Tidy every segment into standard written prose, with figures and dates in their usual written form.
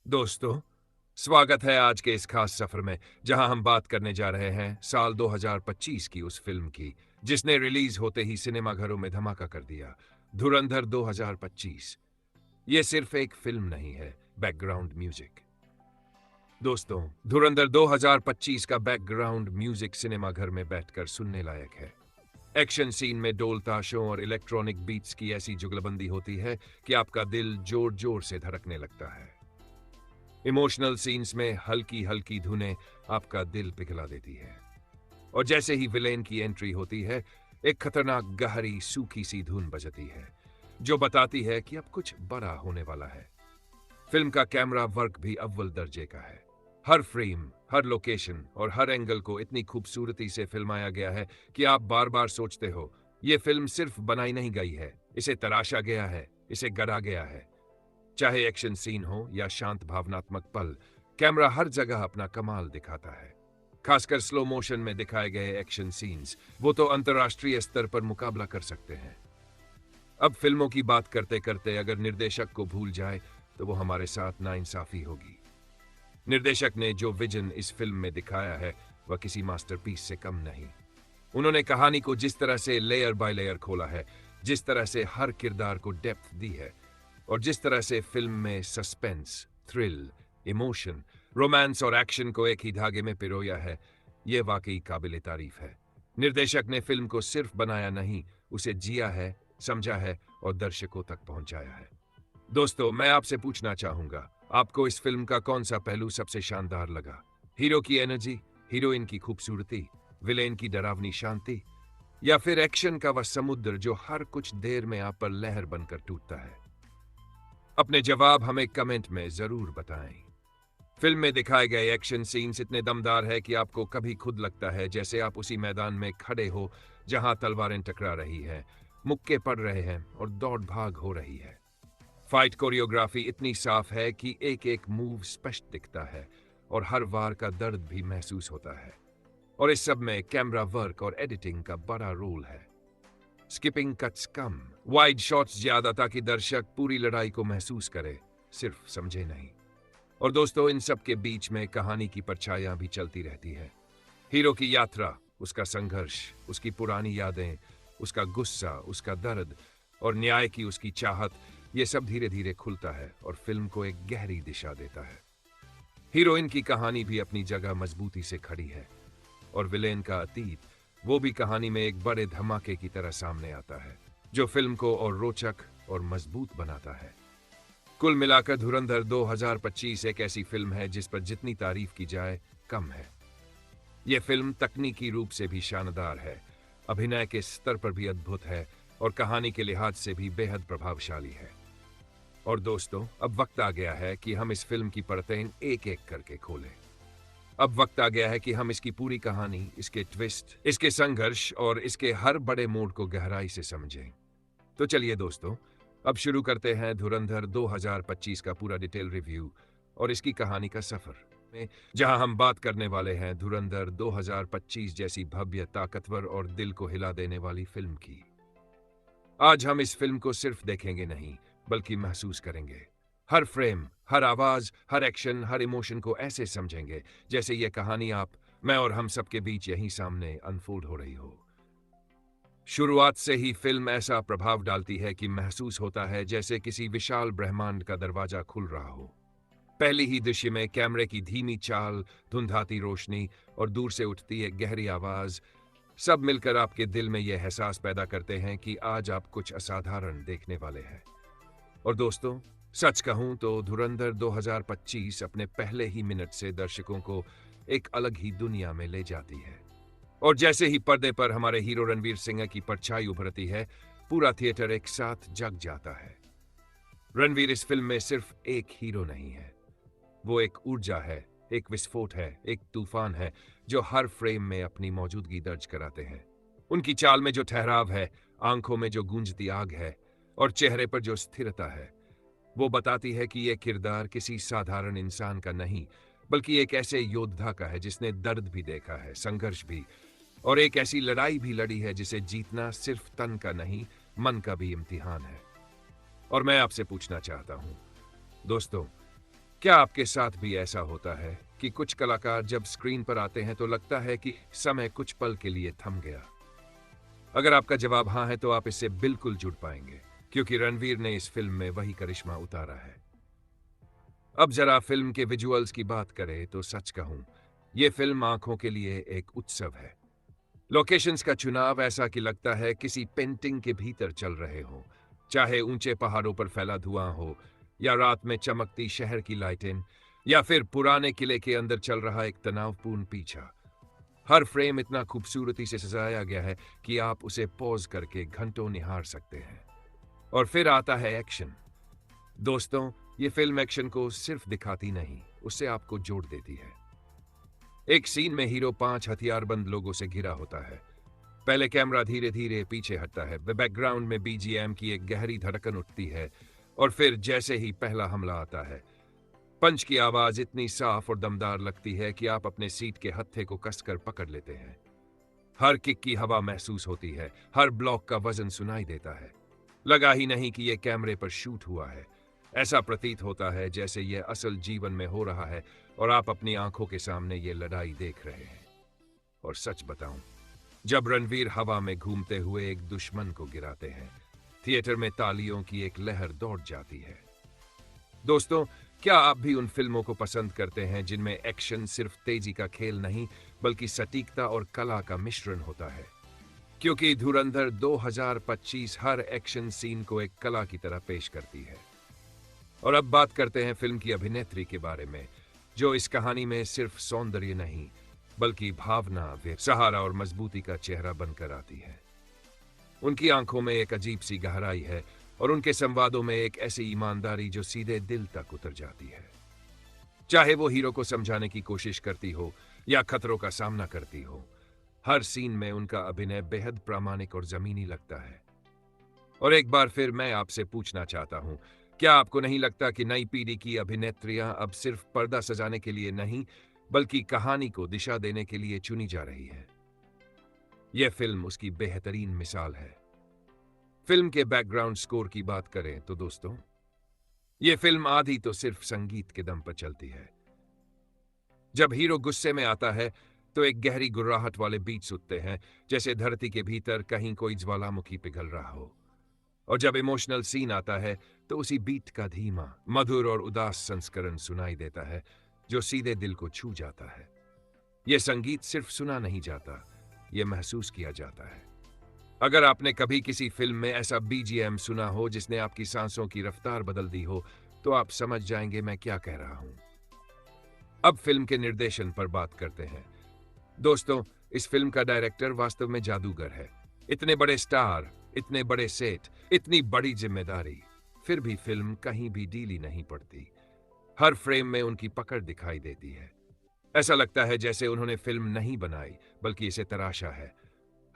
दोस्तों, स्वागत है आज के इस खास सफर में जहां हम बात करने जा रहे हैं साल 2025 की उस फिल्म की जिसने रिलीज होते ही सिनेमाघरों में धमाका कर दिया। धुरंधर 2025। ये सिर्फ एक फिल्म नहीं है, बैकग्राउंड म्यूजिक। दोस्तों, धुरंधर 2025 का बैकग्राउंड म्यूजिक सिनेमाघर में बैठकर सुनने लायक है। एक्शन सीन में डोल ताशों और इलेक्ट्रॉनिक बीट्स की ऐसी जुगलबंदी होती है कि आपका दिल जोर जोर से धड़कने लगता है। इमोशनल सीन्स में हल्की हल्की धुनें आपका दिल पिघला देती है। और जैसे ही विलेन की एंट्री होती है, एक खतरनाक गहरी सूखी सी धुन बजती है जो बताती है कि अब कुछ बड़ा होने वाला है। फिल्म का कैमरा वर्क भी अव्वल दर्जे का है। हर फ्रेम, हर लोकेशन और हर एंगल को इतनी खूबसूरती से फिल्माया गया है कि आप बार बार सोचते हो, यह फिल्म सिर्फ बनाई नहीं गई है, इसे तराशा गया है, इसे गढ़ा गया है। चाहे एक्शन सीन हो या शांत भावनात्मक पल, कैमरा हर जगह अपना कमाल दिखाता है। खासकर स्लो मोशन में दिखाए गए एक्शन सीन्स, वो तो अंतर्राष्ट्रीय स्तर पर मुकाबला कर सकते हैं। अब फिल्मों की बात करते करते अगर निर्देशक को भूल जाए तो वो हमारे साथ नाइंसाफी होगी। निर्देशक ने जो विजन इस फिल्म में दिखाया है वह किसी मास्टरपीस से कम नहीं। उन्होंने कहानी को जिस तरह से लेयर बाय लेयर खोला है, जिस तरह से हर किरदार को डेप्थ दी है और जिस तरह से फिल्म में सस्पेंस, थ्रिल, इमोशन, रोमांस और एक्शन को एक ही धागे में पिरोया है, यह वाकई काबिले तारीफ है। निर्देशक ने फिल्म को सिर्फ बनाया नहीं, उसे जिया है, समझा है और दर्शकों तक पहुंचाया है। दोस्तों, मैं आपसे पूछना चाहूंगा, आपको इस फिल्म का कौन सा पहलू सबसे शानदार लगा? हीरो की एनर्जी, हीरोइन की खूबसूरती, विलेन की डरावनी शांति, या फिर एक्शन का वह समुद्र जो हर कुछ देर में आप पर लहर बनकर टूटता है? अपने जवाब हमें कमेंट में जरूर बताएं। फिल्म में दिखाए गए एक्शन सीन्स इतने दमदार है कि आपको कभी खुद लगता है जैसे आप उसी मैदान में खड़े हो जहां तलवारें टकरा रही हैं, मुक्के पड़ रहे हैं और दौड़ भाग हो रही है। फाइट कोरियोग्राफी इतनी साफ है कि एक एक मूव स्पष्ट दिखता है और हर वार का दर्द भी महसूस होता है। और इस सब में कैमरा वर्क और एडिटिंग का बड़ा रोल है। स्किपिंग कट्स कम, वाइड शॉट्स ज्यादा ताकि दर्शक पूरी लड़ाई को महसूस करे, सिर्फ समझे नहीं। और दोस्तों, इन सब के बीच में कहानी की परछाइयां भी चलती रहती है। हीरो की यात्रा, उसका संघर्ष, उसकी पुरानी यादें, उसका गुस्सा, उसका दर्द और न्याय की उसकी चाहत, ये सब धीरे धीरे खुलता है और फिल्म को एक गहरी दिशा देता है। हीरोइन की कहानी भी अपनी जगह मजबूती से खड़ी है और विलेन का अतीत, वो भी कहानी में एक बड़े धमाके की तरह सामने आता है जो फिल्म को और रोचक और मजबूत बनाता है। कुल मिलाकर धुरंधर 2025 एक ऐसी फिल्म है जिस पर जितनी तारीफ की जाए कम है। यह फिल्म तकनीकी रूप से भी शानदार है, अभिनय के स्तर पर भी अद्भुत है और कहानी के लिहाज से भी बेहद प्रभावशाली है। और दोस्तों, अब वक्त आ गया है कि हम इस फिल्म की परतें एक एक करके खोलें। अब वक्त आ गया है कि हम इसकी पूरी कहानी, इसके ट्विस्ट, इसके संघर्ष और इसके हर बड़े मोड़ को गहराई से समझें। तो चलिए दोस्तों, अब शुरू करते हैं धुरंधर 2025 का पूरा डिटेल रिव्यू और इसकी कहानी का सफर में, जहां हम बात करने वाले हैं धुरंधर 2025 जैसी भव्य, ताकतवर और दिल को हिला देने वाली फिल्म की। आज हम इस फिल्म को सिर्फ देखेंगे नहीं, बल्कि महसूस करेंगे। हर फ्रेम, हर आवाज, हर एक्शन, हर इमोशन को ऐसे समझेंगे जैसे ये कहानी आप, मैं और हम सबके बीच यहीं सामने अनफोल्ड हो रही हो। शुरुआत से ही फिल्म ऐसा प्रभाव डालती है कि महसूस होता है जैसे किसी विशाल ब्रह्मांड का दरवाजा खुल रहा हो। पहली ही दृश्य में कैमरे की धीमी चाल, धुंधाती रोशनी और दूर से उठती एक गहरी आवाज, सब मिलकर आपके दिल में यह एहसास पैदा करते हैं कि आज आप कुछ असाधारण देखने वाले हैं। और दोस्तों, सच कहूं तो धुरंधर 2025 अपने पहले ही मिनट से दर्शकों को एक अलग ही दुनिया में ले जाती है। और जैसे ही पर्दे पर हमारे हीरो रणवीर सिंह की परछाई उभरती है, पूरा थिएटर एक साथ जग जाता है। रणवीर इस फिल्म में सिर्फ एक हीरो नहीं है, वो एक ऊर्जा है, एक विस्फोट है, एक तूफान है जो हर फ्रेम में अपनी मौजूदगी दर्ज कराते हैं। उनकी चाल में जो ठहराव है, आंखों में जो गूंजती आग है और चेहरे पर जो स्थिरता है, वो बताती है कि यह किरदार किसी साधारण इंसान का नहीं, बल्कि एक ऐसे योद्धा का है जिसने दर्द भी देखा है, संघर्ष भी, और एक ऐसी लड़ाई भी लड़ी है जिसे जीतना सिर्फ तन का नहीं, मन का भी इम्तिहान है। और मैं आपसे पूछना चाहता हूं दोस्तों, क्या आपके साथ भी ऐसा होता है कि कुछ कलाकार जब स्क्रीन पर आते हैं तो लगता है कि समय कुछ पल के लिए थम गया? अगर आपका जवाब हाँ है तो आप इससे बिल्कुल जुड़ पाएंगे, क्योंकि रणवीर ने इस फिल्म में वही करिश्मा उतारा है। अब जरा फिल्म के विजुअल्स की बात करें तो सच कहूं, यह फिल्म आंखों के लिए एक उत्सव है। लोकेशंस का चुनाव ऐसा कि लगता है किसी पेंटिंग के भीतर चल रहे हो, चाहे ऊंचे पहाड़ों पर फैला धुआं हो, या रात में चमकती शहर की लाइटें, या फिर पुराने किले के अंदर चल रहा एक तनावपूर्ण पीछा। हर फ्रेम इतना खूबसूरती से सजाया गया है कि आप उसे पॉज करके घंटों निहार सकते हैं। और फिर आता है एक्शन। दोस्तों, ये फिल्म एक्शन को सिर्फ दिखाती नहीं, उससे आपको जोड़ देती है। एक सीन में हीरो 5 हथियारबंद लोगों से घिरा होता है। पहले कैमरा धीरे धीरे पीछे हटता है, बैकग्राउंड में बीजीएम की एक गहरी धड़कन उठती है, और फिर जैसे ही पहला हमला आता है, पंच की आवाज इतनी साफ और दमदार लगती है कि आप अपने सीट के हत्थे को कसकर पकड़ लेते हैं। हर किक की हवा महसूस होती है, हर ब्लॉक का वजन सुनाई देता है। लगा ही नहीं कि यह कैमरे पर शूट हुआ है। ऐसा प्रतीत होता है जैसे यह असल जीवन में हो रहा है और आप अपनी आंखों के सामने ये लड़ाई देख रहे हैं। और सच बताऊं, जब रणवीर हवा में घूमते हुए एक दुश्मन को गिराते हैं, थिएटर में तालियों की एक लहर दौड़ जाती है। दोस्तों, क्या आप भी उन फिल्मों को पसंद करते हैं जिनमें एक्शन सिर्फ तेजी का खेल नहीं, बल्कि सटीकता और कला का मिश्रण होता है? क्योंकि धुरंधर 2025 हर एक्शन सीन को एक कला की तरह पेश करती है। और अब बात करते हैं फिल्म की अभिनेत्री के बारे में, जो इस कहानी में सिर्फ सौंदर्य नहीं, बल्कि भावना, सहारा और मजबूती का चेहरा बनकर आती है। उनकी आंखों में एक अजीब सी गहराई है, और उनके संवादों में एक ऐसी ईमानदारी जो सीधे दिल तक उतर जाती है। चाहे वो हीरो को समझाने की कोशिश करती हो या खतरों का सामना करती हो, हर सीन में उनका अभिनय बेहद प्रामाणिक और जमीनी लगता है। और एक बार फिर मैं आपसे पूछना चाहता हूं, क्या आपको नहीं लगता कि नई पीढ़ी की अभिनेत्रियां अब सिर्फ पर्दा सजाने के लिए नहीं, बल्कि कहानी को दिशा देने के लिए चुनी जा रही है? यह फिल्म उसकी बेहतरीन मिसाल है। फिल्म के बैकग्राउंड स्कोर की बात करें तो दोस्तों, यह फिल्म आधी तो सिर्फ संगीत के दम पर चलती है। जब हीरो गुस्से में आता है तो एक गहरी गुर्राहट वाले बीट सुनते हैं, जैसे धरती के भीतर कहीं कोई ज्वालामुखी पिघल रहा हो। और जब इमोशनल सीन आता है तो उसी बीट का धीमा, मधुर और उदास संस्करण सुनाई देता है, जो सीधे दिल को छू जाता है। यह संगीत सिर्फ सुना नहीं जाता, यह महसूस किया जाता है। अगर आपने कभी किसी फिल्म में ऐसा बीजीएम सुना हो जिसने आपकी सांसों की रफ्तार बदल दी हो, तो आप समझ जाएंगे मैं क्या कह रहा हूं। अब फिल्म के निर्देशन पर बात करते हैं। दोस्तों, इस फिल्म का डायरेक्टर वास्तव में जादूगर है। इतने बड़े स्टार, इतने बड़े सेट, इतनी बड़ी जिम्मेदारी, फिर भी फिल्म कहीं भी ढीली नहीं पड़ती। हर फ्रेम में उनकी पकड़ दिखाई देती है। ऐसा लगता है जैसे उन्होंने फिल्म नहीं बनाई, बल्कि इसे तराशा है।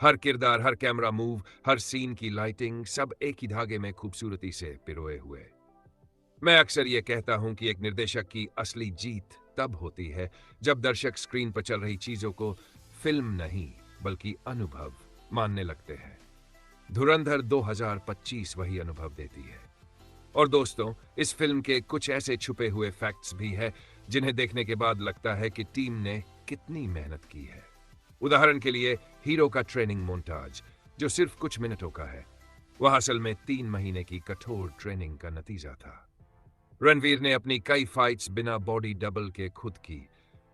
हर किरदार, हर कैमरा मूव, हर सीन की लाइटिंग, सब एक ही धागे में खूबसूरती से पिरोए हुए। मैं अक्सर यह कहता हूं कि एक निर्देशक की असली जीत तब होती है जब दर्शक स्क्रीन पर चल रही चीजों को फिल्म नहीं, बल्कि अनुभव मानने लगते हैं। धुरंधर 2025 वही अनुभव देती है। और दोस्तों, इस फिल्म के कुछ ऐसे छुपे हुए फैक्ट्स भी हैं जिन्हें देखने के बाद लगता है कि टीम ने कितनी मेहनत की है। उदाहरण के लिए, हीरो का ट्रेनिंग मोन्टाज, जो सिर्फ कुछ मिनटों का है, वह असल में 3 महीने की कठोर ट्रेनिंग का नतीजा था। रणवीर ने अपनी कई फाइट्स बिना बॉडी डबल के खुद की।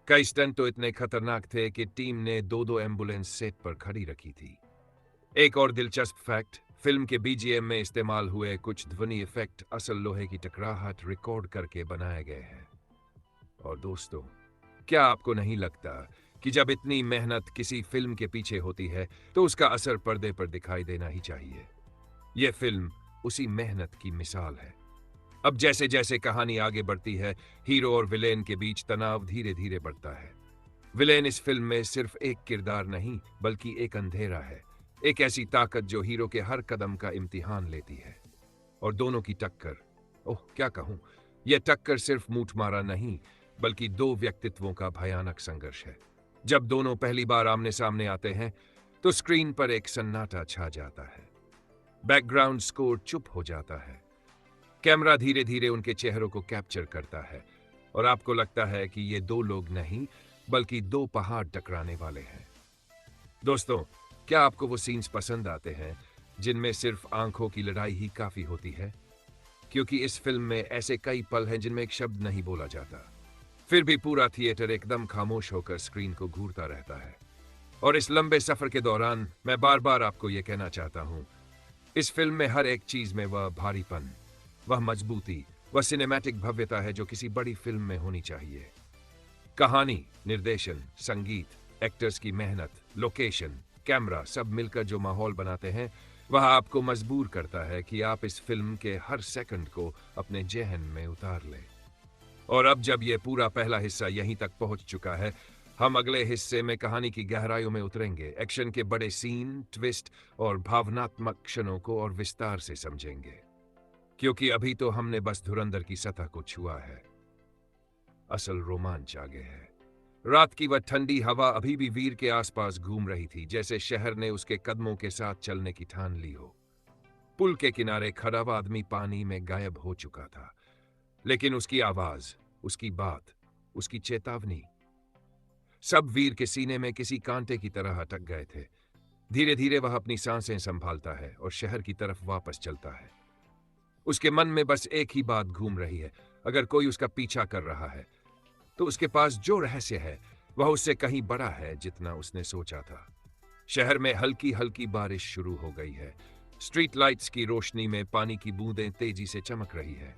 कई स्टंट तो इतने खतरनाक थे कि टीम ने 2-2 एम्बुलेंस सेट पर खड़ी रखी थी। एक और दिलचस्प फैक्ट, फिल्म के बीजीएम में इस्तेमाल हुए कुछ ध्वनि इफेक्ट असल लोहे की टकराहट रिकॉर्ड करके बनाए गए हैं। और दोस्तों, क्या आपको नहीं लगता कि जब इतनी मेहनत किसी फिल्म के पीछे होती है तो उसका असर पर्दे पर दिखाई देना ही चाहिए? यह फिल्म उसी मेहनत की मिसाल है। अब जैसे जैसे कहानी आगे बढ़ती है, हीरो और विलेन के बीच तनाव धीरे धीरे बढ़ता है। विलेन इस फिल्म में सिर्फ एक किरदार नहीं, बल्कि एक अंधेरा है, एक ऐसी ताकत जो हीरो के हर कदम का इम्तिहान लेती है। और दोनों की टक्कर, ओह क्या कहूं, यह टक्कर सिर्फ मूठ मारा नहीं, बल्कि 2 व्यक्तित्वों का भयानक संघर्ष है। जब दोनों पहली बार आमने सामने आते हैं तो स्क्रीन पर एक सन्नाटा छा जाता है। बैकग्राउंड स्कोर चुप हो जाता है। कैमरा धीरे धीरे उनके चेहरों को कैप्चर करता है, और आपको लगता है कि ये दो लोग नहीं बल्कि दो पहाड़ टकराने वाले हैं। दोस्तों, क्या आपको वो सीन्स पसंद आते हैं जिनमें सिर्फ आंखों की लड़ाई ही काफी होती है? क्योंकि इस फिल्म में ऐसे कई पल हैं जिनमें एक शब्द नहीं बोला जाता, फिर भी पूरा थिएटर एकदम खामोश होकर स्क्रीन को घूरता रहता है। और इस लंबे सफर के दौरान मैं बार बार आपको यह कहना चाहता हूं, इस फिल्म में हर एक चीज में वह भारीपन, वह मजबूती, वह सिनेमैटिक भव्यता है जो किसी बड़ी फिल्म में होनी चाहिए। कहानी, निर्देशन, संगीत, एक्टर्स की मेहनत, लोकेशन, कैमरा सब मिलकर जो माहौल बनाते हैं, वह आपको मजबूर करता है कि आप इस फिल्म के हर सेकंड को अपने जेहन में उतार लें। और अब जब यह पूरा पहला हिस्सा यहीं तक पहुंच चुका है, हम अगले हिस्से में कहानी की गहराइयों में उतरेंगे, एक्शन के बड़े सीन, ट्विस्ट और भावनात्मक क्षणों को और विस्तार से समझेंगे। क्योंकि अभी तो हमने बस धुरंधर की सतह को छुआ है, असल रोमांच आगे है। रात की वह ठंडी हवा अभी भी वीर के आसपास घूम रही थी, जैसे शहर ने उसके कदमों के साथ चलने की ठान ली हो। पुल के किनारे खड़ा हुआ आदमी पानी में गायब हो चुका था, लेकिन उसकी आवाज, उसकी बात, उसकी चेतावनी, सब वीर के सीने में किसी कांटे की तरह अटक गए थे। धीरे धीरे वह अपनी सांसें संभालता है और शहर की तरफ वापस चलता है। उसके मन में बस एक ही बात घूम रही है, अगर कोई उसका पीछा कर रहा है तो उसके पास जो रहस्य है वह उससे कहीं बड़ा है जितना उसने सोचा था। शहर में हल्की हल्की बारिश शुरू हो गई है। स्ट्रीट लाइट्स की रोशनी में पानी की बूंदें तेजी से चमक रही है।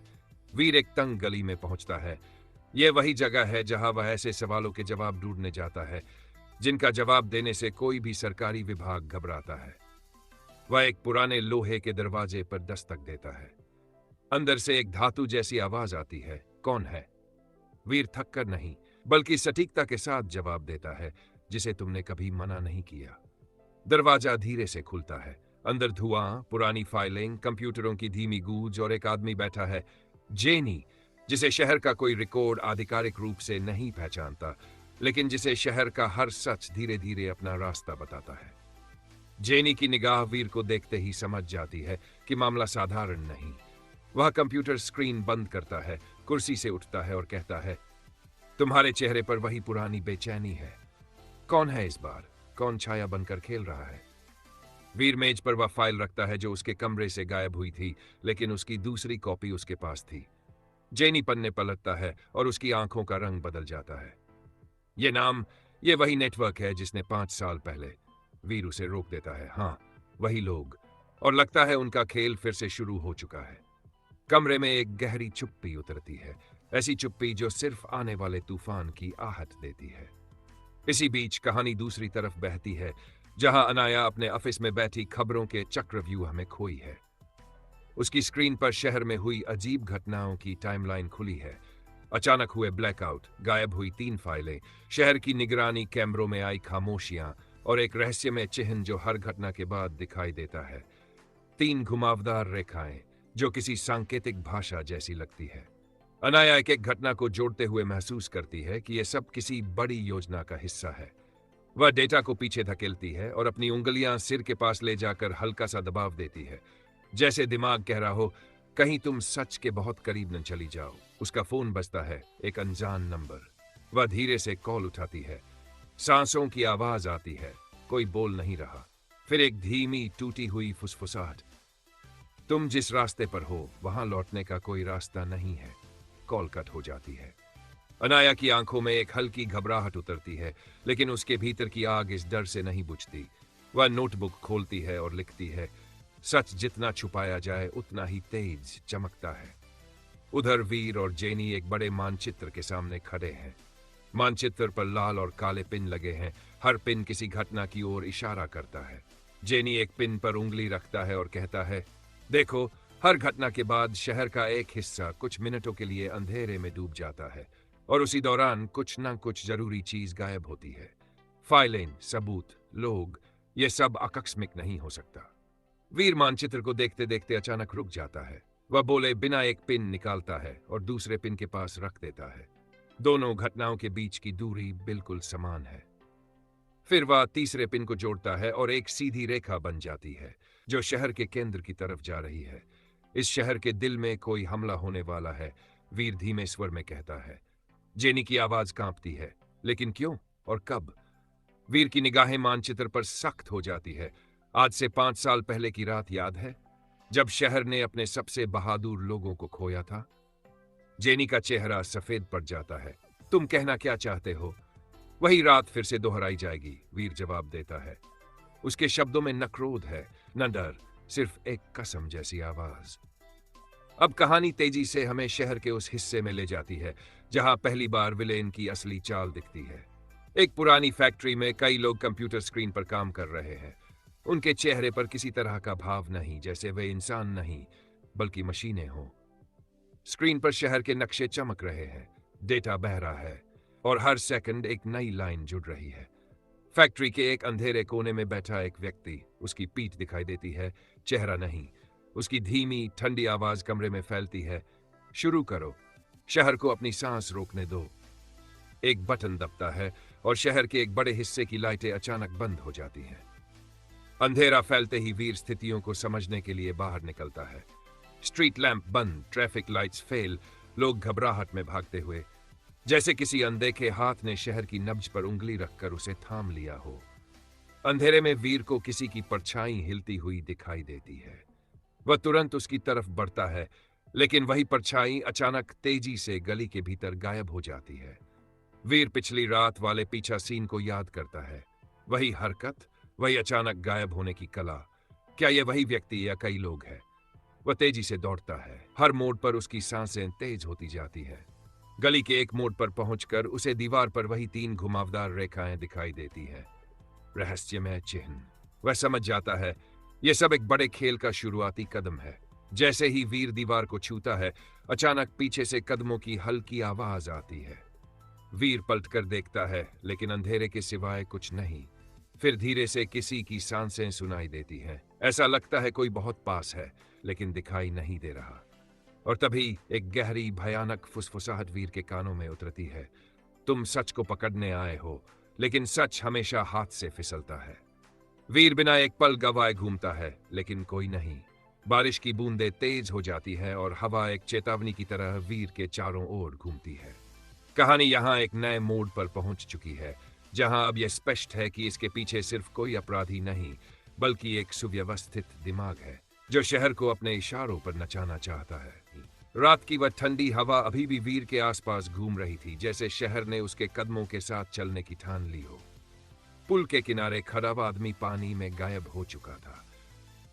वीर एक तंग गली में पहुंचता है। यह वही जगह है जहां वह ऐसे सवालों के जवाब ढूंढने जाता है जिनका जवाब देने से कोई भी सरकारी विभाग घबराता है। वह एक पुराने लोहे के दरवाजे पर दस्तक देता है। अंदर से एक धातु जैसी आवाज आती है, कौन है? वीर थक कर नहीं बल्कि सटीकता के साथ जवाब देता है, जिसे तुमने कभी मना नहीं किया। दरवाजा धीरे से खुलता है। अंदर धुआं, पुरानी फाइलें, कंप्यूटरों की धीमी गूंज और एक आदमी बैठा है, जेनी, जिसे शहर का कोई रिकॉर्ड आधिकारिक रूप से नहीं पहचानता, लेकिन जिसे शहर का हर सच धीरे धीरे अपना रास्ता बताता है। जेनी की निगाह वीर को देखते ही समझ जाती है कि मामला साधारण नहीं। वह कंप्यूटर स्क्रीन बंद करता है, कुर्सी से उठता है और कहता है, तुम्हारे चेहरे पर वही पुरानी बेचैनी है। कौन है इस बार? कौन छाया बनकर खेल रहा है? वीर मेज पर वह फाइल रखता है जो उसके कमरे से गायब हुई थी, लेकिन उसकी दूसरी कॉपी उसके पास थी। जेनी पन्ने पलटता है और उसकी आंखों का रंग बदल जाता है। ये नाम, ये वही नेटवर्क है जिसने 5 साल पहले। वीर उसे रोक देता है। हाँ, वही लोग। और लगता है उनका खेल फिर से शुरू हो चुका है। कमरे में एक गहरी चुप्पी उतरती है, ऐसी चुप्पी जो सिर्फ आने वाले तूफान की आहट देती है। इसी बीच कहानी दूसरी तरफ बहती है, जहां अनाया अपने ऑफिस में बैठी खबरों के चक्रव्यूह में खोई है। उसकी स्क्रीन पर शहर में हुई अजीब घटनाओं की टाइमलाइन खुली है। अचानक हुए ब्लैकआउट, गायब हुई 3 फाइलें, शहर की निगरानी कैमरों में आई खामोशियां और एक रहस्यमय चिन्ह जो हर घटना के बाद दिखाई देता है। 3 घुमावदार रेखाएं जो किसी सांकेतिक भाषा जैसी लगती है। अनाया एक एक घटना को जोड़ते हुए महसूस करती है कि यह सब किसी बड़ी योजना का हिस्सा है। वह डेटा को पीछे धकेलती है और अपनी उंगलियां सिर के पास ले जाकर हल्का सा दबाव देती है, जैसे दिमाग कह रहा हो, कहीं तुम सच के बहुत करीब न चली जाओ। उसका फोन बजता है, एक अनजान नंबर। वह धीरे से कॉल उठाती है। सांसों की आवाज आती है, कोई बोल नहीं रहा। फिर एक धीमी टूटी हुई फुसफुसाहट, तुम जिस रास्ते पर हो वहां लौटने का कोई रास्ता नहीं है। कॉल कट हो जाती है। अनाया की आंखों में एक हल्की घबराहट उतरती है, लेकिन उसके भीतर की आग इस डर से नहीं बुझती। वह नोटबुक खोलती है और लिखती है, सच जितना छुपाया जाए उतना ही तेज चमकता है। उधर वीर और जेनी एक बड़े मानचित्र के सामने खड़े हैं। मानचित्र पर लाल और काले पिन लगे हैं, हर पिन किसी घटना की ओर इशारा करता है। जेनी एक पिन पर उंगली रखता है और कहता है, देखो, हर घटना के बाद शहर का एक हिस्सा कुछ मिनटों के लिए अंधेरे में डूब जाता है और उसी दौरान कुछ ना कुछ जरूरी चीज गायब होती है। फाइलें, सबूत, लोग, ये सब आकस्मिक नहीं हो सकता। वीर मानचित्र को देखते देखते अचानक रुक जाता है। वह बोले बिना एक पिन निकालता है और दूसरे पिन के पास रख देता है। दोनों घटनाओं के बीच की दूरी बिल्कुल समान है। फिर वह तीसरे पिन को जोड़ता है और एक सीधी रेखा बन जाती है जो शहर के केंद्र की तरफ जा रही है। इस शहर के दिल में कोई हमला होने वाला है, वीर धीमे स्वर में कहता है। जेनी की आवाज कांपती है, लेकिन क्यों और कब? वीर की निगाहें मानचित्र पर सख्त हो जाती है। आज से 5 साल पहले की रात याद है, जब शहर ने अपने सबसे बहादुर लोगों को खोया था। जेनी का चेहरा सफेद पड़ जाता है। तुम कहना क्या चाहते हो? वही रात फिर से दोहराई जाएगी, वीर जवाब देता है। उसके शब्दों में न क्रोध है, न डर, सिर्फ एक कसम जैसी आवाज। अब कहानी तेजी से हमें शहर के उस हिस्से में ले जाती है जहां पहली बार विलेन की असली चाल दिखती है। एक पुरानी फैक्ट्री में कई लोग कंप्यूटर स्क्रीन पर काम कर रहे हैं। उनके चेहरे पर किसी तरह का भाव नहीं, जैसे वे इंसान नहीं बल्कि मशीनें हों। स्क्रीन पर शहर के नक्शे चमक रहे हैं, डेटा बह रहा है और हर सेकंड एक नई लाइन जुड़ रही है। फैक्ट्री के एक अंधेरे कोने में बैठा एक व्यक्ति, उसकी पीठ दिखाई देती है, चेहरा नहीं। उसकी धीमी ठंडी आवाज कमरे में फैलती है, शुरू करो, शहर को अपनी सांस रोकने दो। एक बटन दबता है और शहर के एक बड़े हिस्से की लाइटें अचानक बंद हो जाती हैं। अंधेरा फैलते ही वीर स्थितियों को समझने के लिए बाहर निकलता है। स्ट्रीट लैंप बंद, ट्रैफिक लाइट्स फेल, लोग घबराहट में भागते हुए, जैसे किसी अनदेखे हाथ ने शहर की नब्ज पर उंगली रखकर उसे थाम लिया हो। अंधेरे में वीर को किसी की परछाई हिलती हुई दिखाई देती है। वह तुरंत उसकी तरफ बढ़ता है, लेकिन वही परछाई अचानक तेजी से गली के भीतर गायब हो जाती है। वीर पिछली रात वाले पीछा सीन को याद करता है। वही हरकत, वही अचानक गायब होने की कला। क्या यह वही व्यक्ति या कई लोग हैं? वह तेजी से दौड़ता है। हर मोड़ पर उसकी सांसें तेज होती जाती है। गली के एक मोड़ पर पहुंचकर उसे दीवार पर वही 3 घुमावदार रेखाएं दिखाई देती है। रहस्यमय चिन्ह। वह समझ जाता है, यह सब एक बड़े खेल का शुरुआती कदम है। जैसे ही वीर दीवार को छूता है, अचानक पीछे से कदमों की हल्की आवाज आती है। वीर पलटकर देखता है, लेकिन अंधेरे के सिवाय कुछ नहीं। फिर धीरे से किसी की सांसें सुनाई देती हैं। ऐसा लगता है कोई बहुत पास है, लेकिन दिखाई नहीं दे रहा। और तभी एक गहरी भयानक फुसफुसाहट वीर के कानों में उतरती है। तुम सच को पकड़ने आए हो, लेकिन सच हमेशा हाथ से फिसलता है। वीर बिना एक पल गवाए घूमता है, लेकिन कोई नहीं। बारिश की बूंदें तेज हो जाती है और हवा एक चेतावनी की तरह वीर के चारों ओर घूमती है। कहानी यहाँ एक नए मोड़ पर पहुंच चुकी है, जहां अब यह स्पष्ट है कि इसके पीछे सिर्फ कोई अपराधी नहीं, बल्कि एक सुव्यवस्थित दिमाग है जो शहर को अपने इशारों पर नचाना चाहता है। रात की वह ठंडी हवा अभी भी वीर के आसपास घूम रही थी, जैसे शहर ने उसके कदमों के साथ चलने की ठान ली हो। पुल के किनारे खड़ा हुआ आदमी पानी में गायब हो चुका था,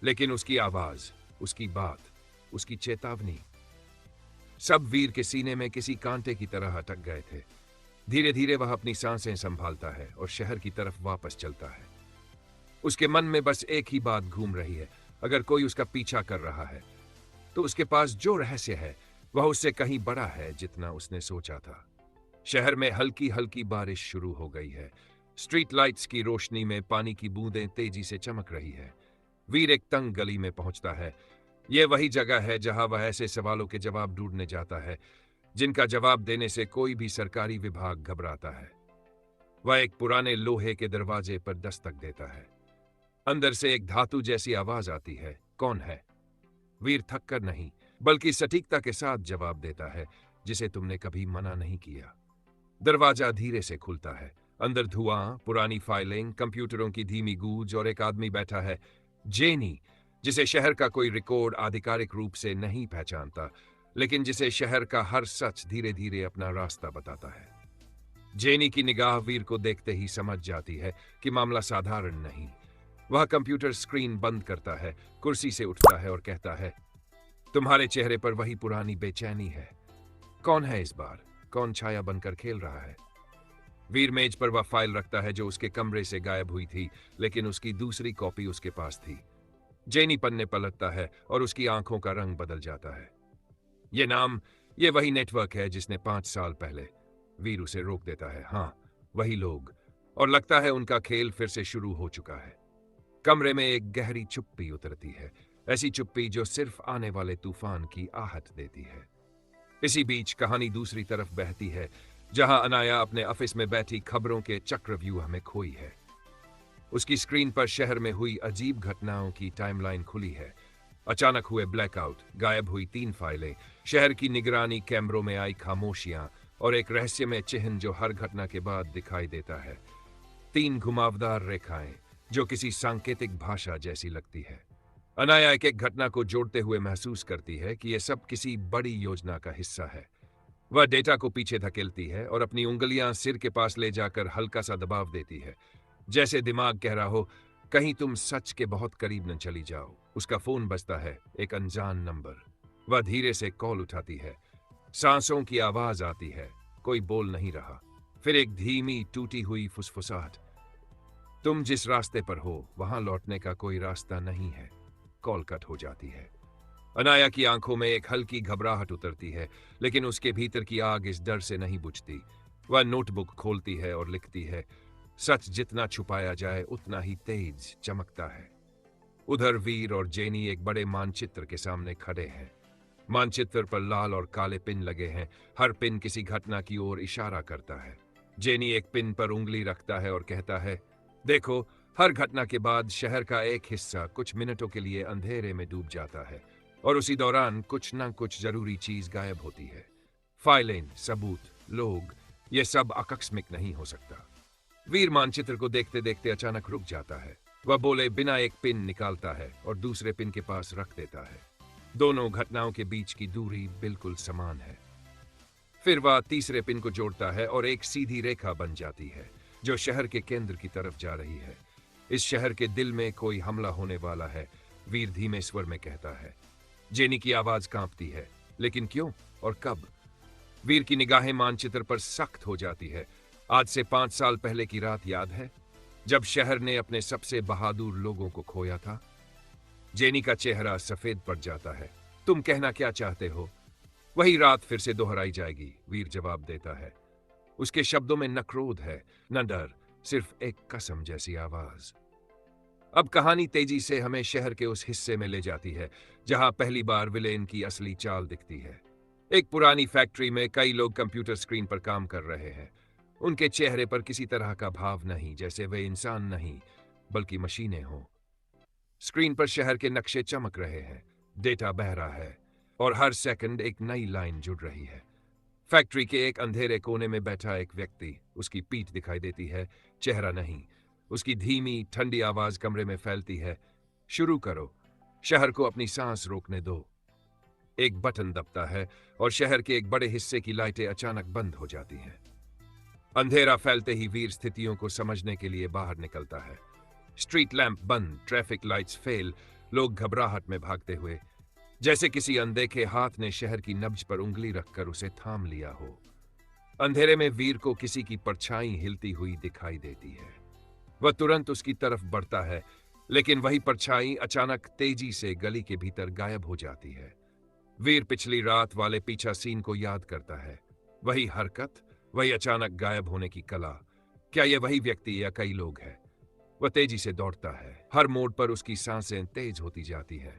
लेकिन उसकी आवाज, उसकी बात, उसकी चेतावनी, सब वीर के सीने में किसी कांटे की तरह अटक गए थे। धीरे धीरे वह अपनी सांसें संभालता है और शहर की तरफ वापस चलता है। उसके मन में बस एक ही बात घूम रही है, अगर कोई उसका पीछा कर रहा है तो उसके पास जो रहस्य है वह उससे कहीं बड़ा है जितना उसने सोचा था। शहर में हल्की हल्की बारिश शुरू हो गई है। स्ट्रीट लाइट्स की रोशनी में पानी की बूंदें तेजी से चमक रही है। वीर एक तंग गली में पहुंचता है। यह वही जगह है जहां वह ऐसे सवालों के जवाब ढूंढने जाता है जिनका जवाब देने से कोई भी सरकारी विभाग घबराता है। वह एक पुराने लोहे के दरवाजे पर दस्तक देता है। अंदर से एक धातु जैसी आवाज आती है, कौन है? वीर थक कर नहीं, बल्कि सटीकता के साथ जवाब देता है, जिसे तुमने कभी मना नहीं किया। दरवाजा धीरे से खुलता है। अंदर धुआं, पुरानी फाइलें, कंप्यूटरों की धीमी गूंज और एक आदमी बैठा है, जेनी, जिसे शहर का कोई रिकॉर्ड आधिकारिक रूप से नहीं पहचानता, लेकिन जिसे शहर का हर सच धीरे धीरे अपना रास्ता बताता है। जेनी की निगाह वीर को देखते ही समझ जाती है कि मामला साधारण नहीं। वह कंप्यूटर स्क्रीन बंद करता है, कुर्सी से उठता है और कहता है, तुम्हारे चेहरे पर वही पुरानी बेचैनी है। कौन है इस बार? कौन छाया बनकर खेल रहा है? वीर मेज पर वह फाइल रखता है जो उसके कमरे से गायब हुई थी, लेकिन उसकी दूसरी कॉपी उसके पास थी। जेनी पन्ने पलटता है और उसकी आंखों का रंग बदल जाता है। ये नाम, ये वही नेटवर्क है जिसने 5 साल पहले। वीर उसे रोक देता है। हाँ, वही लोग, और लगता है उनका खेल फिर से शुरू हो चुका है। कमरे में एक गहरी चुप्पी उतरती है, ऐसी चुप्पी जो सिर्फ आने वाले तूफान की आहट देती है। इसी बीच कहानी दूसरी तरफ बहती है, जहां अनाया अपने ऑफिस में बैठी खबरों के चक्रव्यूह में खोई है। उसकी स्क्रीन पर शहर में हुई अजीब घटनाओं की टाइमलाइन खुली है। अचानक हुए ब्लैकआउट, गायब हुई 3 फाइलें, शहर की निगरानी कैमरों में आई खामोशियां और एक रहस्यमय चिन्ह जो हर घटना के बाद दिखाई देता है। 3 घुमावदार रेखाएं जो किसी सांकेतिक भाषा जैसी लगती है। अनाया एक एक घटना को जोड़ते हुए महसूस करती है कि यह सब किसी बड़ी योजना का हिस्सा है। वह डेटा को पीछे धकेलती है और अपनी उंगलियां सिर के पास ले जाकर हल्का सा दबाव देती है, जैसे दिमाग कह रहा हो कहीं तुम सच के बहुत करीब न चली जाओ। उसका फोन बजता है, एक अनजान नंबर। वह धीरे से कॉल उठाती है। सांसों की आवाज आती है, कोई बोल नहीं रहा। फिर एक धीमी टूटी हुई फुसफुसाहट, तुम जिस रास्ते पर हो वहां लौटने का कोई रास्ता नहीं है। कॉल कट हो जाती है। अनाया की आंखों में एक हल्की घबराहट उतरती है, लेकिन उसके भीतर की आग इस डर से नहीं बुझती। वह नोटबुक खोलती है और लिखती है, सच जितना छुपाया जाए उतना ही तेज चमकता है। उधर वीर और जेनी एक बड़े मानचित्र के सामने खड़े हैं। मानचित्र पर लाल और काले पिन लगे हैं। हर पिन किसी घटना की ओर इशारा करता है। जेनी एक पिन पर उंगली रखता है और कहता है, देखो, हर घटना के बाद शहर का एक हिस्सा कुछ मिनटों के लिए अंधेरे में डूब जाता है और उसी दौरान कुछ ना कुछ जरूरी चीज गायब होती है। फाइलें, सबूत, लोग, ये सब आकस्मिक नहीं हो सकता। वीर मानचित्र को देखते देखते अचानक रुक जाता है। वह बोले बिना एक पिन निकालता है और दूसरे पिन के पास रख देता है। दोनों घटनाओं के बीच की दूरी बिल्कुल समान है। फिर वह तीसरे पिन को जोड़ता है और एक सीधी रेखा बन जाती है जो शहर के केंद्र की तरफ जा रही है। इस शहर के दिल में कोई हमला होने वाला है, वीर धीमे स्वर में कहता है। जेनी की आवाज कांपती है, लेकिन क्यों और कब? वीर की निगाहें मानचित्र पर सख्त हो जाती है। आज से 5 साल पहले की रात याद है, जब शहर ने अपने सबसे बहादुर लोगों को खोया था? जेनी का चेहरा सफेद पड़ जाता है। तुम कहना क्या चाहते हो? वही रात फिर से दोहराई जाएगी, वीर जवाब देता है। उसके शब्दों में न क्रोध है, न डर, सिर्फ एक कसम जैसी आवाज। अब कहानी तेजी से हमें शहर के उस हिस्से में ले जाती है जहां पहली बार विलेन की असली चाल दिखती है। एक पुरानी फैक्ट्री में कई लोग कंप्यूटर स्क्रीन पर काम कर रहे हैं। उनके चेहरे पर किसी तरह का भाव नहीं, जैसे वे इंसान नहीं बल्कि मशीनें हों। स्क्रीन पर शहर के नक्शे चमक रहे हैं, डेटा बह रहा है और हर सेकंड एक नई लाइन जुड़ रही है। फैक्ट्री के एक अंधेरे कोने में बैठा एक व्यक्ति, उसकी पीठ दिखाई देती है, चेहरा नहीं। उसकी धीमी ठंडी आवाज कमरे में फैलती है, शुरू करो, शहर को अपनी सांस रोकने दो। एक बटन दबता है और शहर के एक बड़े हिस्से की लाइटें अचानक बंद हो जाती हैं। अंधेरा फैलते ही वीर स्थितियों को समझने के लिए बाहर निकलता है। स्ट्रीट लैंप बंद, ट्रैफिक लाइट्स फेल, लोग घबराहट में भागते हुए, जैसे किसी अनदेखे हाथ ने शहर की नब्ज पर उंगली रखकर उसे थाम लिया हो। अंधेरे में वीर को किसी की परछाई हिलती हुई दिखाई देती है। वह तुरंत उसकी तरफ बढ़ता है, लेकिन वही परछाई अचानक तेजी से गली के भीतर गायब हो जाती है। वीर पिछली रात वाले पीछा सीन को याद करता है। वही हरकत, वही अचानक गायब होने की कला। क्या यह वही व्यक्ति या कई लोग हैं? वह तेजी से दौड़ता है। हर मोड़ पर उसकी सांसें तेज होती जाती है।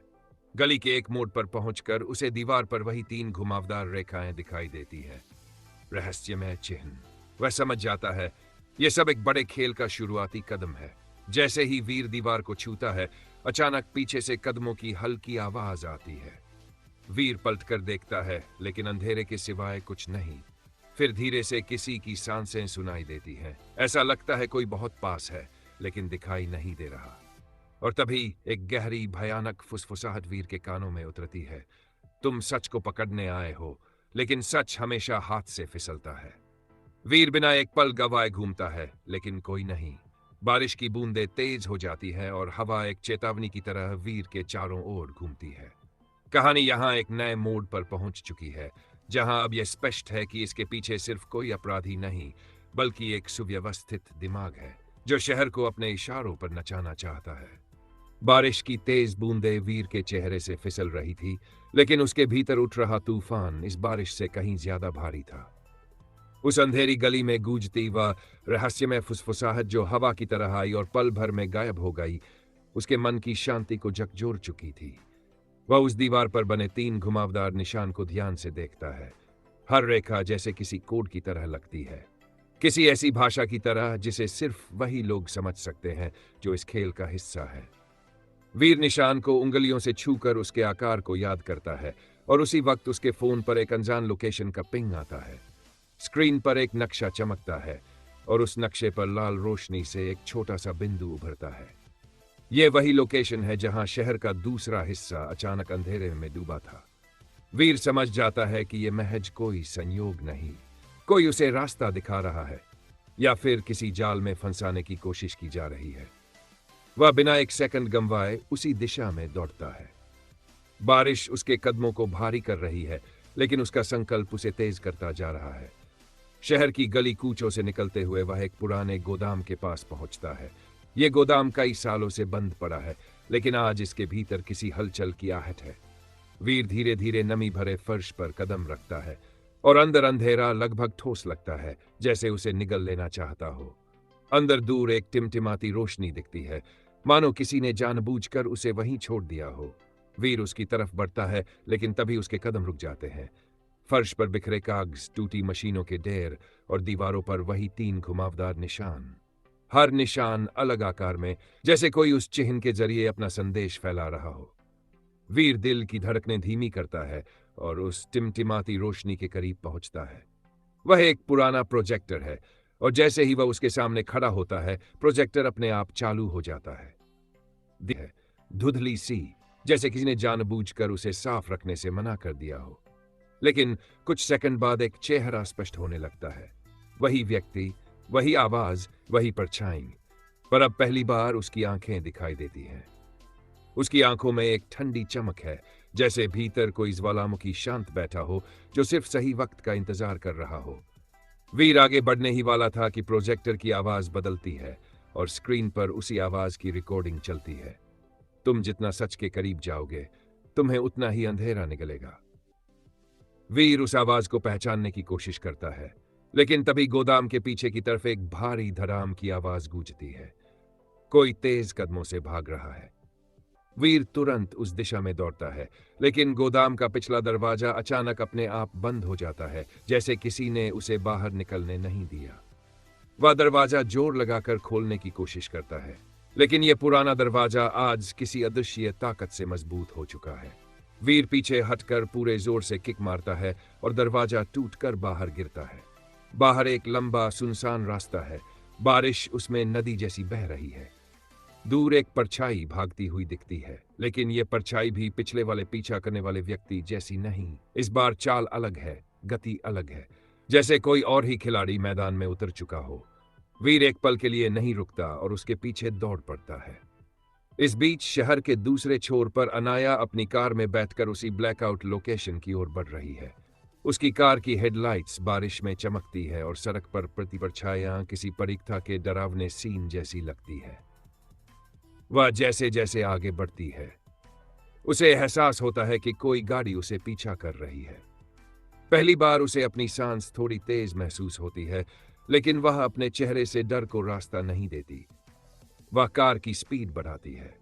गली के एक मोड़ पर पहुंचकर उसे दीवार पर वही 3 घुमावदार रेखाएं दिखाई देती है। रहस्यमय चिन्ह। वह समझ जाता है यह सब एक बड़े खेल का शुरुआती कदम है। जैसे ही वीर दीवार को छूता है, अचानक पीछे से कदमों की हल्की आवाज आती है। वीर पलटकर देखता है, लेकिन अंधेरे के सिवाय कुछ नहीं। फिर धीरे से किसी की सांसें सुनाई देती हैं। ऐसा लगता है कोई बहुत पास है, लेकिन दिखाई नहीं दे रहा। और तभी एक गहरी भयानक फुसफुसाहट वीर के कानों में उतरती है। तुम सच को पकड़ने आए हो, लेकिन सच हमेशा हाथ से फिसलता है। वीर बिना एक पल गवाए घूमता है, लेकिन कोई नहीं। बारिश की बूंदें तेज हो जाती है और हवा एक चेतावनी की तरह वीर के चारों ओर घूमती है। कहानी यहाँ एक नए मोड़ पर पहुंच चुकी है, जहां अब यह स्पष्ट है कि इसके पीछे सिर्फ कोई अपराधी नहीं, बल्कि एक सुव्यवस्थित दिमाग है जो शहर को अपने इशारों पर नचाना चाहता है। बारिश की तेज बूंदें वीर के चेहरे से फिसल रही थी, लेकिन उसके भीतर उठ रहा तूफान इस बारिश से कहीं ज्यादा भारी था। उस अंधेरी गली में गूंजती वह रहस्यमय फुसफुसाहट जो हवा की तरह आई और पल भर में गायब हो गई, उसके मन की शांति को झकझोर चुकी थी। वह उस दीवार पर बने 3 घुमावदार निशान को ध्यान से देखता है। हर रेखा जैसे किसी कोड की तरह लगती है, किसी ऐसी भाषा की तरह जिसे सिर्फ वही लोग समझ सकते हैं जो इस खेल का हिस्सा है। वीर निशान को उंगलियों से छूकर उसके आकार को याद करता है और उसी वक्त उसके फोन पर एक अनजान लोकेशन का पिंग आता है। स्क्रीन पर एक नक्शा चमकता है और उस नक्शे पर लाल रोशनी से एक छोटा सा बिंदु उभरता है। यह वही लोकेशन है जहां शहर का दूसरा हिस्सा अचानक अंधेरे में डूबा था। वीर समझ जाता है कि यह महज कोई संयोग नहीं, कोई उसे रास्ता दिखा रहा है या फिर किसी जाल में फंसाने की कोशिश की जा रही है। वह बिना एक सेकंड गंवाए उसी दिशा में दौड़ता है। बारिश उसके कदमों को भारी कर रही है, लेकिन उसका संकल्प उसे तेज करता जा रहा है। शहर की गली कूचों से निकलते हुए वह एक पुराने गोदाम के पास पहुंचता है। यह गोदाम कई सालों से बंद पड़ा है, लेकिन आज इसके भीतर किसी हलचल की आहट है। वीर धीरे धीरे नमी भरे फर्श पर कदम रखता है और अंदर अंधेरा लगभग ठोस लगता है, जैसे उसे निगल लेना चाहता हो। अंदर दूर एक टिमटिमाती रोशनी दिखती है, मानो किसी ने जानबूझकर उसे वहीं छोड़ दिया हो। वीर उसकी तरफ बढ़ता है, लेकिन तभी उसके कदम रुक जाते हैं। फर्श पर बिखरे कागज, टूटी मशीनों के ढेर और दीवारों पर वही 3 घुमावदार निशान। हर निशान अलग आकार में, जैसे कोई उस चिन्ह के जरिए अपना संदेश फैला रहा हो। वीर दिल की धड़कनें धीमी करता है और उस टिमटिमाती रोशनी के करीब पहुंचता है। वह एक पुराना प्रोजेक्टर है और जैसे ही वह उसके सामने खड़ा होता है, प्रोजेक्टर अपने आप चालू हो जाता है। धुंधली सी, जैसे किसी ने जानबूझकर उसे साफ रखने से मना कर दिया हो। लेकिन कुछ सेकंड बाद एक चेहरा स्पष्ट होने लगता है। वही व्यक्ति, वही आवाज, वही परछाई, पर अब पहली बार उसकी आंखें दिखाई देती हैं। उसकी आंखों में एक ठंडी चमक है, जैसे भीतर कोई ज्वालामुखी शांत बैठा हो जो सिर्फ सही वक्त का इंतजार कर रहा हो। वीर आगे बढ़ने ही वाला था कि प्रोजेक्टर की आवाज बदलती है और स्क्रीन पर उसी आवाज की रिकॉर्डिंग चलती है। तुम जितना सच के करीब जाओगे, तुम्हें उतना ही अंधेरा निकलेगा। वीर उस आवाज को पहचानने की कोशिश करता है, लेकिन तभी गोदाम के पीछे की तरफ एक भारी धड़ाम की आवाज गूंजती है। कोई तेज कदमों से भाग रहा है। वीर तुरंत उस दिशा में दौड़ता है, लेकिन गोदाम का पिछला दरवाजा अचानक अपने आप बंद हो जाता है, जैसे किसी ने उसे बाहर निकलने नहीं दिया। वह दरवाजा जोर लगाकर खोलने की कोशिश करता है, लेकिन यह पुराना दरवाजा आज किसी अदृश्य ताकत से मजबूत हो चुका है। वीर पीछे हटकर पूरे जोर से किक मारता है और दरवाजा टूटकर बाहर गिरता है। बाहर एक लंबा सुनसान रास्ता है, बारिश उसमें नदी जैसी बह रही है। दूर एक परछाई भागती हुई दिखती है, लेकिन यह परछाई भी पिछले वाले पीछा करने वाले व्यक्ति जैसी नहीं। इस बार चाल अलग है, गति अलग है, जैसे कोई और ही खिलाड़ी मैदान में उतर चुका हो। वीर एक पल के लिए नहीं रुकता और उसके पीछे दौड़ पड़ता है। इस बीच शहर के दूसरे छोर पर अनाया अपनी कार में बैठकर उसी ब्लैकआउट लोकेशन की ओर बढ़ रही है। उसकी कार की हेडलाइट्स बारिश में चमकती है और सड़क पर प्रतिपरछायां किसी परीक्षा के डरावने सीन जैसी लगती है। वह जैसे जैसे आगे बढ़ती है, उसे एहसास होता है कि कोई गाड़ी उसे पीछा कर रही है। पहली बार उसे अपनी सांस थोड़ी तेज महसूस होती है, लेकिन वह अपने चेहरे से डर को रास्ता नहीं देती। वह कार की स्पीड बढ़ाती है।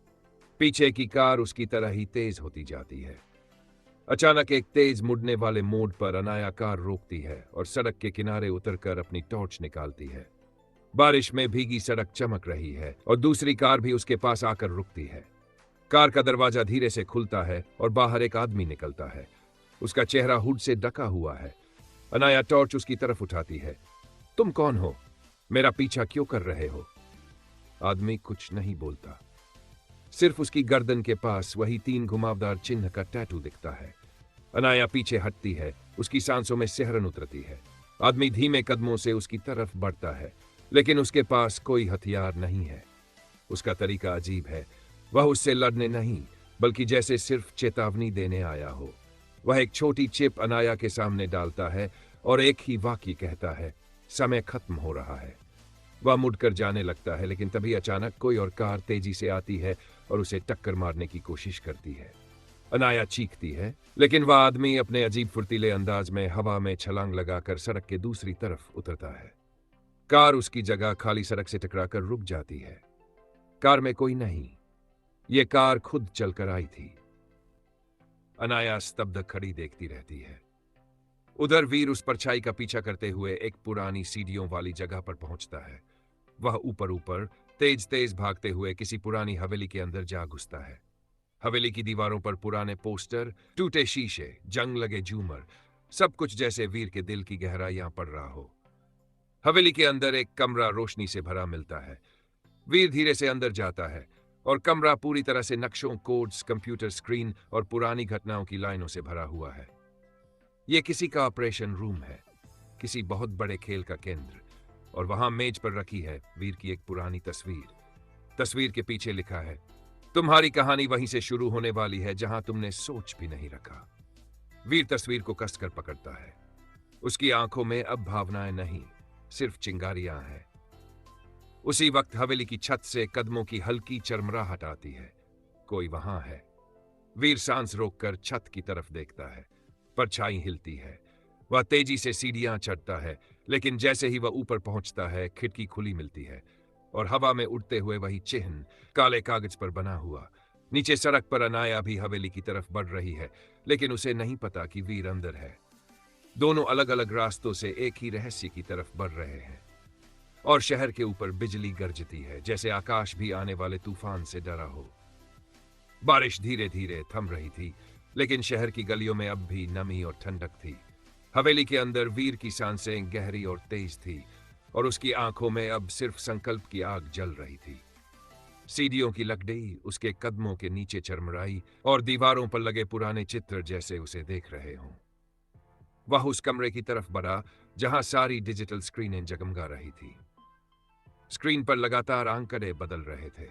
पीछे की कार उसकी तरह ही तेज होती जाती है। अचानक एक तेज मुड़ने वाले मोड़ पर अनाया कार रोकती है और सड़क के किनारे उतरकर अपनी टॉर्च निकालती है। बारिश में भीगी सड़क चमक रही है और दूसरी कार भी उसके पास आकर रुकती है। कार का दरवाजा धीरे से खुलता है और बाहर एक आदमी निकलता है। उसका चेहरा हुड से ढका हुआ है। अनाया टॉर्च उसकी तरफ उठाती है। तुम कौन हो? मेरा पीछा क्यों कर रहे हो? आदमी कुछ नहीं बोलता, सिर्फ उसकी गर्दन के पास वही 3 घुमावदार चिन्ह का टैटू दिखता है। अनाया पीछे हटती है, उसकी सांसों में सिहरन उतरती है। आदमी धीमे कदमों से उसकी तरफ बढ़ता है, लेकिन उसके पास कोई हथियार नहीं है। उसका तरीका अजीब है। वह उससे लड़ने नहीं, बल्कि जैसे सिर्फ चेतावनी देने आया हो। वह एक छोटी चिप अनाया के सामने डालता है और एक ही वाक्य कहता है, समय खत्म हो रहा है। वह मुड़कर जाने लगता है, लेकिन तभी अचानक कोई और कार तेजी से आती है और उसे टक्कर मारने की कोशिश करती है। अनाया चीखती है, लेकिन वह आदमी अपने अजीब फुर्तीले अंदाज में हवा में छलांग लगाकर सड़क के दूसरी तरफ उतरता है। कार उसकी जगह खाली सड़क से टकराकर रुक जाती है। कार में कोई नहीं, ये कार खुद चलकर आई थी। अनाया स्तब्ध खड़ी देखती रहती है। उधर वीर उस परछाई का पीछा करते हुए एक पुरानी सीढ़ियों वाली जगह पर पहुंचता है। वह ऊपर ऊपर तेज तेज भागते हुए किसी पुरानी हवेली के अंदर जा घुसता है। हवेली की दीवारों पर पुराने पोस्टर, टूटे शीशे, जंग लगे झूमर, सब कुछ जैसे वीर के दिल की गहराइयां पड़ रहा हो। हवेली के अंदर एक कमरा रोशनी से भरा मिलता है। वीर धीरे से अंदर जाता है और कमरा पूरी तरह से नक्शों, कोड्स, कंप्यूटर स्क्रीन और पुरानी घटनाओं की लाइनों से भरा हुआ है। यह किसी का ऑपरेशन रूम है, किसी बहुत बड़े खेल का केंद्र। और वहां मेज पर रखी है वीर की एक पुरानी तस्वीर। तस्वीर के पीछे लिखा है, तुम्हारी कहानी वहीं से शुरू होने वाली है जहां तुमने सोच भी नहीं रखा। वीर तस्वीर को कसकर पकड़ता है। उसकी आंखों में अब भावनाएं नहीं, सिर्फ चिंगारियां हैं। उसी वक्त हवेली की छत से कदमों की हल्की चरमराहट आती है। कोई वहां है। वीर सांस रोककर छत की तरफ देखता है। परछाई हिलती है। वह तेजी से सीढ़ियां चढ़ता है, लेकिन जैसे ही वह ऊपर पहुंचता है, खिड़की खुली मिलती है और हवा में उड़ते हुए वही चिन्ह, काले कागज पर बना हुआ। नीचे सड़क पर अनाया भी हवेली की तरफ बढ़ रही है, लेकिन उसे नहीं पता कि वीर अंदर है। दोनों अलग अलग रास्तों से एक ही रहस्य की तरफ बढ़ रहे हैं। और शहर के ऊपर बिजली गरजती है, जैसे आकाश भी आने वाले तूफान से डरा हो। बारिश धीरे धीरे थम रही थी, लेकिन शहर की गलियों में अब भी नमी और ठंडक थी। हवेली के अंदर वीर की सांसें गहरी और तेज थी और उसकी आंखों में अब सिर्फ संकल्प की आग जल रही थी। सीढ़ियों की लकड़ी उसके कदमों के नीचे चरमराई और दीवारों पर लगे पुराने चित्र जैसे उसे देख रहे हों। वह उस कमरे की तरफ बढ़ा जहां सारी डिजिटल स्क्रीनें जगमगा रही थी। स्क्रीन पर लगातार आंकड़े बदल रहे थे।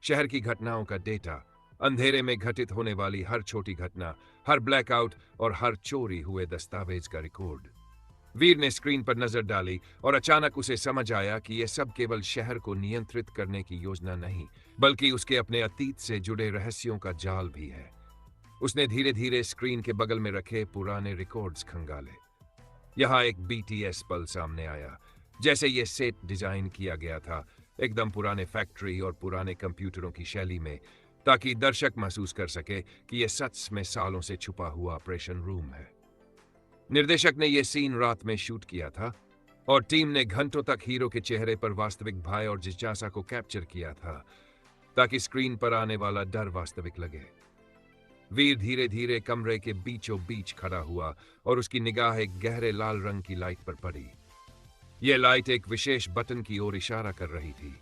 शहर की घटनाओं का डेटा, अंधेरे में घटित होने वाली हर छोटी घटना, हर ब्लैकआउट और हर चोरी हुए दस्तावेज का रिकॉर्ड। वीर ने स्क्रीन पर नजर डाली और अचानक उसे समझ आया कि यह सब केवल शहर को नियंत्रित करने की योजना नहीं, बल्कि उसके अपने अतीत से जुड़े रहस्यों का जाल भी है। उसने धीरे धीरे स्क्रीन के बगल में रखे पुराने रिकॉर्ड्स खंगाले। यहां एक बीटीएस पल सामने आया, जैसे यह सेट डिजाइन किया गया था, एकदम पुराने फैक्ट्री और पुराने कंप्यूटरों की शैली में, ताकि दर्शक महसूस कर सके कि यह सच में सालों से छुपा हुआ ऑपरेशन रूम है। निर्देशक ने यह सीन रात में शूट किया था और टीम ने घंटों तक हीरो के चेहरे पर वास्तविक भय और जिज्ञासा को कैप्चर किया था, ताकि स्क्रीन पर आने वाला डर वास्तविक लगे। वीर धीरे धीरे कमरे के बीचों बीच खड़ा हुआ और उसकी निगाह एक गहरे लाल रंग की लाइट पर पड़ी। यह लाइट एक विशेष बटन की ओर इशारा कर रही थी।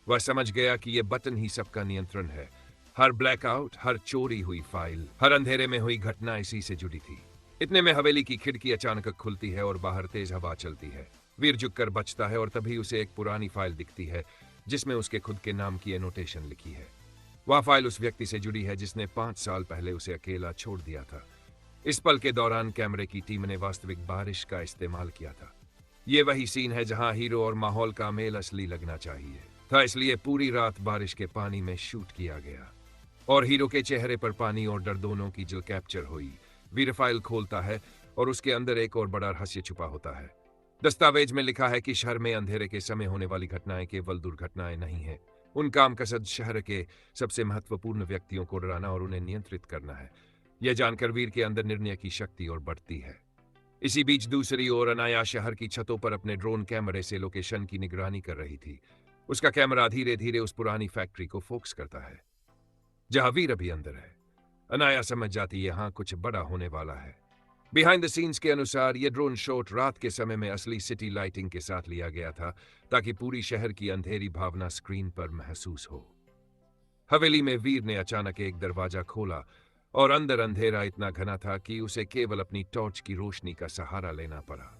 वह समझ गया कि यह बटन ही सबका नियंत्रण है। हर ब्लैकआउट, हर चोरी हुई फाइल, हर अंधेरे में हुई घटना इसी से जुड़ी थी। इतने में हवेली की खिड़की अचानक खुलती है और बाहर तेज हवा चलती है। वीर झुककर बचता है और तभी उसे एक पुरानी फाइल दिखती है, जिसमें उसके खुद के नाम की एनोटेशन लिखी है। वह फाइल उस व्यक्ति से जुड़ी है जिसने 5 साल पहले उसे अकेला छोड़ दिया था। इस पल के दौरान कैमरे की टीम ने वास्तविक बारिश का इस्तेमाल किया था। ये वही सीन है जहां हीरो और माहौल का मेल असली लगना चाहिए था, इसलिए पूरी रात बारिश के पानी में शूट किया गया और हीरो के चेहरे पर पानी और डर दोनों की जो कैप्चर हुई। वीर फाइल खोलता है और उसके अंदर एक और बड़ा रहस्य छुपा होता है। दस्तावेज में लिखा है कि शहर में अंधेरे के समय होने वाली घटनाएं केवल दुर्घटनाएं नहीं है। उनका मकसद शहर के सबसे महत्वपूर्ण व्यक्तियों को डराना और उन्हें नियंत्रित करना है। यह जानकर वीर के अंदर निर्णय की शक्ति और बढ़ती है। इसी बीच दूसरी ओर अनाया शहर की छतों पर अपने ड्रोन कैमरे से लोकेशन की निगरानी कर रही थी। उसका कैमरा धीरे धीरे उस पुरानी फैक्ट्री को फोकस करता है जहां वीर अभी अंदर है। अनाया समझ जाती यहां कुछ बड़ा होने वाला है। बिहाइंड द सीन्स के अनुसार यह ड्रोन शॉट रात के समय में असली सिटी लाइटिंग के साथ लिया गया था, ताकि पूरी शहर की अंधेरी भावना स्क्रीन पर महसूस हो। हवेली में वीर ने अचानक एक दरवाजा खोला और अंदर अंधेरा इतना घना था कि उसे केवल अपनी टॉर्च की रोशनी का सहारा लेना पड़ा।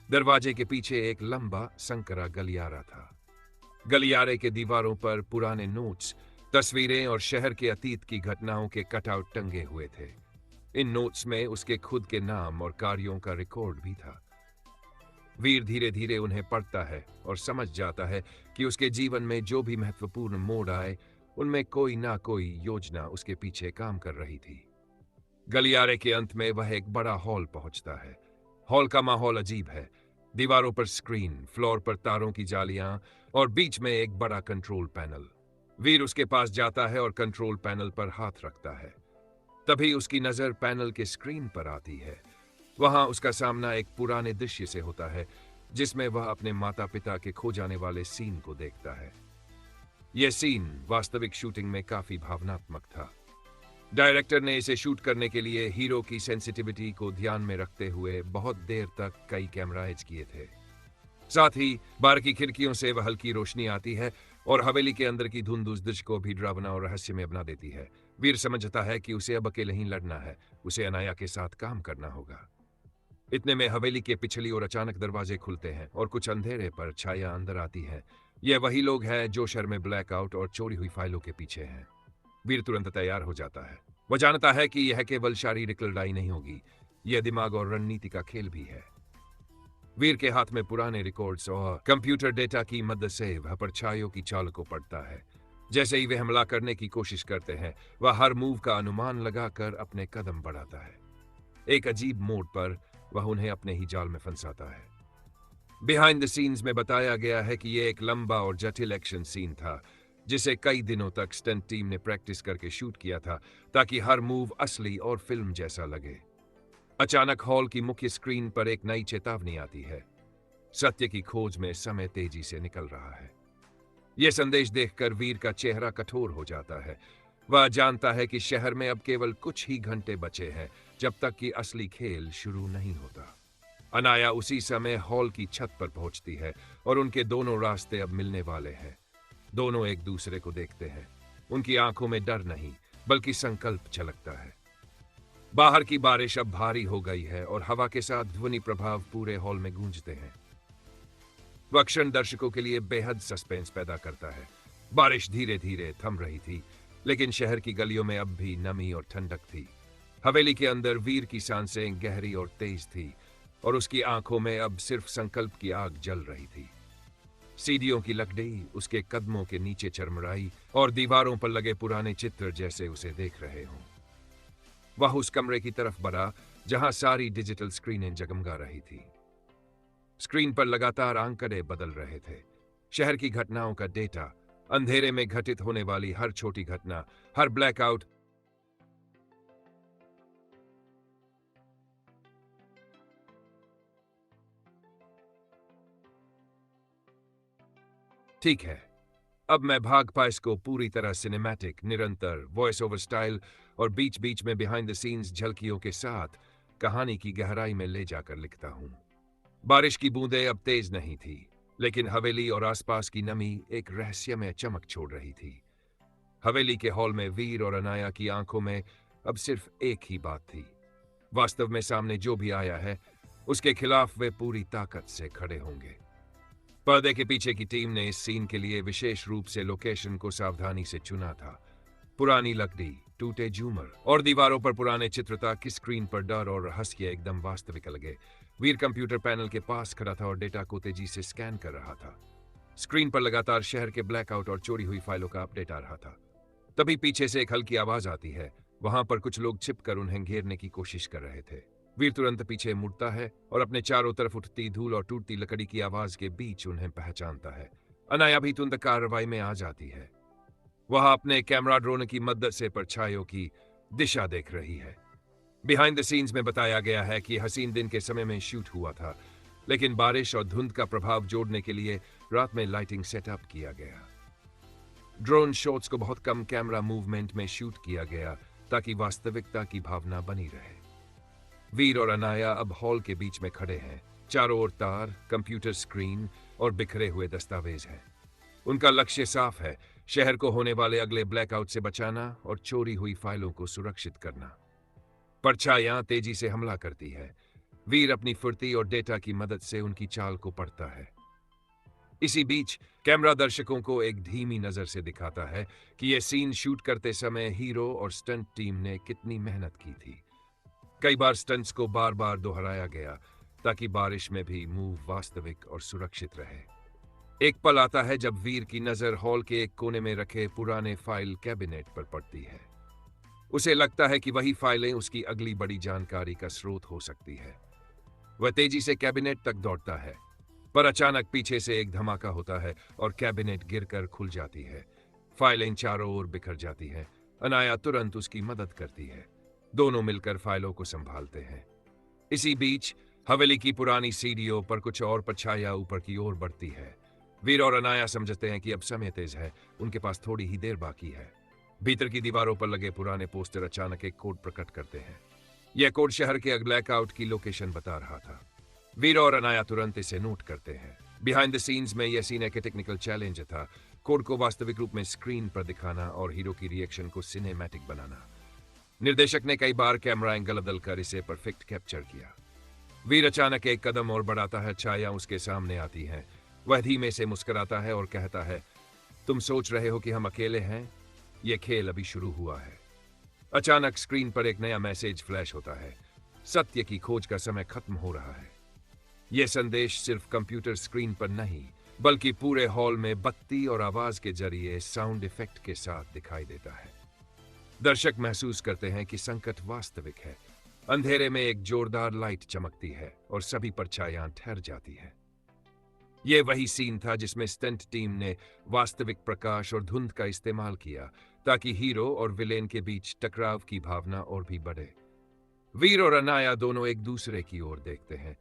दरवाजे के पीछे एक लंबा संकरा गलियारा था। गलियारे के दीवारों पर पुराने नोट्स, तस्वीरें और शहर के अतीत की घटनाओं के कटआउट टंगे हुए थे। इन नोट्स में उसके खुद के नाम और कार्यों का रिकॉर्ड भी था। वीर धीरे धीरे उन्हें पढ़ता है और समझ जाता है कि उसके जीवन में जो भी महत्वपूर्ण मोड़ आए, उनमें कोई ना कोई योजना उसके पीछे काम कर रही थी। गलियारे के अंत में वह एक बड़ा हॉल पहुंचता है। हॉल का माहौल अजीब है। दीवारों पर स्क्रीन, फ्लोर पर तारों की जालियां और बीच में एक बड़ा कंट्रोल पैनल। वीर उसके पास जाता है और कंट्रोल पैनल पर हाथ रखता है। तभी उसकी नजर पैनल के स्क्रीन पर आती है। वहां उसका सामना एक पुराने दृश्य से होता है, जिसमें वह अपने माता पिता के खो जाने वाले सीन को देखता है। यह सीन वास्तविक शूटिंग में काफी भावनात्मक था। डायरेक्टर ने इसे शूट करने के लिए हीरो की सेंसिटिविटी को ध्यान में रखते हुए बहुत देर तक कई कैमराज किए थे। साथ ही बार की खिड़कियों से वह हल्की रोशनी आती है और हवेली के अंदर की धुंध उस दृश्य को भी डरावना और रहस्यमय बना देती है। वीर समझता है कि उसे अब अकेले ही लड़ना है, उसे अनाया के साथ काम करना होगा। इतने में हवेली के पिछली ओर अचानक दरवाजे खुलते हैं और कुछ अंधेरे पर छाया अंदर आती है। यह वही लोग हैं जो शहर में ब्लैकआउट और चोरी हुई फाइलों के पीछे हैं। वीर तुरंत तैयार हो जाता है। वह जानता है कि यह केवल शारीरिक लड़ाई नहीं होगी, यह दिमाग और रणनीति का खेल भी है। वीर के हाथ में पुराने रिकॉर्ड्स और कंप्यूटर डेटा की मदद से वह परछाइयों की चाल को पढ़ता है। जैसे ही वे हमला करने की कोशिश करते हैं, वह हर मूव का अनुमान लगाकर अपने कदम बढ़ाता है। एक अजीब मोड़ पर वह उन्हें अपने ही जाल में फंसाता है। बिहाइंड द सीन्स में बताया गया है कि यह एक लंबा और जटिल एक्शन सीन था, जिसे कई दिनों तक स्टंट टीम ने प्रैक्टिस करके शूट किया था, ताकि हर मूव असली और फिल्म जैसा लगे। अचानक हॉल की मुख्य स्क्रीन पर एक नई चेतावनी आती है। सत्य की खोज में समय तेजी से निकल रहा है। यह संदेश देखकर वीर का चेहरा कठोर हो जाता है। वह जानता है कि शहर में अब केवल कुछ ही घंटे बचे हैं, जब तक कि असली खेल शुरू नहीं होता। अनाया उसी समय हॉल की छत पर पहुंचती है और उनके दोनों रास्ते अब मिलने वाले हैं। दोनों एक दूसरे को देखते हैं। उनकी आंखों में डर नहीं, बल्कि संकल्प झलकता है। बाहर की बारिश अब भारी हो गई है और हवा के साथ ध्वनि प्रभाव पूरे हॉल में गूंजते हैं। वह क्षण दर्शकों के लिए बेहद सस्पेंस पैदा करता है। बारिश धीरे धीरे थम रही थी, लेकिन शहर की गलियों में अब भी नमी और ठंडक थी। हवेली के अंदर वीर की सांसें गहरी और तेज थी और उसकी आंखों में अब सिर्फ संकल्प की आग जल रही थी। सीढ़ियों की लकड़ी उसके कदमों के नीचे चरमराई और दीवारों पर लगे पुराने चित्र जैसे उसे देख रहे हों। वह उस कमरे की तरफ बढ़ा जहां सारी डिजिटल स्क्रीनें जगमगा रही थी। स्क्रीन पर लगातार आंकड़े बदल रहे थे। शहर की घटनाओं का डेटा, अंधेरे में घटित होने वाली हर छोटी घटना, हर ब्लैकआउट। ठीक है, अब मैं भागपा इसको पूरी तरह सिनेमैटिक, निरंतर वॉइस ओवर स्टाइल और बीच बीच में बिहाइंड द सीन्स झलकियों के साथ कहानी की गहराई में ले जाकर लिखता हूं। बारिश की बूंदें अब तेज नहीं थी, लेकिन हवेली और आसपास की नमी एक रहस्यमय चमक छोड़ रही थी। हवेली के हॉल में वीर और अनाया की आंखों में अब सिर्फ एक ही बात थी। वास्तव में सामने जो भी आया है, उसके खिलाफ वे पूरी ताकत से खड़े होंगे। पर्दे के पीछे की टीम ने इस सीन के लिए विशेष रूप से लोकेशन को सावधानी से चुना था। पुरानी लकड़ी, टूटे झूमर और दीवारों पर पुराने चित्र ताकि स्क्रीन पर डर और रहस्य एकदम वास्तविक लगे। वीर कंप्यूटर पैनल के पास खड़ा था और डेटा को तेजी से स्कैन कर रहा था। स्क्रीन पर लगातार शहर के ब्लैकआउट और चोरी हुई फाइलों का अपडेट आ रहा था। तभी पीछे से एक हल्की आवाज आती है। वहां पर कुछ लोग छिपकर उन्हें घेरने की कोशिश कर रहे थे। वीर तुरंत पीछे मुड़ता है और अपने चारों तरफ उठती धूल और टूटती लकड़ी की आवाज के बीच उन्हें पहचानता है। अनाया भी तुरंत कार्रवाई में आ जाती है। वह अपने कैमरा ड्रोन की मदद से परछाइयों की दिशा देख रही है। बिहाइंड द सीन्स में बताया गया है कि हसीन दिन के समय में शूट हुआ था, लेकिन बारिश और धुंध का प्रभाव जोड़ने के लिए रात में लाइटिंग सेटअप किया गया। ड्रोन शॉट्स को बहुत कम कैमरा मूवमेंट में शूट किया गया ताकि वास्तविकता की भावना बनी रहे। वीर और अनाया अब हॉल के बीच में खड़े हैं। चारों ओर तार, कंप्यूटर स्क्रीन और बिखरे हुए दस्तावेज हैं। उनका लक्ष्य साफ है, शहर को होने वाले अगले ब्लैकआउट से बचाना और चोरी हुई फाइलों को सुरक्षित करना। परछाइयां तेजी से हमला करती है। वीर अपनी फुर्ती और डेटा की मदद से उनकी चाल को पढ़ता है। इसी बीच कैमरा दर्शकों को एक धीमी नजर से दिखाता है कि यह सीन शूट करते समय हीरो और स्टंट टीम ने कितनी मेहनत की थी। कई बार स्टंट्स को बार बार दोहराया गया ताकि बारिश में भी मूव वास्तविक और सुरक्षित रहे। एक पल आता है जब वीर की नजर हॉल के एक कोने में रखे पुराने फाइल कैबिनेट पर पड़ती है। उसे लगता है कि वही फाइलें उसकी अगली बड़ी जानकारी का स्रोत हो सकती है। वह तेजी से कैबिनेट तक दौड़ता है, पर अचानक पीछे से एक धमाका होता है और कैबिनेट गिरकर खुल जाती है। फाइलें चारों ओर बिखर जाती हैं। अनाया तुरंत उसकी मदद करती है। दोनों मिलकर फाइलों को संभालते हैं। इसी बीच हवेली की पुरानी सीढ़ियों पर कुछ और परछाइयां ऊपर की ओर बढ़ती है। वीर और अनाया समझते हैं कि अब समय तेज है, उनके पास थोड़ी ही देर बाकी है। भीतर की दीवारों पर लगे पुराने पोस्टर अचानक एक कोड प्रकट करते हैं। यह कोड शहर के ब्लैकआउट की लोकेशन बता रहा था। वीर और अनाया तुरंत इसे नोट करते हैं। बिहाइंड द सीन्स में यह सीन एक टेक्निकल चैलेंज था, कोड को वास्तविक रूप में स्क्रीन पर दिखाना और हीरो की रिएक्शन को सिनेमैटिक बनाना। निर्देशक ने कई बार कैमरा एंगल बदलकर इसे परफेक्ट कैप्चर किया। वीर अचानक एक कदम और बढ़ाता है, छाया उसके सामने आती है। वह धीमे से मुस्कुराता है और कहता है, तुम सोच रहे हो कि हम अकेले हैं? यह खेल अभी शुरू हुआ है। अचानक स्क्रीन पर एक नया मैसेज फ्लैश होता है। सत्य की खोज का समय खत्म हो रहा है। यह संदेश सिर्फ कंप्यूटर स्क्रीन पर नहीं, बल्कि पूरे हॉल में बत्ती और आवाज के जरिए साउंड इफेक्ट के साथ दिखाई देता है। दर्शक महसूस करते हैं कि संकट वास्तविक है। अंधेरे में एक जोरदार लाइट चमकती है और सभी परछाइयां ठहर जाती है। यह वही सीन था जिसमें स्टंट टीम ने वास्तविक प्रकाश और धुंध का इस्तेमाल किया ताकि हीरो और विलेन के बीच टकराव की भावना और भी बढ़े। वीर और अनाया दोनों एक दूसरे की ओर देखते हैं।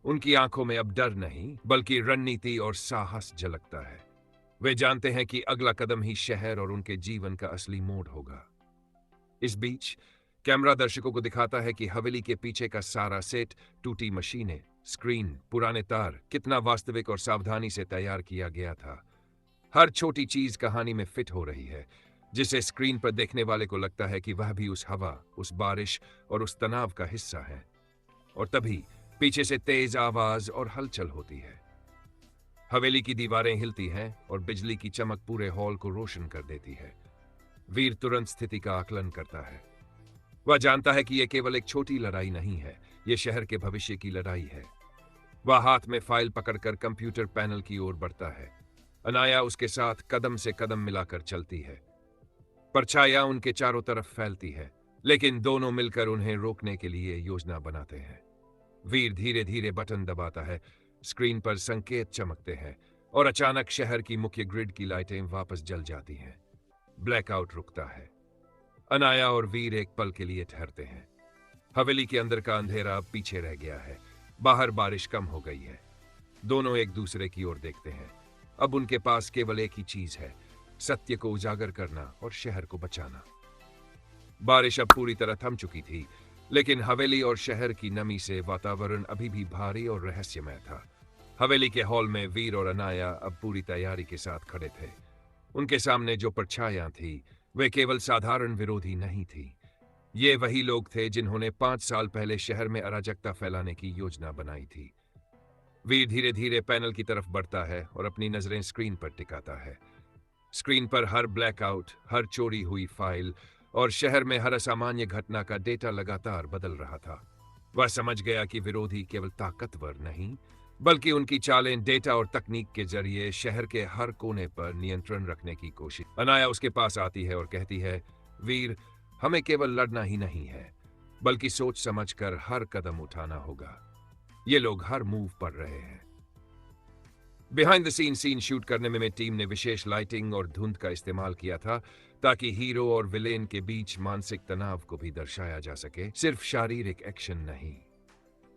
उनकी आंखों में अब डर नहीं, बल्कि रणनीति और साहस झलकता है। वे जानते हैं कि अगला कदम ही शहर और उनके जीवन का असली मोड़ होगा। इस बीच कैमरा दर्शकों को दिखाता है कि हवेली के पीछे का सारा सेट, टूटी मशीनें, स्क्रीन, पुराने तार, कितना वास्तविक और सावधानी से तैयार किया गया था। हर छोटी चीज कहानी में फिट हो रही है, जिसे स्क्रीन पर देखने वाले को लगता है कि वह भी उस हवा, उस बारिश और उस तनाव का हिस्सा है। और तभी पीछे से तेज आवाज और हलचल होती है। हवेली की दीवारें हिलती हैं और बिजली की चमक पूरे हॉल को रोशन कर देती है। वीर तुरंत स्थिति का आकलन करता है। वह जानता है कि यह केवल एक छोटी लड़ाई नहीं है, यह शहर के भविष्य की लड़ाई है। वह हाथ में फाइल पकड़कर कंप्यूटर पैनल की ओर बढ़ता है। अनाया उसके साथ कदम से कदम मिलाकर चलती है। परछाइयां उनके चारों तरफ फैलती है, लेकिन दोनों मिलकर उन्हें रोकने के लिए योजना बनाते हैं। वीर धीरे धीरे बटन दबाता है, स्क्रीन पर संकेत चमकते हैं और अचानक शहर की मुख्य ग्रिड की लाइटें वापस जल जाती हैं। ब्लैकआउट रुकता है। अनाया और वीर एक पल के लिए ठहरते हैं। हवेली के अंदर का अंधेरा अब पीछे रह गया है। बाहर बारिश कम हो गई है। दोनों एक दूसरे की ओर देखते हैं। अब उनके पास केवल एक ही चीज है, सत्य को उजागर करना और शहर को बचाना। बारिश अब पूरी तरह थम चुकी थी, लेकिन हवेली और शहर की नमी से वातावरण अभी भी भारी और रहस्यमय था। हवेली के हॉल में वीर और अनाया अब पूरी तैयारी के साथ खड़े थे। उनके सामने जो परछाइयां थी, वे केवल साधारण विरोधी नहीं थी। ये वही लोग थे जिन्होंने 5 साल पहले शहर में अराजकता फैलाने की योजना बनाई थी। वीर धीरे धीरे पैनल की तरफ बढ़ता है और अपनी नजरें स्क्रीन पर टिकाता है। स्क्रीन पर हर ब्लैकआउट, हर चोरी हुई फाइल और शहर में हर असामान्य घटना का डेटा लगातार बदल रहा था। वह समझ गया कि विरोधी केवल ताकतवर नहीं, बल्कि उनकी चालें डेटा और तकनीक के जरिए शहर के हर कोने पर नियंत्रण रखने की कोशिश। अनाया उसके पास आती है और कहती है, वीर, हमें केवल लड़ना ही नहीं है, बल्कि सोच समझकर हर कदम उठाना होगा। ये लोग हर मूव पर रहे हैं। बिहाइंड द सीन शूट करने में टीम ने विशेष लाइटिंग और धुंध का इस्तेमाल किया था ताकि हीरो और विलेन के बीच मानसिक तनाव को भी दर्शाया जा सके, सिर्फ शारीरिक एक्शन नहीं।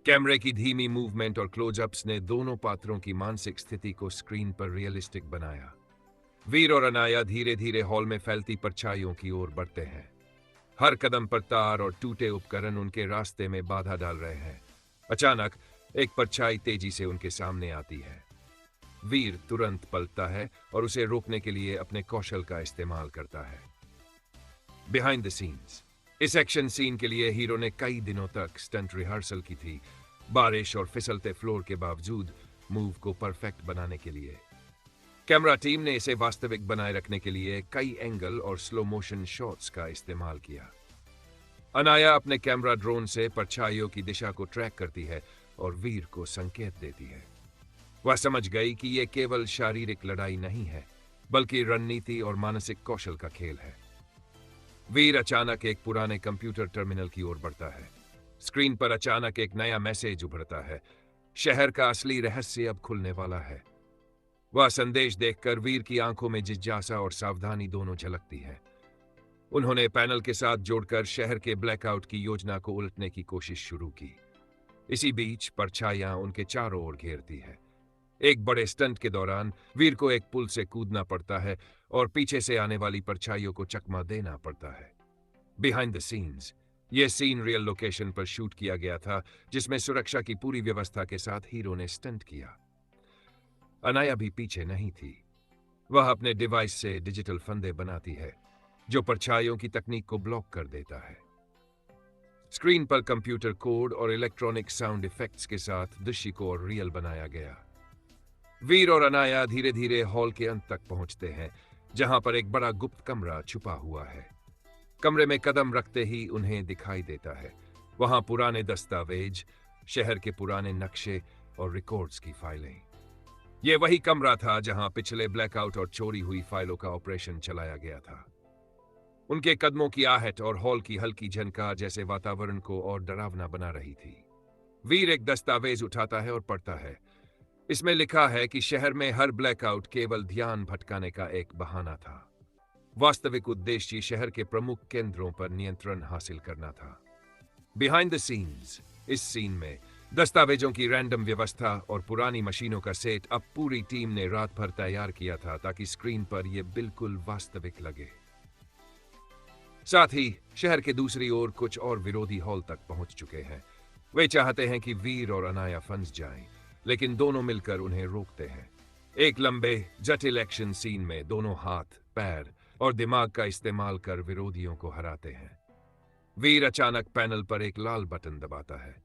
कैमरे की धीमी मूवमेंट और क्लोजअप्स ने दोनों पात्रों की मानसिक स्थिति को स्क्रीन पर रियलिस्टिक बनाया। वीर और अनाया धीरे धीरे हॉल में फैलती परछाइयों की ओर बढ़ते हैं। हर कदम पर तार और टूटे उपकरण उनके रास्ते में बाधा डाल रहे हैं। अचानक एक परछाई तेजी से उनके सामने आती है। वीर तुरंत पलटता है और उसे रोकने के लिए अपने कौशल का इस्तेमाल करता है। बिहाइंड द सीन्स इस एक्शन सीन के लिए हीरो ने कई दिनों तक स्टंट रिहर्सल की थी, बारिश और फिसलते फ्लोर के बावजूद मूव को परफेक्ट बनाने के लिए। कैमरा टीम ने इसे वास्तविक बनाए रखने के लिए कई एंगल और स्लो मोशन शॉट्स का इस्तेमाल किया। अनाया अपने कैमरा ड्रोन से परछाइयों की दिशा को ट्रैक करती है और वीर को संकेत देती है। वह समझ गई कि यह केवल शारीरिक लड़ाई नहीं है, बल्कि रणनीति और मानसिक कौशल का खेल है। वीर अचानक एक पुराने कंप्यूटर टर्मिनल की ओर बढ़ता है। स्क्रीन पर अचानक एक नया मैसेज उभरता है। शहर का असली रहस्य अब खुलने वाला है। वह संदेश देखकर वीर की आंखों में जिज्ञासा और सावधानी दोनों झलकती है। उन्होंने पैनल के साथ जोड़कर शहर के ब्लैकआउट की योजना को उलटने की कोशिश शुरू की। इसी बीच परछाइयां उनके चारों ओर घेरती है। एक बड़े स्टंट के दौरान वीर को एक पुल से कूदना पड़ता है और पीछे से आने वाली परछाइयों को चकमा देना पड़ता है। बिहाइंड द सीन्स यह सीन रियल लोकेशन पर शूट किया गया था, जिसमें सुरक्षा की पूरी व्यवस्था के साथ हीरो ने स्टंट किया। अनाया भी पीछे नहीं थी। वह अपने डिवाइस से डिजिटल फंदे बनाती है जो परछाइयों की तकनीक को ब्लॉक कर देता है। स्क्रीन पर कंप्यूटर कोड और इलेक्ट्रॉनिक साउंड इफेक्ट्स के साथ दृश्य को और रियल बनाया गया। वीर और अनाया धीरे धीरे हॉल के अंत तक पहुंचते हैं, जहां पर एक बड़ा गुप्त कमरा छुपा हुआ है। कमरे में कदम रखते ही उन्हें दिखाई देता है वहां पुराने दस्तावेज, शहर के पुराने नक्शे और रिकॉर्ड्स की फाइलें। यह वही कमरा था जहां पिछले ब्लैकआउट और चोरी हुई फाइलों का ऑपरेशन चलाया गया था। उनके कदमों की आहट और हॉल की हल्की झनकार जैसे वातावरण को और डरावना बना रही थी। वीर एक दस्तावेज उठाता है और पढ़ता है। इसमें लिखा है कि शहर में हर ब्लैकआउट केवल ध्यान भटकाने का एक बहाना था। वास्तविक उद्देश्य शहर के प्रमुख केंद्रों पर नियंत्रण हासिल करना था। बिहाइंड द सीन्स इस सीन में दस्तावेजों की रैंडम व्यवस्था और पुरानी मशीनों का सेट अब पूरी टीम ने रात भर तैयार किया था ताकि स्क्रीन पर यह बिल्कुल वास्तविक लगे। साथ ही शहर के दूसरी ओर कुछ और विरोधी हॉल तक पहुंच चुके हैं। वे चाहते हैं कि वीर और अनाया फंस जाएं, लेकिन दोनों मिलकर उन्हें रोकते हैं। एक लंबे जटिल एक्शन सीन में दोनों हाथ, पैर और दिमाग का इस्तेमाल कर विरोधियों को हराते हैं। वीर अचानक पैनल पर एक लाल बटन दबाता है।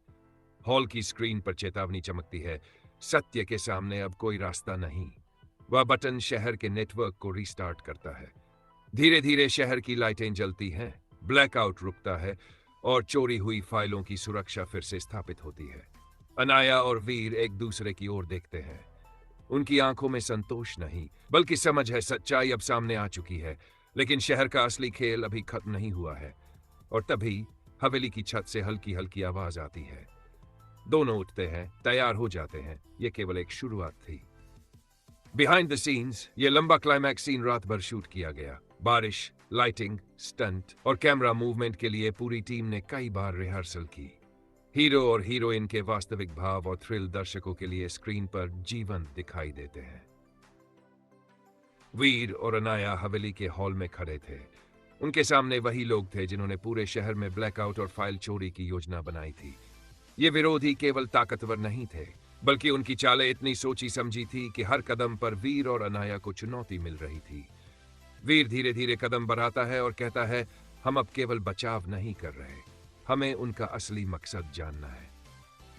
हॉल की स्क्रीन पर चेतावनी चमकती है, सत्य के सामने अब कोई रास्ता नहीं। वह बटन शहर के नेटवर्क को रीस्टार्ट करता है। धीरे धीरे शहर की लाइटें जलती हैं, ब्लैकआउट रुकता है और चोरी हुई फाइलों की सुरक्षा फिर से स्थापित होती है। अनाया और वीर एक दूसरे की ओर देखते हैं। उनकी आंखों में संतोष नहीं, बल्कि समझ है सच्चाई अब सामने आ चुकी है, लेकिन शहर का असली खेल अभी खत्म नहीं हुआ है। और तभी हवेली की छत से हल्की हल्की आवाज आती है। दोनों उठते हैं, तैयार हो जाते हैं। यह केवल एक शुरुआत थी। बिहाइंड द सीन्स यह लंबा क्लाइमैक्स सीन रात भर शूट किया गया। बारिश, लाइटिंग, स्टंट और कैमरा मूवमेंट के लिए पूरी टीम ने कई बार रिहर्सल की। हीरो और हीरोइन के वास्तविक भाव और थ्रिल दर्शकों के लिए स्क्रीन पर जीवंत दिखाई देते हैं। वीर और अनाया हवेली के हॉल में खड़े थे। उनके सामने वही लोग थे जिन्होंने पूरे शहर में ब्लैकआउट और फाइल चोरी की योजना बनाई थी। ये विरोधी केवल ताकतवर नहीं थे, बल्कि उनकी चालें इतनी सोची समझी थी कि हर कदम पर वीर और अनाया को चुनौती मिल रही थी। वीर धीरे धीरे कदम बढ़ाता है और कहता है, हम अब केवल बचाव नहीं कर रहे, हमें उनका असली मकसद जानना है।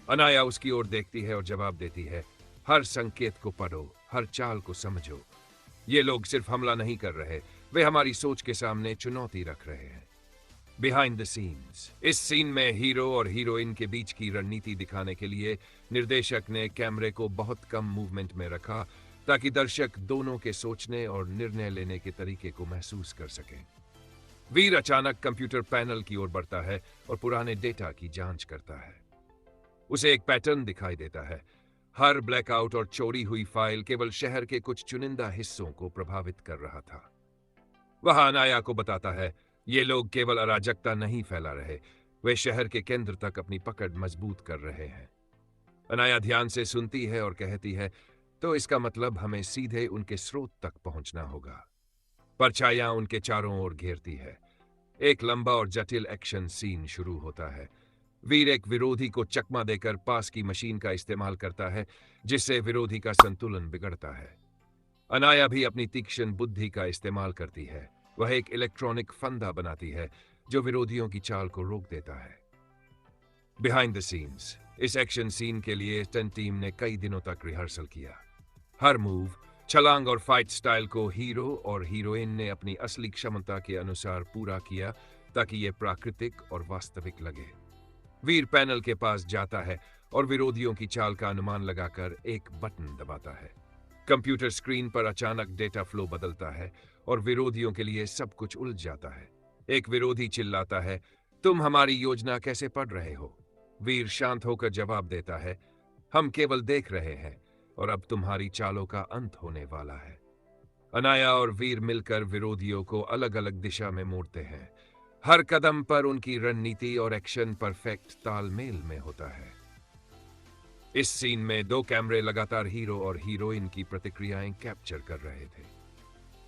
अनाया उसकी ओर देखती है और जवाब देती है, हर संकेत को पढ़ो, हर चाल को समझो। ये लोग सिर्फ हमला नहीं कर रहे, वे हमारी सोच के सामने चुनौती रख रहे हैं। बिहाइंड द सीन्स इस सीन में हीरो और हीरोइन के बीच की रणनीति दिखाने के लिए निर्देशक ने कैमरे को बहुत कम मूवमेंट में रखा ताकि दर्शक दोनों के सोचने और निर्णय लेने के तरीके को महसूस कर सकें। वीर अचानक कंप्यूटर पैनल की ओर बढ़ता है और पुराने डेटा की जांच करता है। उसे एक पैटर्न दिखाई देता है। हर ब्लैकआउट और चोरी हुई फाइल केवल शहर के कुछ चुनिंदा हिस्सों को प्रभावित कर रहा था। वह अनाया को बताता है, ये लोग केवल अराजकता नहीं फैला रहे, वे शहर के केंद्र तक अपनी पकड़ मजबूत कर रहे हैं। अनाया ध्यान से सुनती है और कहती है, तो इसका मतलब हमें सीधे उनके स्रोत तक पहुंचना होगा। परछाइयां उनके चारों ओर घेरती है। एक लंबा और जटिल एक्शन सीन शुरू होता है। वीर एक विरोधी को चकमा देकर पास की मशीन का इस्तेमाल करता है, जिससे विरोधी का संतुलन बिगड़ता है। अनाया भी अपनी तीक्ष्ण बुद्धि का इस्तेमाल करती है। वह एक इलेक्ट्रॉनिक फंदा बनाती है जो विरोधियों की चाल को रोक देता है। बिहाइंड द सीन्स इस एक्शन सीन के लिए स्टंट टीम ने कई दिनों तक रिहर्सल किया। हर मूव, छलांग और फाइट स्टाइल को हीरो और हीरोइन ने अपनी असली क्षमता के अनुसार पूरा किया ताकि यह प्राकृतिक और वास्तविक लगे। वीर पैनल के पास जाता है और विरोधियों की चाल का अनुमान लगाकर एक बटन दबाता है। कंप्यूटर स्क्रीन पर अचानक डेटा फ्लो बदलता है और विरोधियों के लिए सब कुछ उलझ जाता है। एक विरोधी चिल्लाता है, तुम हमारी योजना कैसे पढ़ रहे हो? वीर शांत होकर जवाब देता है, हम केवल देख रहे हैं और अब तुम्हारी चालों का अंत होने वाला है। अनाया और वीर मिलकर विरोधियों को अलग अलग दिशा में मोड़ते हैं। हर कदम पर उनकी रणनीति और एक्शन परफेक्ट तालमेल में होता है। इस सीन में 2 कैमरे लगातार हीरो और हीरोइन की प्रतिक्रियाएं कैप्चर कर रहे थे।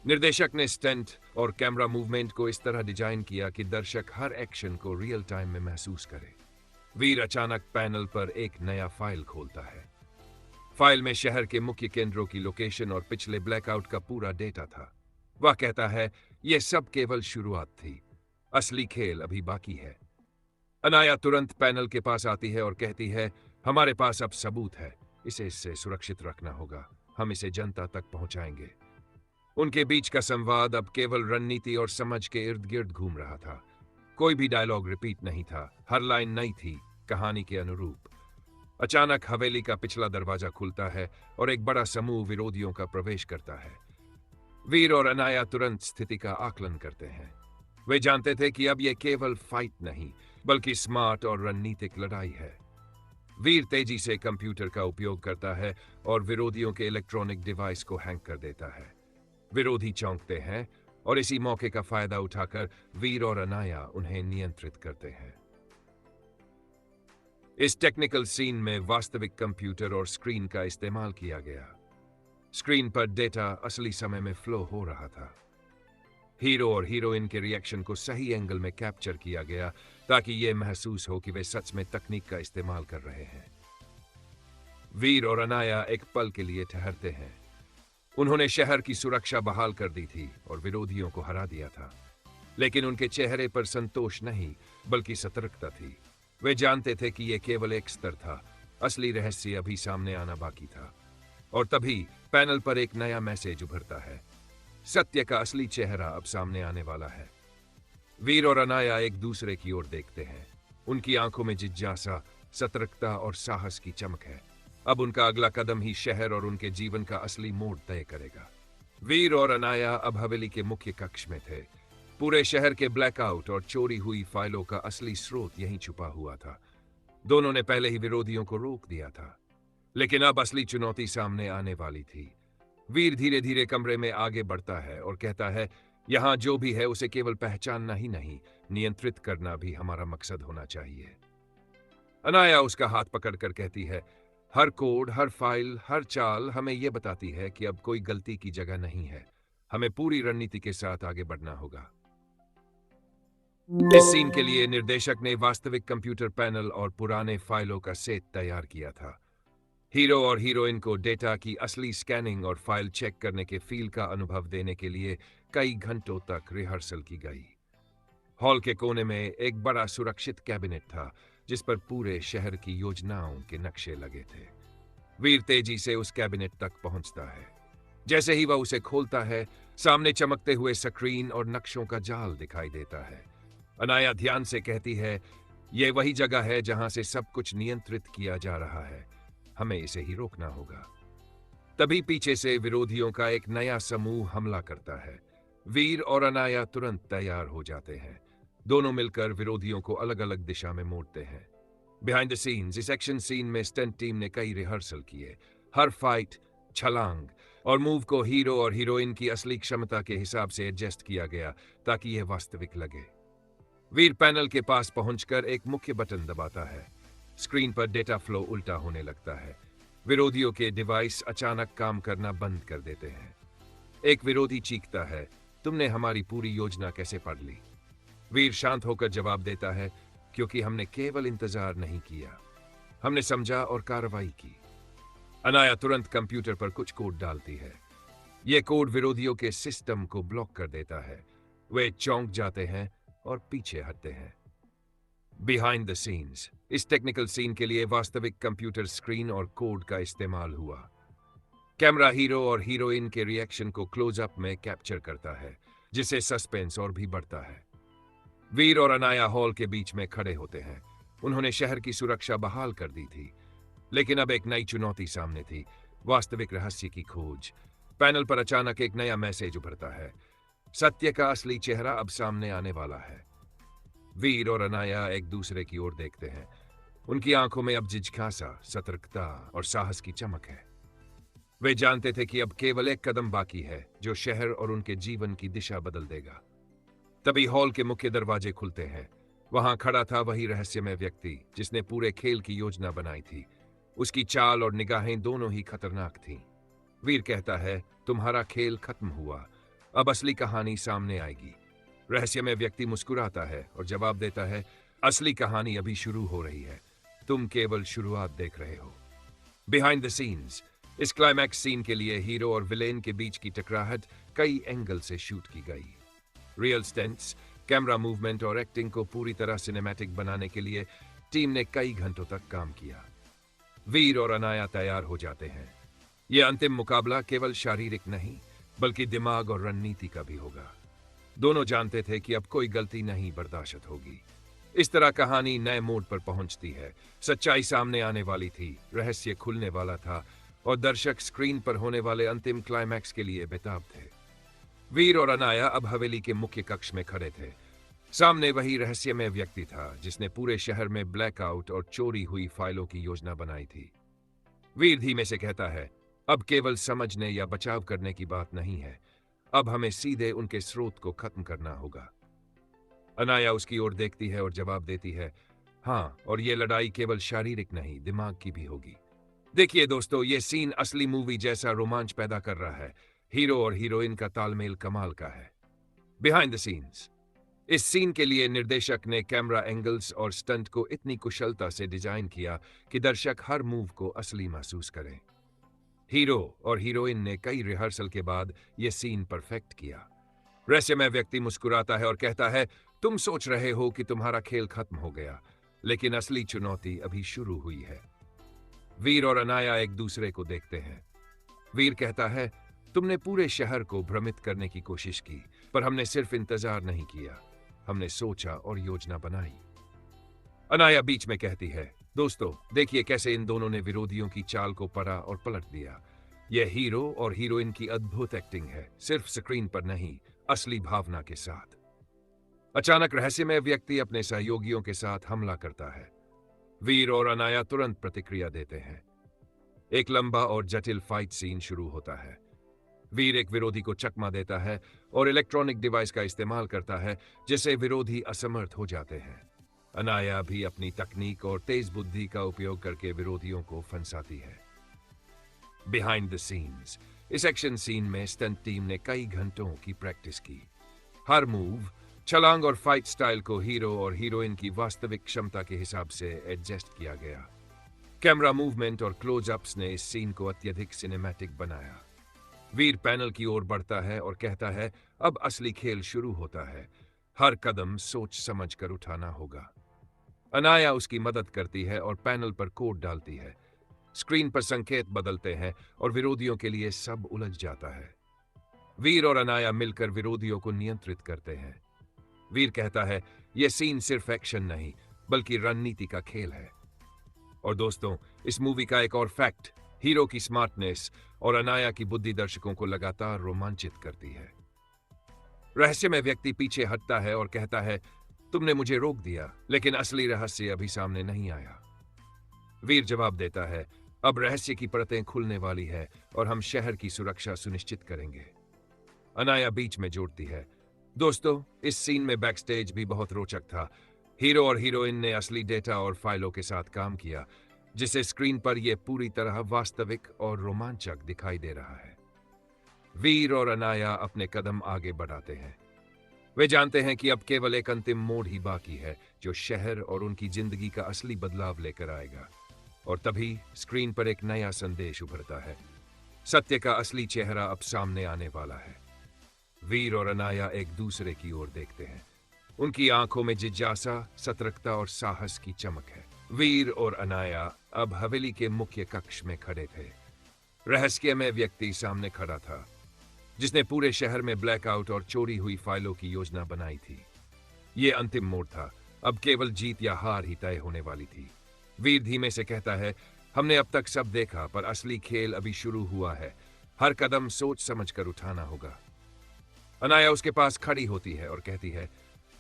निर्देशक ने स्टंट और कैमरा मूवमेंट को इस तरह डिजाइन किया कि दर्शक हर एक्शन को रियल टाइम में महसूस करे। वीर अचानक पैनल पर एक नया फाइल खोलता है। फाइल में शहर के मुख्य केंद्रों की लोकेशन और पिछले ब्लैकआउट का पूरा डेटा था। वह कहता है, यह सब केवल शुरुआत थी, असली खेल अभी बाकी है। अनाया तुरंत पैनल के पास आती है और कहती है, हमारे पास अब सबूत है, इसे इससे सुरक्षित रखना होगा, हम इसे जनता तक पहुंचाएंगे। उनके बीच का संवाद अब केवल रणनीति और समझ के इर्द गिर्द घूम रहा था। कोई भी डायलॉग रिपीट नहीं था, हर लाइन नई थी, कहानी के अनुरूप। अचानक हवेली का पिछला दरवाजा खुलता है और एक बड़ा समूह विरोधियों का प्रवेश करता है। वीर और अनाया तुरंत स्थिति का आकलन करते हैं। वे जानते थे कि अब यह केवल फाइट नहीं, बल्कि स्मार्ट और रणनीतिक लड़ाई है। वीर तेजी से कंप्यूटर का उपयोग करता है और विरोधियों के इलेक्ट्रॉनिक डिवाइस को हैंक कर देता है। विरोधी चौंकते हैं और इसी मौके का फायदा उठाकर वीर और अनाया उन्हें नियंत्रित करते हैं। इस टेक्निकल सीन में वास्तविक कंप्यूटर और स्क्रीन का इस्तेमाल किया गया। स्क्रीन पर डेटा असली समय में फ्लो हो रहा था। हीरो और हीरोइन के रिएक्शन को सही एंगल में कैप्चर किया गया ताकि यह महसूस हो कि वे सच में तकनीक का इस्तेमाल कर रहे हैं। वीर और अनाया एक पल के लिए ठहरते हैं। उन्होंने शहर की सुरक्षा बहाल कर दी थी और विरोधियों को हरा दिया था, लेकिन उनके चेहरे पर संतोष नहीं बल्कि सतर्कता थी। वे जानते थे कि यह केवल एक स्तर था, असली रहस्य अभी सामने आना बाकी था। और तभी पैनल पर एक नया मैसेज उभरता है। सत्य का असली चेहरा अब सामने आने वाला है। वीर और अनाया एक दूसरे की ओर देखते हैं। उनकी आंखों में जिज्ञासा, सतर्कता और साहस की चमक है। अब उनका अगला कदम ही शहर और उनके जीवन का असली मोड़ तय करेगा। वीर और अनाया अब हवेली के मुख्य कक्ष में थे। पूरे शहर के ब्लैकआउट और चोरी हुई फाइलों का असली स्रोत यहीं छुपा हुआ था। दोनों ने पहले ही विरोधियों को रोक दिया था, लेकिन अब असली चुनौती सामने आने वाली थी। वीर धीरे धीरे कमरे में आगे बढ़ता है और कहता है, यहां जो भी है उसे केवल पहचानना ही नहीं, नियंत्रित करना भी हमारा मकसद होना चाहिए। अनाया उसका हाथ पकड़कर कहती है, हर कोड, हर फाइल, हर चाल हमें यह बताती है कि अब कोई गलती की जगह नहीं है। हमें पूरी रणनीति के साथ आगे बढ़ना होगा। इस सीन के लिए निर्देशक ने वास्तविक कंप्यूटर पैनल और पुराने फाइलों का सेट तैयार किया था। हीरो और हीरोइन को डेटा की असली स्कैनिंग और फाइल चेक करने के फील का अनुभव देने के लिए कई घंटों तक रिहर्सल की गई। हॉल के कोने में एक बड़ा सुरक्षित कैबिनेट था जिस पर पूरे शहर की योजनाओं के नक्शे लगे थे। वीर तेजी से उस कैबिनेट तक पहुंचता है। जैसे ही वह उसे खोलता है, सामने चमकते हुए स्क्रीन और नक्शों का जाल दिखाई देता है। अनाया ध्यान से कहती है, यह वही जगह है जहां से सब कुछ नियंत्रित किया जा रहा है, हमें इसे ही रोकना होगा। तभी पीछे से विरोधियों का एक नया समूह हमला करता है। वीर और अनाया तुरंत तैयार हो जाते हैं। दोनों मिलकर विरोधियों को अलग अलग दिशा में मोड़ते हैं। बिहाइंड द सीन्स इस एक्शन सीन में स्टंट टीम ने कई रिहर्सल किए। हर फाइट, छलांग और मूव को हीरो और हीरोइन की असली क्षमता के हिसाब से एडजस्ट किया गया ताकि यह वास्तविक लगे। वीर पैनल के पास पहुंचकर एक मुख्य बटन दबाता है। स्क्रीन पर डेटा फ्लो उल्टा होने लगता है। विरोधियों के डिवाइस अचानक काम करना बंद कर देते हैं। एक विरोधी चीखता है, तुमने हमारी पूरी योजना कैसे पढ़ ली? वीर शांत होकर जवाब देता है, क्योंकि हमने केवल इंतजार नहीं किया, हमने समझा और कार्रवाई की। अनाया तुरंत कंप्यूटर पर कुछ कोड डालती है। यह कोड विरोधियों के सिस्टम को ब्लॉक कर देता है। वे चौंक जाते हैं और पीछे हटते हैं। बिहाइंड द सीन्स इस टेक्निकल सीन के लिए वास्तविक कंप्यूटर स्क्रीन और कोड का इस्तेमाल हुआ। कैमरा हीरो और हीरोइन के रिएक्शन को क्लोजअप में कैप्चर करता है, जिससे सस्पेंस और भी बढ़ता है। वीर और अनाया हॉल के बीच में खड़े होते हैं। उन्होंने शहर की सुरक्षा बहाल कर दी थी, लेकिन अब एक नई चुनौती सामने थी, वास्तविक रहस्य की खोज। पैनल पर अचानक एक नया मैसेज उभरता है। सत्य का असली चेहरा अब सामने आने वाला है। वीर और अनाया एक दूसरे की ओर देखते हैं। उनकी आंखों में अब जिज्ञासा, सतर्कता और साहस की चमक है। वे जानते थे कि अब केवल एक कदम बाकी है जो शहर और उनके जीवन की दिशा बदल देगा। तभी हॉल के मुख्य दरवाजे खुलते हैं। वहां खड़ा था वही रहस्यमय व्यक्ति जिसने पूरे खेल की योजना बनाई थी। उसकी चाल और निगाहें दोनों ही खतरनाक थीं। वीर कहता है, तुम्हारा खेल खत्म हुआ, अब असली कहानी सामने आएगी। रहस्यमय व्यक्ति मुस्कुराता है और जवाब देता है, असली कहानी अभी शुरू हो रही है, तुम केवल शुरुआत देख रहे हो। बिहाइंड द सीन्स, इस क्लाइमैक्स सीन के लिए हीरो और विलेन के बीच की टकराहट कई एंगल से शूट की गई। रियल स्टंट्स, कैमरा मूवमेंट और एक्टिंग को पूरी तरह सिनेमैटिक बनाने के लिए टीम ने कई घंटों तक काम किया। वीर और अनाया तैयार हो जाते हैं। यह अंतिम मुकाबला केवल शारीरिक नहीं, बल्कि दिमाग और रणनीति का भी होगा। दोनों जानते थे कि अब कोई गलती नहीं बर्दाश्त होगी। इस तरह कहानी नए मोड़ पर पहुंचती है। सच्चाई सामने आने वाली थी, रहस्य खुलने वाला था और दर्शक स्क्रीन पर होने वाले अंतिम क्लाइमैक्स के लिए बेताब थे। वीर और अनाया अब हवेली के मुख्य कक्ष में खड़े थे। सामने वही रहस्यमय व्यक्ति था जिसने पूरे शहर में ब्लैकआउट और चोरी हुई फाइलों की योजना बनाई थी। वीर धीमे से कहता है, अब केवल समझने या बचाव करने की बात नहीं है, अब हमें सीधे उनके स्रोत को खत्म करना होगा। अनाया उसकी ओर देखती है और जवाब देती है, हाँ, और ये लड़ाई केवल शारीरिक नहीं, दिमाग की भी होगी। देखिए दोस्तों, ये सीन असली मूवी जैसा रोमांच पैदा कर रहा है। हीरो और हीरोइन का तालमेल कमाल का है। बिहाइंड द सीन्स, इस सीन के लिए निर्देशक ने कैमरा एंगल्स और स्टंट को इतनी कुशलता से डिजाइन किया कि दर्शक हर मूव को असली महसूस करें। हीरो और हीरोइन ने कई रिहर्सल के बाद यह सीन परफेक्ट किया। रहस्यमय व्यक्ति मुस्कुराता है और कहता है, तुम सोच रहे हो कि तुम्हारा खेल खत्म हो गया, लेकिन असली चुनौती अभी शुरू हुई है। वीर और अनाया एक दूसरे को देखते हैं। वीर कहता है, तुमने पूरे शहर को भ्रमित करने की कोशिश की, पर हमने सिर्फ इंतजार नहीं किया, हमने सोचा और योजना बनाई। अनाया बीच में कहती है, दोस्तों देखिए कैसे इन दोनों ने विरोधियों की चाल को पढ़ा और पलट दिया। यह हीरो और हीरोइन की अद्भुत एक्टिंग है, सिर्फ स्क्रीन पर नहीं, असली भावना के साथ। अचानक रहस्यमय व्यक्ति अपने सहयोगियों के साथ हमला करता है। वीर और अनाया तुरंत प्रतिक्रिया देते हैं। एक लंबा और जटिल फाइट सीन शुरू होता है। वीर एक विरोधी को चकमा देता है और इलेक्ट्रॉनिक डिवाइस का इस्तेमाल करता है, जिससे विरोधी असमर्थ हो जाते हैं। अनाया भी अपनी तकनीक और तेज बुद्धि का उपयोग करके विरोधियों को फंसाती है। बिहाइंड द सीन्स, इस एक्शन सीन में स्टंट टीम ने कई घंटों की प्रैक्टिस की। हर मूव, छलांग और फाइट स्टाइल को हीरो और हीरोइन की वास्तविक क्षमता के हिसाब से एडजस्ट किया गया। कैमरा मूवमेंट और क्लोजअप्स ने इस सीन को अत्यधिक सिनेमैटिक बनाया। वीर पैनल की ओर बढ़ता है और कहता है, अब असली खेल शुरू होता है, हर कदम सोच समझ कर उठाना होगा। अनाया उसकी मदद करती है और पैनल पर कोड डालती है। स्क्रीन पर संकेत बदलते हैं और विरोधियों के लिए सब उलझ जाता है। वीर और अनाया मिलकर विरोधियों को नियंत्रित करते हैं। वीर कहता है, यह सीन सिर्फ एक्शन नहीं, बल्कि रणनीति का खेल है। और दोस्तों, इस मूवी का एक और फैक्ट, हीरो की स्मार्टनेस और अनाया की बुद्धि दर्शकों को लगातार रोमांचित करती है। रहस्यमय व्यक्ति पीछे हटता है और कहता है, तुमने मुझे रोक दिया, लेकिन असली रहस्य अभी सामने नहीं आया। वीर जवाब देता है, अब रहस्य की परतें खुलने वाली है और हम शहर की सुरक्षा सुनिश्चित करेंगे। अनाया बीच में जोड़ती है, दोस्तों इस सीन में बैकस्टेज भी बहुत रोचक था। हीरो और हीरोइन ने असली डेटा और फाइलों के साथ काम किया, जिससे स्क्रीन पर यह पूरी तरह वास्तविक और रोमांचक दिखाई दे रहा है। वीर और अनाया अपने कदम आगे बढ़ाते हैं। वे जानते हैं कि अब केवल एक अंतिम मोड़ ही बाकी है, जो शहर और उनकी जिंदगी का असली बदलाव लेकर आएगा। और तभी स्क्रीन पर एक नया संदेश उभरता है। सत्य का असली चेहरा अब सामने आने वाला है। वीर और अनाया एक दूसरे की ओर देखते हैं। उनकी आंखों में जिज्ञासा, सतर्कता और साहस की चमक है। वीर और अनाया अब हवेली के मुख्य कक्ष में खड़े थे। रहस्यमय व्यक्ति सामने खड़ा था, जिसने पूरे शहर में ब्लैकआउट और चोरी हुई फाइलों की योजना बनाई थी। यह अंतिम मोड़ था, अब केवल जीत या हार ही तय होने वाली थी। वीर धीमे से कहता है, हमने अब तक सब देखा, पर असली खेल अभी शुरू हुआ है, हर कदम सोच समझ कर उठाना होगा। अनाया उसके पास खड़ी होती है और कहती है,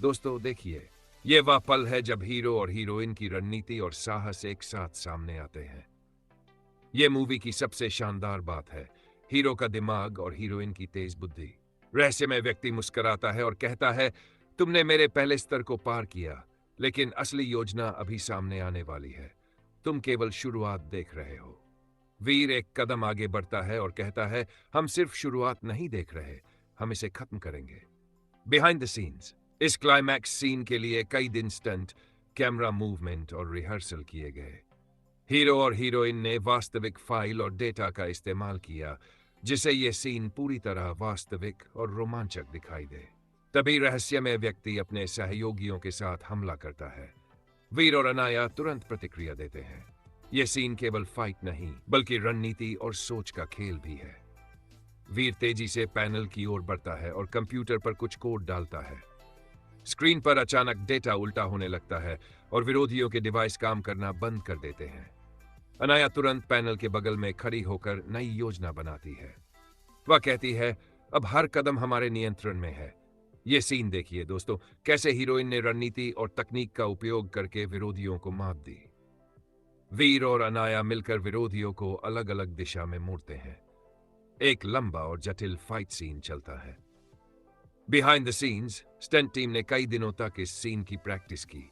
दोस्तों देखिए, यह वह पल है जब हीरो और हीरोइन की रणनीति और साहस एक साथ सामने आते हैं। यह मूवी की सबसे शानदार बात है, हीरो का दिमाग और हीरोइन की तेज बुद्धि। रहस्यमय व्यक्ति मुस्कुराता है और कहता है, तुमने मेरे पहले स्तर को पार किया, लेकिन असली योजना अभी सामने आने वाली है, तुम केवल शुरुआत देख रहे हो। वीर एक कदम आगे बढ़ता है और कहता है, हम सिर्फ शुरुआत नहीं देख रहे, हम इसे खत्म करेंगे। बिहाइंड द सीन्स, इस क्लाइमैक्स सीन के लिए कई दिन स्टंट, कैमरा मूवमेंट और रिहर्सल किए गए। हीरो और हीरोइन ने वास्तविक फाइल और डेटा का इस्तेमाल किया, जिससे यह सीन पूरी तरह वास्तविक और रोमांचक दिखाई दे। तभी रहस्यमय व्यक्ति अपने सहयोगियों के साथ हमला करता है। वीर और अनाया तुरंत प्रतिक्रिया देते हैं। यह सीन केवल फाइट नहीं, बल्कि रणनीति और सोच का खेल भी है। वीर तेजी से पैनल की ओर बढ़ता है और कंप्यूटर पर कुछ कोड डालता है। स्क्रीन पर अचानक डेटा उल्टा होने लगता है और विरोधियों के डिवाइस काम करना बंद कर देते हैं। अनाया तुरंत पैनल के बगल में खड़ी होकर नई योजना बनाती है। वह कहती है, अब हर कदम हमारे नियंत्रण में है। यह सीन देखिए दोस्तों, कैसे हीरोइन ने रणनीति और तकनीक का उपयोग करके विरोधियों को मात दी। वीर और अनाया मिलकर विरोधियों को अलग अलग दिशा में मोड़ते हैं। एक लंबा और जटिल फाइट सीन चलता है। Behind the scenes, stunt team ने कई दिनों तक इस सीन की प्रैक्टिस की।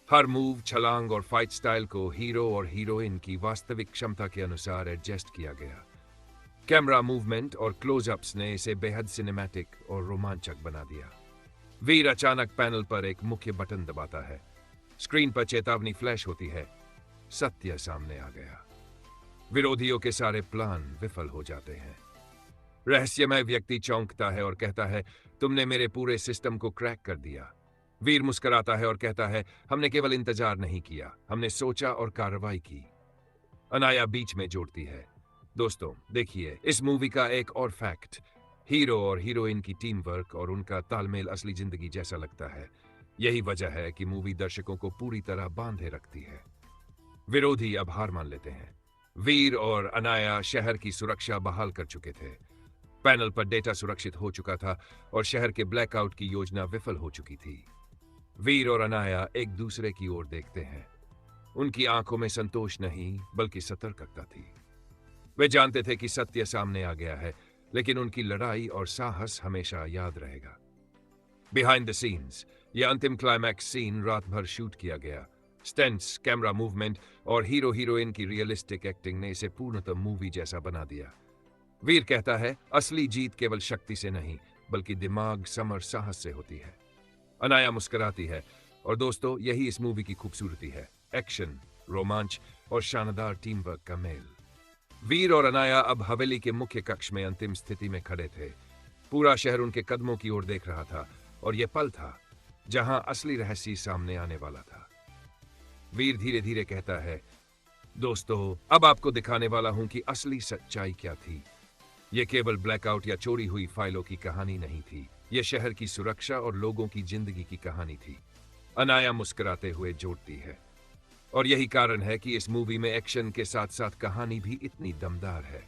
हर मूव, छलांग और फाइट स्टाइल को हीरो और हीरोइन की वास्तविक क्षमता के अनुसार एडजस्ट किया गया। कैमरा मूवमेंट और क्लोजअप्स ने इसे बेहद सिनेमैटिक और रोमांचक बना दिया। वीर अचानक पैनल पर एक मुख्य बटन दबाता है। स्क्रीन पर चेतावनी फ्लैश होती है। सत्य सामने आ गया। विरोधियों के सारे प्लान विफल हो जाते हैं। रहस्यमय व्यक्ति चौंकता है और कहता है, तुमने मेरे पूरे सिस्टम को क्रैक कर दिया। वीर मुस्कुराता है और कहता है, हमने केवल इंतजार नहीं किया, हमने सोचा और कार्रवाई की। अनाया बीच में जोड़ती है, दोस्तों देखिए, इस मूवी का एक और फैक्ट, हीरो और हीरोइन की टीम वर्क और उनका तालमेल असली जिंदगी जैसा लगता है। यही वजह है कि मूवी दर्शकों को पूरी तरह बांधे रखती है। विरोधी अब हार मान लेते हैं। वीर और अनाया शहर की सुरक्षा बहाल कर चुके थे। पैनल पर डेटा सुरक्षित हो चुका था और शहर के ब्लैकआउट की योजना विफल हो चुकी थी। वीर और अनाया एक दूसरे की ओर देखते हैं। उनकी आंखों में संतोष नहीं, बल्कि सतर्कता थी। वे जानते थे कि सत्य सामने आ गया है, लेकिन उनकी लड़ाई और साहस हमेशा याद रहेगा। बिहाइंड द सीन्स, यह अंतिम क्लाइमैक्स सीन रात भर शूट किया गया। स्टंट्स, कैमरा मूवमेंट और हीरो हीरोइन की रियलिस्टिक एक्टिंग ने इसे पूर्णतः मूवी जैसा बना दिया। वीर कहता है, असली जीत केवल शक्ति से नहीं, बल्कि दिमाग, समझ, साहस से होती है। अनाया मुस्कुराती है और दोस्तों यही इस मूवी की खूबसूरती है। एक्शन, रोमांच और शानदार टीम वर्क का मेल। वीर और अनाया अब हवेली के मुख्य कक्ष में अंतिम स्थिति में खड़े थे। पूरा शहर उनके कदमों की ओर देख रहा था और यह पल था जहां असली रहस्य सामने आने वाला था। वीर धीरे धीरे कहता है, दोस्तों अब आपको दिखाने वाला हूं कि असली सच्चाई क्या थी। यह केवल ब्लैकआउट या चोरी हुई फाइलों की कहानी नहीं थी, यह शहर की सुरक्षा और लोगों की जिंदगी की कहानी थी। अनाया मुस्कुराते हुए जोड़ती है, और यही कारण है कि इस मूवी में एक्शन के साथ साथ कहानी भी इतनी दमदार है।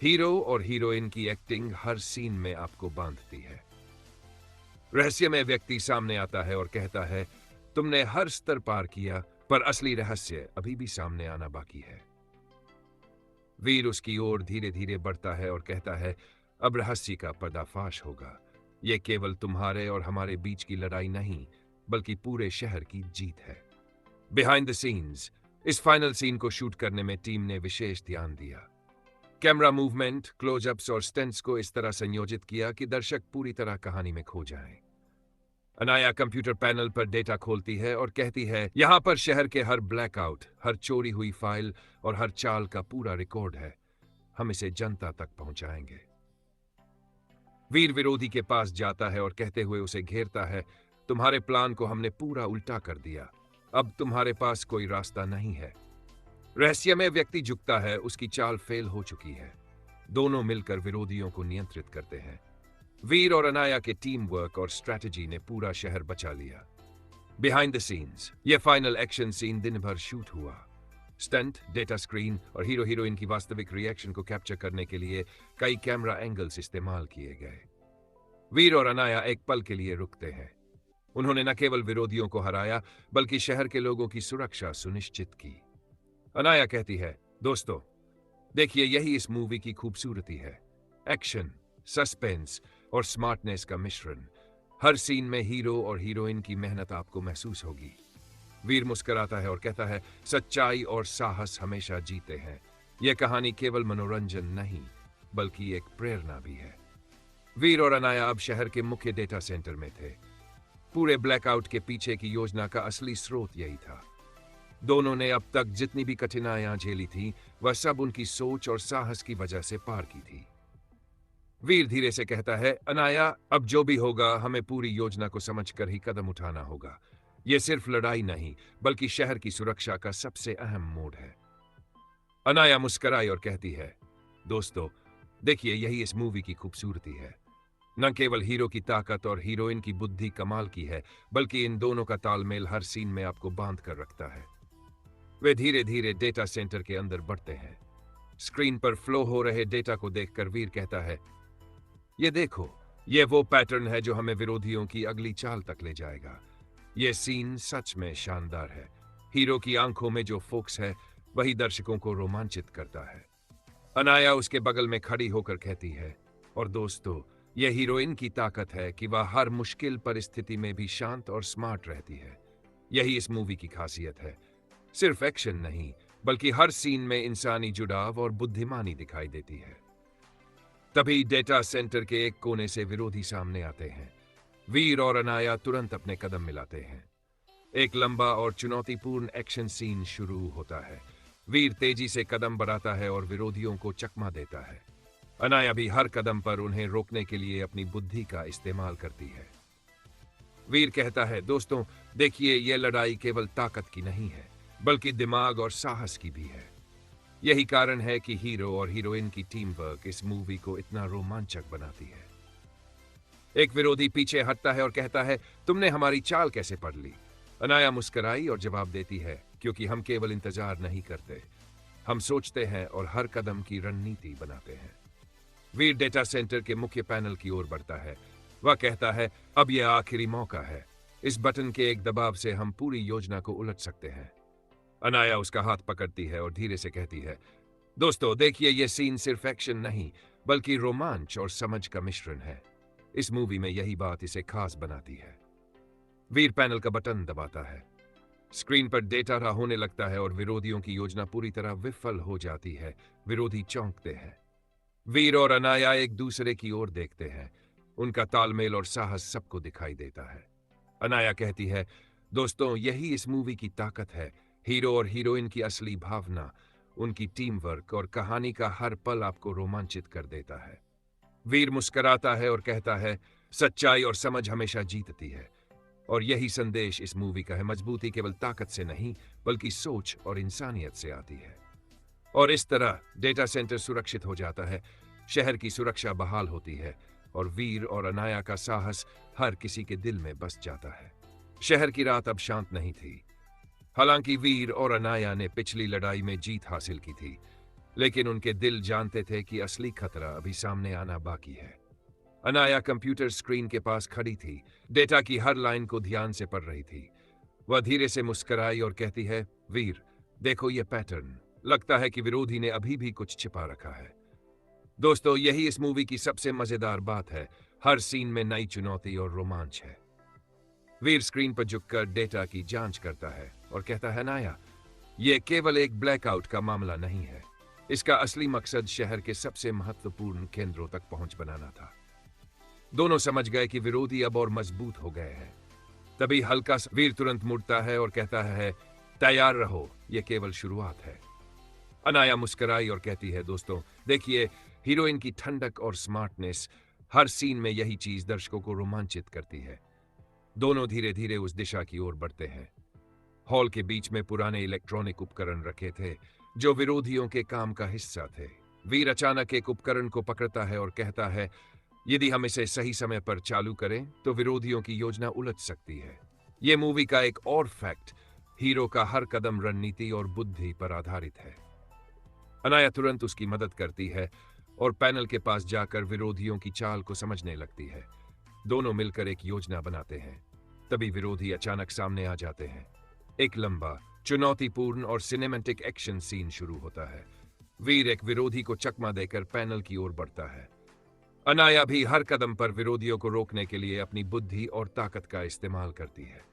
हीरो और हीरोइन की एक्टिंग हर सीन में आपको बांधती है। रहस्यमय व्यक्ति सामने आता है और कहता है, तुमने हर स्तर पार किया, पर असली रहस्य अभी भी सामने आना बाकी है। वीर उसकी ओर धीरे धीरे बढ़ता है और कहता है, अब रहस्य का पर्दाफाश होगा। यह केवल तुम्हारे और हमारे बीच की लड़ाई नहीं, बल्कि पूरे शहर की जीत है। बिहाइंड द सीन्स, इस फाइनल सीन को शूट करने में टीम ने विशेष ध्यान दिया। कैमरा मूवमेंट, क्लोजअप्स और स्टंट्स को इस तरह संयोजित किया कि दर्शक पूरी तरह कहानी में खो जाएं। अनाया कंप्यूटर पैनल पर डेटा खोलती है और कहती है, यहां पर शहर के हर ब्लैकआउट, हर चोरी हुई फाइल और हर चाल का पूरा रिकॉर्ड है। हम इसे जनता तक पहुंचाएंगे। वीर विरोधी के पास जाता है और कहते हुए उसे घेरता है, तुम्हारे प्लान को हमने पूरा उल्टा कर दिया। अब तुम्हारे पास कोई रास्ता नहीं है। रहस्यमय व्यक्ति झुकता है, उसकी चाल फेल हो चुकी है। दोनों मिलकर विरोधियों को नियंत्रित करते हैं। वीर और अनाया के टीम वर्क और स्ट्रैटेजी ने पूरा शहर बचा लिया। बिहाइंड द सीन्स, यह फाइनल एक्शन सीन दिन भर शूट हुआ। स्टंट, डेटा स्क्रीन और हीरो हीरोइन की वास्तविक रिएक्शन को कैप्चर करने के लिए कई कैमरा एंगल्स इस्तेमाल किए गए। वीर और अनाया एक पल के लिए रुकते हैं। उन्होंने न केवल विरोधियों को हराया, बल्कि शहर के लोगों की सुरक्षा सुनिश्चित की। अनाया कहती है, दोस्तों देखिए, यही इस मूवी की खूबसूरती है। एक्शन, सस्पेंस और स्मार्टनेस का मिश्रण। हर सीन में हीरो और हीरोइन की मेहनत आपको महसूस होगी। वीर मुस्कुराता है और कहता है, सच्चाई और साहस हमेशा जीते हैं। यह कहानी केवल मनोरंजन नहीं, बल्कि एक प्रेरणा भी है। वीर और अनाया अब शहर के मुख्य डेटा सेंटर में थे। पूरे ब्लैकआउट के पीछे की योजना का असली स्रोत यही था। दोनों ने अब तक जितनी भी कठिनाइयां झेली थी, वह सब उनकी सोच और साहस की वजह से पार की थी। वीर धीरे से कहता है, अनाया, अब जो भी होगा हमें पूरी योजना को समझकर ही कदम उठाना होगा। यह सिर्फ लड़ाई नहीं, बल्कि शहर की सुरक्षा का सबसे अहम मोड़ है। अनाया मुस्कराई और कहती है, दोस्तों, देखिए, यही इस मूवी की खूबसूरती है। न केवल हीरो की ताकत और हीरोइन की बुद्धि कमाल की है, बल्कि इन दोनों का तालमेल हर सीन में आपको बांध कर रखता है। वे धीरे धीरे डेटा सेंटर के अंदर बढ़ते हैं। स्क्रीन पर फ्लो हो रहे डेटा को देखकर वीर कहता है, ये देखो, ये वो पैटर्न है जो हमें विरोधियों की अगली चाल तक ले जाएगा। ये सीन सच में शानदार है। हीरो की आंखों में जो फोकस है, वही दर्शकों को रोमांचित करता है। अनाया उसके बगल में खड़ी होकर कहती है, और दोस्तों, यह हीरोइन की ताकत है कि वह हर मुश्किल परिस्थिति में भी शांत और स्मार्ट रहती है। यही इस मूवी की खासियत है। सिर्फ एक्शन नहीं, बल्कि हर सीन में इंसानी जुड़ाव और बुद्धिमानी दिखाई देती है। तभी डेटा सेंटर के एक कोने से विरोधी सामने आते हैं। वीर और अनाया तुरंत अपने कदम मिलाते हैं। एक लंबा और चुनौतीपूर्ण एक्शन सीन शुरू होता है। वीर तेजी से कदम बढ़ाता है और विरोधियों को चकमा देता है। अनाया भी हर कदम पर उन्हें रोकने के लिए अपनी बुद्धि का इस्तेमाल करती है। वीर कहता है, दोस्तों, देखिए, यह लड़ाई केवल ताकत की नहीं है, बल्कि दिमाग और साहस की भी है। यही कारण है कि हीरो और हीरोइन की टीम वर्क इस मूवी को इतना रोमांचक बनाती है। एक विरोधी पीछे हटता है और कहता है, तुमने हमारी चाल कैसे पढ़ ली? अनाया मुस्कुराई और जवाब देती है, क्योंकि हम केवल इंतजार नहीं करते, हम सोचते हैं और हर कदम की रणनीति बनाते हैं। वीर डेटा सेंटर के मुख्य पैनल की ओर बढ़ता है। वह कहता है, अब यह आखिरी मौका है। इस बटन के एक दबाव से हम पूरी योजना को उलट सकते हैं। अनाया उसका हाथ पकड़ती है और धीरे से कहती है, दोस्तों, देखिए, यह सीन सिर्फ एक्शन नहीं, बल्कि रोमांच और समझ का मिश्रण है। इस मूवी में यही बात इसे खास बनाती है। वीर पैनल का बटन दबाता है। स्क्रीन पर डेटा रहा होने लगता है और विरोधियों की योजना पूरी तरह विफल हो जाती है। विरोधी चौंकते हैं। वीर और अनाया एक दूसरे की ओर देखते हैं। उनका तालमेल और साहस सबको दिखाई देता है। अनाया कहती है, दोस्तों, यही इस मूवी की ताकत है। हीरो और हीरोइन की असली भावना, उनकी टीम वर्क और कहानी का हर पल आपको रोमांचित कर देता है। वीर मुस्कुराता है और कहता है, सच्चाई और समझ हमेशा जीतती है। और यही संदेश इस मूवी का है। मजबूती केवल ताकत से नहीं, बल्कि सोच और इंसानियत से आती है। और इस तरह डेटा सेंटर सुरक्षित हो जाता है, शहर की सुरक्षा बहाल होती है और वीर और अनाया का साहस हर किसी के दिल में बस जाता है। शहर की रात अब शांत नहीं थी। हालांकि वीर और अनाया ने पिछली लड़ाई में जीत हासिल की थी, लेकिन उनके दिल जानते थे कि असली खतरा अभी सामने आना बाकी है। अनाया कंप्यूटर स्क्रीन के पास खड़ी थी, डेटा की हर लाइन को ध्यान से पढ़ रही थी। वह धीरे से मुस्कुराई और कहती है, वीर, देखो ये पैटर्न, लगता है कि विरोधी ने अभी भी कुछ छिपा रखा है। दोस्तों, यही इस मूवी की सबसे मजेदार बात है। हर सीन में नई चुनौती और रोमांच है। वीर स्क्रीन पर झुककर डेटा की जांच करता है और कहता है, अनाया, यह केवल एक ब्लैकआउट का मामला नहीं है। इसका असली मकसद शहर के सबसे महत्वपूर्ण केंद्रों तक पहुंच बनाना था। दोनों समझ गए कि विरोधी अब और मजबूत हो गए हैं। तभी हल्का सा वीर तुरंत मुड़ता है और कहता है, तैयार रहो, यह केवल शुरुआत है। अनाया मुस्कुराई और कहती है, दोस्तों, देखिए, हीरोइन की ठंडक और स्मार्टनेस, हर सीन में यही चीज दर्शकों को रोमांचित करती है। दोनों धीरे धीरे उस दिशा की ओर बढ़ते हैं। हॉल के बीच में पुराने इलेक्ट्रॉनिक उपकरण रखे थे, जो विरोधियों के काम का हिस्सा थे। वीर अचानक एक उपकरण को पकड़ता है और कहता है, यदि हम इसे सही समय पर चालू करें तो विरोधियों की योजना उलझ सकती है। यह मूवी का एक और फैक्ट, हीरो का हर कदम रणनीति और बुद्धि पर आधारित है। अनाया तुरंत उसकी मदद करती है और पैनल के पास जाकर विरोधियों की चाल को समझने लगती है। दोनों मिलकर एक योजना बनाते हैं। तभी विरोधी अचानक सामने आ जाते हैं। एक लंबा, चुनौतीपूर्ण और सिनेमैटिक एक्शन सीन शुरू होता है। वीर एक विरोधी को चकमा देकर पैनल की ओर बढ़ता है। अनाया भी हर कदम पर विरोधियों को रोकने के लिए अपनी बुद्धि और ताकत का इस्तेमाल करती है।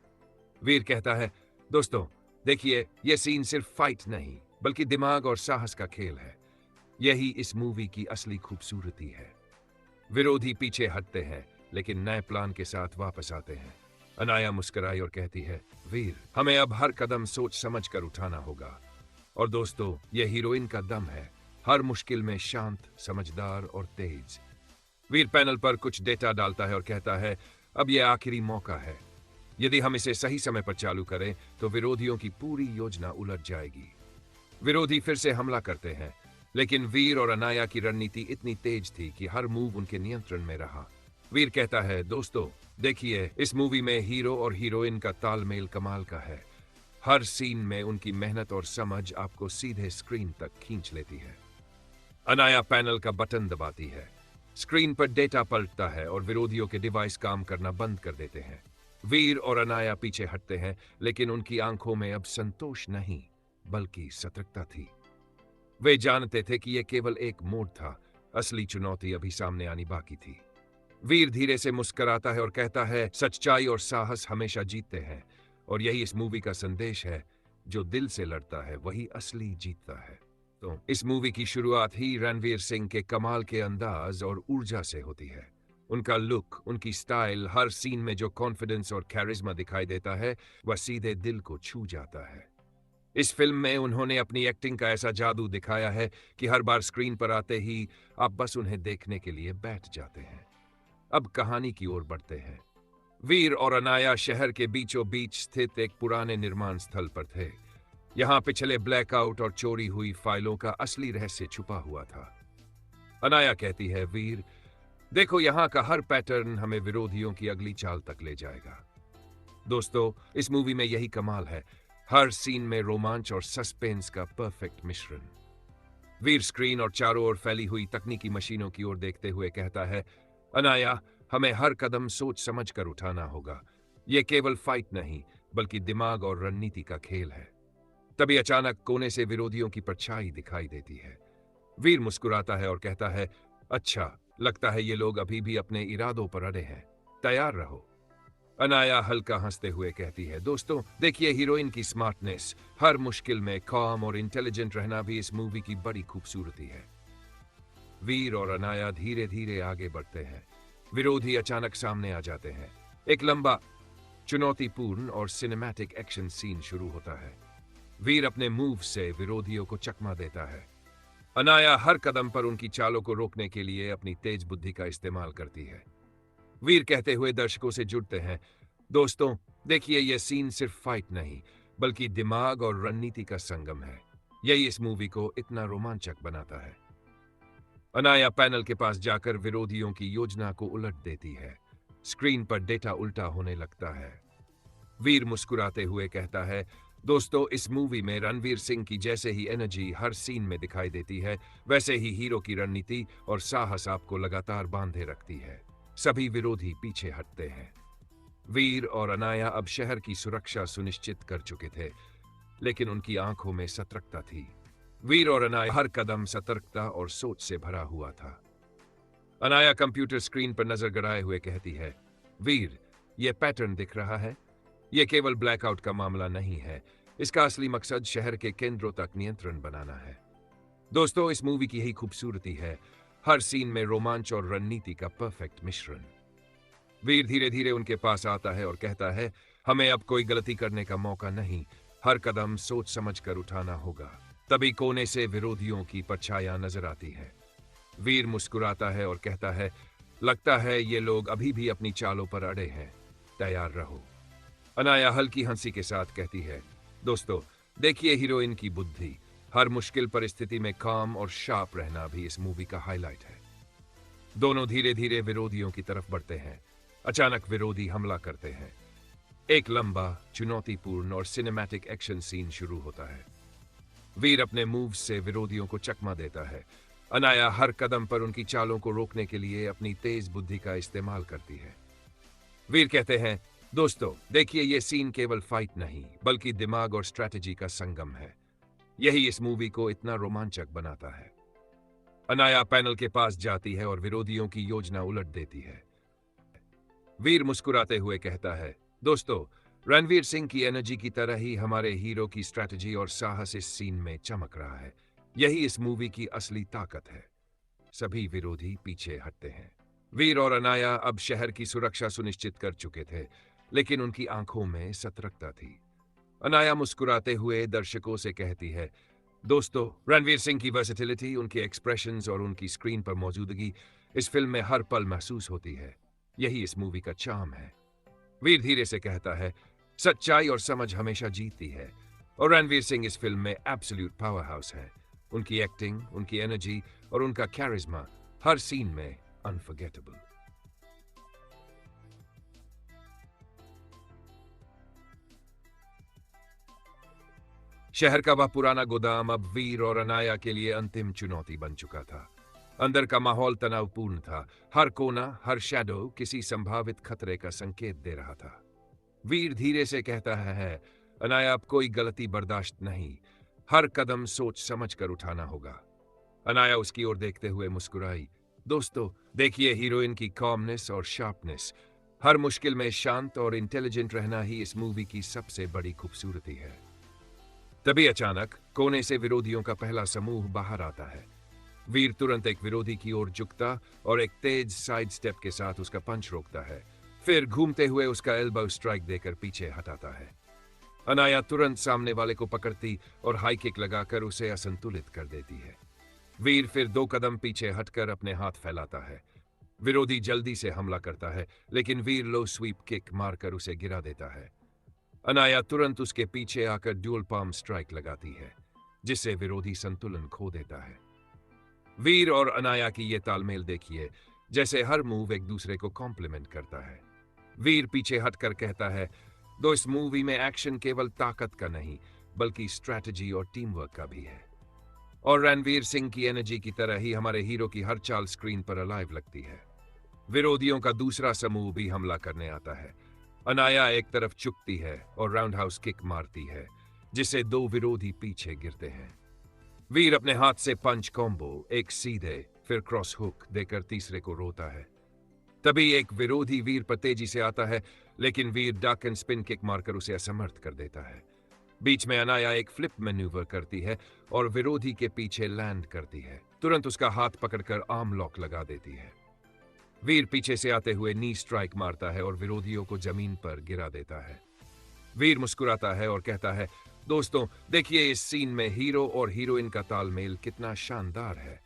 वीर कहता है, दोस्तों, देखिए, यह सीन सिर्फ फाइट नहीं, बल्कि दिमाग और साहस का खेल है। यही इस मूवी की असली खूबसूरती है। विरोधी पीछे हटते हैं, लेकिन नए प्लान के साथ वापस आते हैं। अनाया मुस्कुराई और कहती है, वीर, हमें अब हर कदम सोच समझ कर उठाना होगा। और दोस्तों, ये हीरोइन का दम है, हर मुश्किल में शांत, समझदार और तेज। वीर पैनल पर कुछ डेटा डालता है और कहता है, अब यह आखिरी मौका है। यदि हम इसे सही समय पर चालू करें तो विरोधियों की पूरी योजना उलट जाएगी। विरोधी फिर से हमला करते हैं, लेकिन वीर और अनाया की रणनीति इतनी तेज थी कि हर मूव उनके नियंत्रण में रहा। वीर कहता है, दोस्तों देखिए, इस मूवी में हीरो और हीरोइन का तालमेल कमाल का है। हर सीन में उनकी मेहनत और समझ आपको सीधे स्क्रीन तक खींच लेती है। अनाया पैनल का बटन दबाती है, स्क्रीन पर डेटा पलटता है और विरोधियों के डिवाइस काम करना बंद कर देते हैं। वीर और अनाया पीछे हटते हैं, लेकिन उनकी आंखों में अब संतोष नहीं, बल्कि सतर्कता थी। वे जानते थे कि यह केवल एक मोड़ था, असली चुनौती अभी सामने आनी बाकी थी। वीर धीरे से मुस्कुराता है और कहता है, सच्चाई और साहस हमेशा जीतते हैं, और यही इस मूवी का संदेश है। जो दिल से लड़ता है वही असली जीतता है। तो इस मूवी की शुरुआत ही रणवीर सिंह के कमाल के अंदाज और ऊर्जा से होती है। उनका लुक, उनकी स्टाइल, हर सीन में जो कॉन्फिडेंस और कैरिज्मा दिखाई देता है, वह सीधे दिल को छू जाता है। इस फिल्म में उन्होंने अपनी एक्टिंग का ऐसा जादू दिखाया है कि हर बार स्क्रीन पर आते ही आप बस उन्हें देखने के लिए बैठ जाते हैं। अब कहानी की ओर बढ़ते हैं। वीर और अनाया शहर के बीचों बीच स्थित एक पुराने निर्माण स्थल पर थे। यहाँ पिछले ब्लैकआउट और चोरी हुई फाइलों का असली रहस्य छुपा हुआ था। अनाया कहती है, वीर देखो, यहाँ का हर पैटर्न हमें विरोधियों की अगली चाल तक ले जाएगा। दोस्तों, इस मूवी में यही कमाल है, हर सीन में रोमांच और सस्पेंस का परफेक्ट मिश्रण। वीर स्क्रीन और चारों ओर फैली हुई तकनीकी मशीनों की ओर देखते हुए कहता है, अनाया, हमें हर कदम सोच समझ कर उठाना होगा। यह केवल फाइट नहीं, बल्कि दिमाग और रणनीति का खेल है। तभी अचानक कोने से विरोधियों की परछाई दिखाई देती है। वीर मुस्कुराता है और कहता है, अच्छा, लगता है ये लोग अभी भी अपने इरादों पर अड़े हैं, तैयार रहो। अनाया हल्का हंसते हुए कहती है, दोस्तों देखिए, हीरोइन की स्मार्टनेस, हर मुश्किल में काम और इंटेलिजेंट रहना भी इस मूवी की बड़ी खूबसूरती है। वीर और अनाया धीरे धीरे आगे बढ़ते हैं। विरोधी अचानक सामने आ जाते हैं। एक लंबा, चुनौतीपूर्ण और सिनेमैटिक एक्शन सीन शुरू होता है। वीर अपने मूव से विरोधियों को चकमा देता है। अनाया हर कदम पर उनकी चालों को रोकने के लिए अपनी तेज बुद्धि का इस्तेमाल करती है। वीर कहते हुए दर्शकों से जुड़ते हैं, दोस्तों देखिए, यह सीन सिर्फ फाइट नहीं, बल्कि दिमाग और रणनीति का संगम है। यही इस मूवी को इतना रोमांचक बनाता है। अनाया पैनल के पास जाकर विरोधियों की योजना को उलट देती है। स्क्रीन पर डेटा उल्टा होने लगता है। वीर मुस्कुराते हुए कहता है, दोस्तों इस मूवी में रणवीर सिंह की जैसे ही एनर्जी हर सीन में दिखाई देती है, वैसे ही हीरो की रणनीति और साहस आपको लगातार बांधे रखती है। सभी विरोधी पीछे हटते हैं। वीर और अनाया अब शहर की सुरक्षा सुनिश्चित कर चुके थे, लेकिन उनकी आंखों में सतर्कता थी। वीर और अनाया हर कदम सतर्कता और सोच से भरा हुआ था। अनाया कंप्यूटर स्क्रीन पर नजर गड़ाए हुए कहती है, वीर, यह पैटर्न दिख रहा है? यह केवल ब्लैकआउट का मामला नहीं है, इसका असली मकसद शहर के केंद्रों तक नियंत्रण बनाना है। दोस्तों, इस मूवी की यही खूबसूरती है, हर सीन में रोमांच और रणनीति का परफेक्ट मिश्रण। वीर धीरे धीरे उनके पास आता है और कहता है, हमें अब कोई गलती करने का मौका नहीं, हर कदम सोच समझ कर उठाना होगा। तभी कोने से विरोधियों की परछाइयां नजर आती है। वीर मुस्कुराता है और कहता है, लगता है ये लोग अभी भी अपनी चालों पर अड़े हैं, तैयार रहो। अनाया हल्की हंसी के साथ कहती है, दोस्तों देखिए, हीरोइन की बुद्धि, हर मुश्किल परिस्थिति में काम और शार्प रहना भी इस मूवी का हाईलाइट है। दोनों धीरे धीरे विरोधियों की तरफ बढ़ते हैं। अचानक विरोधी हमला करते हैं। एक लंबा, चुनौतीपूर्ण और सिनेमैटिक एक्शन सीन शुरू होता है। वीर अपने मूव से विरोधियों को चकमा देता है। अनाया हर कदम पर उनकी चालों को रोकने के लिए अपनी तेज बुद्धि का इस्तेमाल करती है। वीर कहते हैं, दोस्तों देखिए, यह सीन केवल फाइट नहीं, बल्कि दिमाग और स्ट्रैटेजी का संगम है। यही इस मूवी को इतना रोमांचक बनाता है। अनाया पैनल के पास जाती है और विरोधियों की योजना उलट देती है। वीर मुस्कुराते हुए कहता है, दोस्तों रणवीर सिंह की एनर्जी की तरह ही हमारे हीरो की स्ट्रैटेजी और साहस इस सीन में चमक रहा है। यही इस मूवी की असली ताकत है। सभी विरोधी पीछे हटते हैं। वीर और अनाया अब शहर की सुरक्षा सुनिश्चित कर चुके थे, लेकिन उनकी आंखों में सतर्कता थी। अनाया मुस्कुराते हुए दर्शकों से कहती है, दोस्तों, रणवीर सिंह की वर्सेटिलिटी, उनके एक्सप्रेशंस और उनकी स्क्रीन पर मौजूदगी इस फिल्म में हर पल महसूस होती है। यही इस मूवी का चार्म है। वीर धीरे से कहता है, सच्चाई और समझ हमेशा जीतती है, और रणवीर सिंह इस फिल्म में एब्सोल्यूट पावर हाउस है। उनकी एक्टिंग, उनकी एनर्जी और उनका कैरिज्मा हर सीन में अनफॉरगेटेबल। शहर का वह पुराना गोदाम अब वीर और अनाया के लिए अंतिम चुनौती बन चुका था। अंदर का माहौल तनावपूर्ण था। हर कोना, हर शैडो किसी संभावित खतरे का संकेत दे रहा था। वीर धीरे से कहता है, अनाया, अब कोई गलती बर्दाश्त नहीं। हर कदम सोच समझ कर उठाना होगा। अनाया उसकी ओर देखते हुए मुस्कुराई। दोस्तों, देखिए हीरोइन की कॉमनेस और शार्पनेस। हर मुश्किल में शांत और इंटेलिजेंट रहना ही इस मूवी की सबसे बड़ी खूबसूरती है। तभी अचानक कोने से विरोधियों का पहला समूह बाहर आता है। वीर तुरंत एक विरोधी की ओर झुकता और एक तेज साइड स्टेप के साथ उसका पंच रोकता है। फिर घूमते हुए उसका एल्बो स्ट्राइक देकर पीछे हटाता है। अनाया तुरंत सामने वाले को पकड़ती और हाई किक लगाकर उसे असंतुलित कर देती है। वीर फिर 2 कदम पीछे हटकर अपने हाथ फैलाता है। विरोधी जल्दी से हमला करता है, लेकिन वीर लो स्वीप किक मारकर उसे गिरा देता है। अनाया तुरंत उसके पीछे आकर ड्यूल पाम स्ट्राइक लगाती है, जिससे विरोधी संतुलन खो देता है। वीर और अनाया की ये तालमेल देखिए, जैसे हर मूव एक दूसरे को कॉम्प्लीमेंट करता है। वीर पीछे हटकर कहता है, दो इस मूवी में एक्शन केवल ताकत का नहीं, बल्कि स्ट्रैटेजी और टीम वर्क का भी है। और रणवीर सिंह की एनर्जी की तरह ही हमारे हीरो की हर चाल स्क्रीन पर अलाइव लगती है। विरोधियों का दूसरा समूह भी हमला करने आता है। अनाया एक तरफ चुकती है और राउंड हाउस किक मारती है, जिससे 2 विरोधी पीछे गिरते हैं। वीर अपने हाथ से पंच कॉम्बो, एक सीधे फिर क्रॉस हुक देकर तीसरे को रोता है। तभी एक विरोधी वीर पर तेजी से आता है, लेकिन Veer duck and spin kick मारकर उसे असमर्थ कर देता है। बीच में अनाया एक फ्लिप मैन्यूवर करती है और विरोधी के पीछे लैंड करती है। तुरंत उसका हाथ पकड़कर आर्म लॉक लगा देती है। वीर पीछे से आते हुए नी स्ट्राइक मारता है और विरोधियों को जमीन पर गिरा देता है। वीर मुस्कुराता है और कहता है, दोस्तों, देखिए इस सीन में हीरो और हीरोइन का तालमेल कितना शानदार है।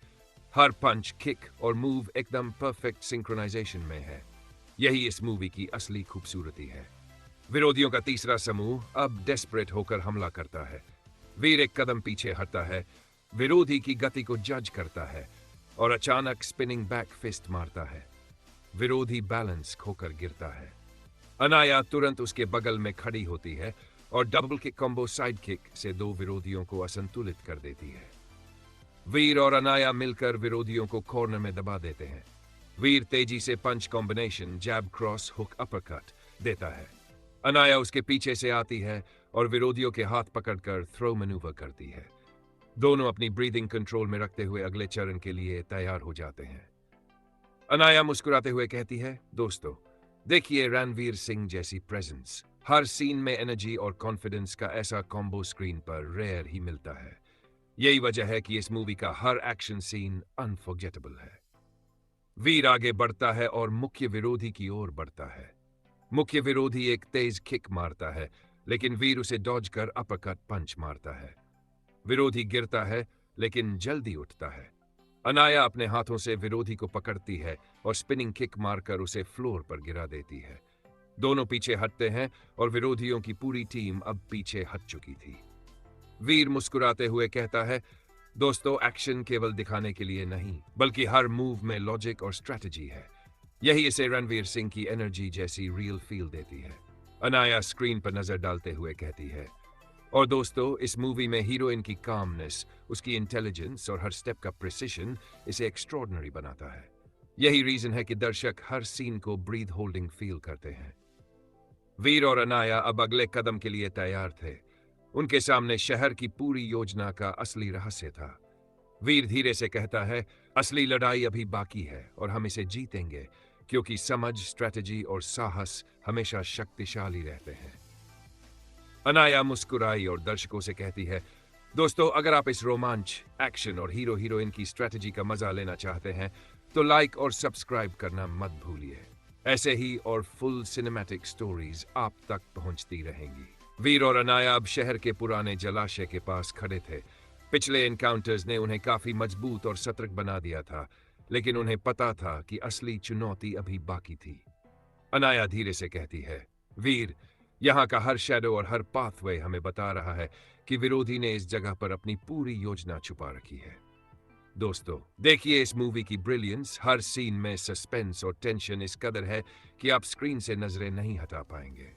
हर पंच, किक और मूव एकदम परफेक्ट सिंक्रोनाइजेशन में है। यही इस मूवी की असली खूबसूरती है। विरोधियों का तीसरा समूह अब डेस्परेट होकर हमला करता है। वीर एक कदम पीछे हटता है, विरोधी की गति को जज करता है और अचानक स्पिनिंग बैक फिस्ट मारता है। विरोधी बैलेंस खोकर गिरता है। अनाया तुरंत उसके बगल में खड़ी होती है और double kick combo side kick से 2 विरोधियों को असंतुलित कर देती है। वीर और अनाया मिलकर विरोधियों को कॉर्नर में दबा देते हैं। वीर तेजी से पंच कॉम्बिनेशन, जैब, क्रॉस, हुक, अपरकट देता है। अनाया उसके पीछे से आती है और विरोधियों के हाथ पकड़कर थ्रो मैन्यूवर करती है। दोनों अपनी ब्रीदिंग कंट्रोल में रखते हुए अगले चरण के लिए तैयार हो जाते हैं। अनाया मुस्कुराते हुए कहती है, दोस्तों, देखिए रणवीर सिंह जैसी प्रेजेंस। हर सीन में एनर्जी और कॉन्फिडेंस का ऐसा कॉम्बो स्क्रीन पर रेयर ही मिलता है। यही वजह है कि इस मूवी का हर एक्शन सीन अनफॉरगेटेबल है। वीर आगे बढ़ता है और मुख्य विरोधी की ओर बढ़ता है। मुख्य विरोधी एक तेज किक मारता है, लेकिन वीर उसे डॉज कर अपरकट पंच मारता है। विरोधी गिरता है, लेकिन जल्दी उठता है। अनाया अपने हाथों से विरोधी को पकड़ती है और स्पिनिंग किक मारकर उसे फ्लोर पर गिरा देती है। दोनों पीछे हटते हैं और विरोधियों की पूरी टीम अब पीछे हट चुकी थी। वीर मुस्कुराते हुए कहता है, दोस्तों, एक्शन केवल दिखाने के लिए नहीं, बल्कि हर मूव में लॉजिक और स्ट्रैटेजी है। यही इसे रणवीर सिंह की एनर्जी जैसी रियल फील देती है। अनाया स्क्रीन पर नजर डालते हुए कहती है, और दोस्तों, इस मूवी में हीरोइन की कामनेस, उसकी इंटेलिजेंस और हर स्टेप का प्रिसिशन इसे एक्स्ट्रॉर्डनरी बनाता है। यही रीजन है कि दर्शक हर सीन को ब्रीथ होल्डिंग फील करते हैं। वीर और अनाया अब अगले कदम के लिए तैयार थे। उनके सामने शहर की पूरी योजना का असली रहस्य था। वीर धीरे से कहता है, असली लड़ाई अभी बाकी है और हम इसे जीतेंगे, क्योंकि समझ, स्ट्रैटेजी और साहस हमेशा शक्तिशाली रहते हैं। अनाया मुस्कुराई और दर्शकों से कहती है, दोस्तों, अगर आप इस रोमांच, एक्शन और हीरो हीरोइन की स्ट्रैटेजी का मजा लेना चाहते हैं, तो लाइक और सब्सक्राइब करना मत भूलिए। ऐसे ही और फुल सिनेमैटिक स्टोरीज आप तक पहुंचती रहेंगी। वीर और अनाया अब शहर के पुराने जलाशय के पास खड़े थे। पिछले एनकाउंटर्स ने उन्हें काफी मजबूत और सतर्क बना दिया था, लेकिन उन्हें पता था कि असली चुनौती अभी बाकी थी। अनाया धीरे से कहती है, वीर, यहाँ का हर शैडो और हर पाथवे हमें बता रहा है कि विरोधी ने इस जगह पर अपनी पूरी योजना छुपा रखी है। दोस्तों, देखिए इस मूवी की ब्रिलियंस। हर सीन में सस्पेंस और टेंशन इस कदर है कि आप स्क्रीन से नजरें नहीं हटा पाएंगे।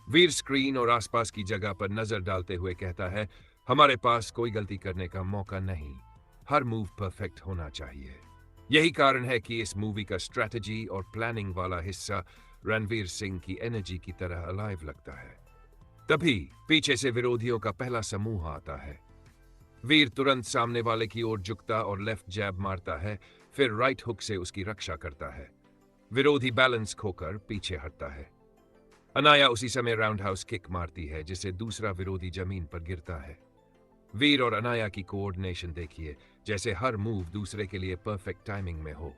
वीर स्क्रीन और आसपास की जगह पर नजर डालते हुए कहता है, हमारे पास कोई गलती करने का मौका नहीं, हर मूव परफेक्ट होना चाहिए। यही कारण है कि इस मूवी का स्ट्रैटेजी और प्लानिंग वाला हिस्सा रणवीर सिंह की एनर्जी की तरह अलाइव लगता है। तभी पीछे से विरोधियों का पहला समूह आता है। वीर तुरंत सामने वाले की ओर झुकता और लेफ्ट जैब मारता है, फिर राइट हुक से उसकी रक्षा करता है। विरोधी बैलेंस खोकर पीछे हटता है। अनाया उसी समय राउंड हाउस किक मारती है, जिससे दूसरा विरोधी जमीन पर गिरता है। वीर और अनाया की कोऑर्डिनेशन देखिए, जैसे हर मूव दूसरे के लिए परफेक्ट टाइमिंग में हो।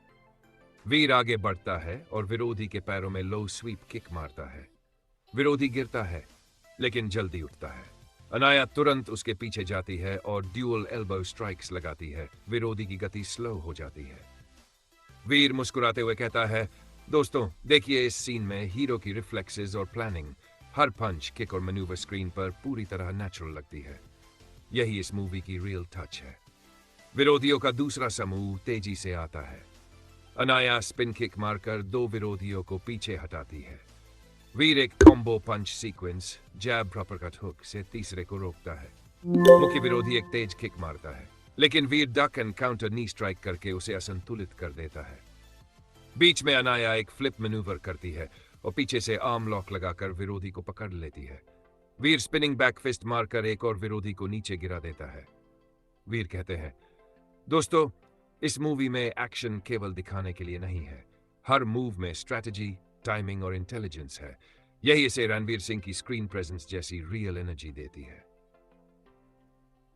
वीर आगे बढ़ता है और विरोधी के पैरों में लो स्वीप किक मारता है। विरोधी गिरता है, लेकिन जल्दी उठता है। अनाया तुरंत उसके पीछे जाती है और ड्यूअल एल्बो स्ट्राइक्स लगाती है। विरोधी की गति स्लो हो जाती है। वीर मुस्कुराते हुए कहता है, दोस्तों देखिए इस सीन में हीरो की रिफ्लेक्सेस और प्लानिंग, हर पंच, किक और मैन्यूवर स्क्रीन पर पूरी तरह नेचुरल लगती है। यही इस मूवी की रियल टच है। विरोधियों का दूसरा समूह तेजी से आता है। अनाया स्पिन किक मारकर दो विरोधियों को पीछे हटाती है। वीर एक कॉम्बो पंच सीक्वेंस, जैब प्रॉपर हुक से तीसरे को रोकता है। मुख्य विरोधी एक तेज किक मारता है, लेकिन Veer duck and counter knee strike करके उसे असंतुलित कर देता है। बीच में अनाया एक फ्लिप मैन्यूवर करती है और पीछे से आर्म लॉक लगाकर विरोधी को पकड़ लेती है। वीर स्पिनिंग बैक फिस्ट मारकर एक और विरोधी को नीचे गिरा देता है। वीर कहते हैं, दोस्तों इस मूवी में एक्शन केवल दिखाने के लिए नहीं है, हर मूव में स्ट्रैटेजी, टाइमिंग और इंटेलिजेंस है। यही इसे रणवीर सिंह की स्क्रीन प्रेजेंस जैसी रियल एनर्जी देती है।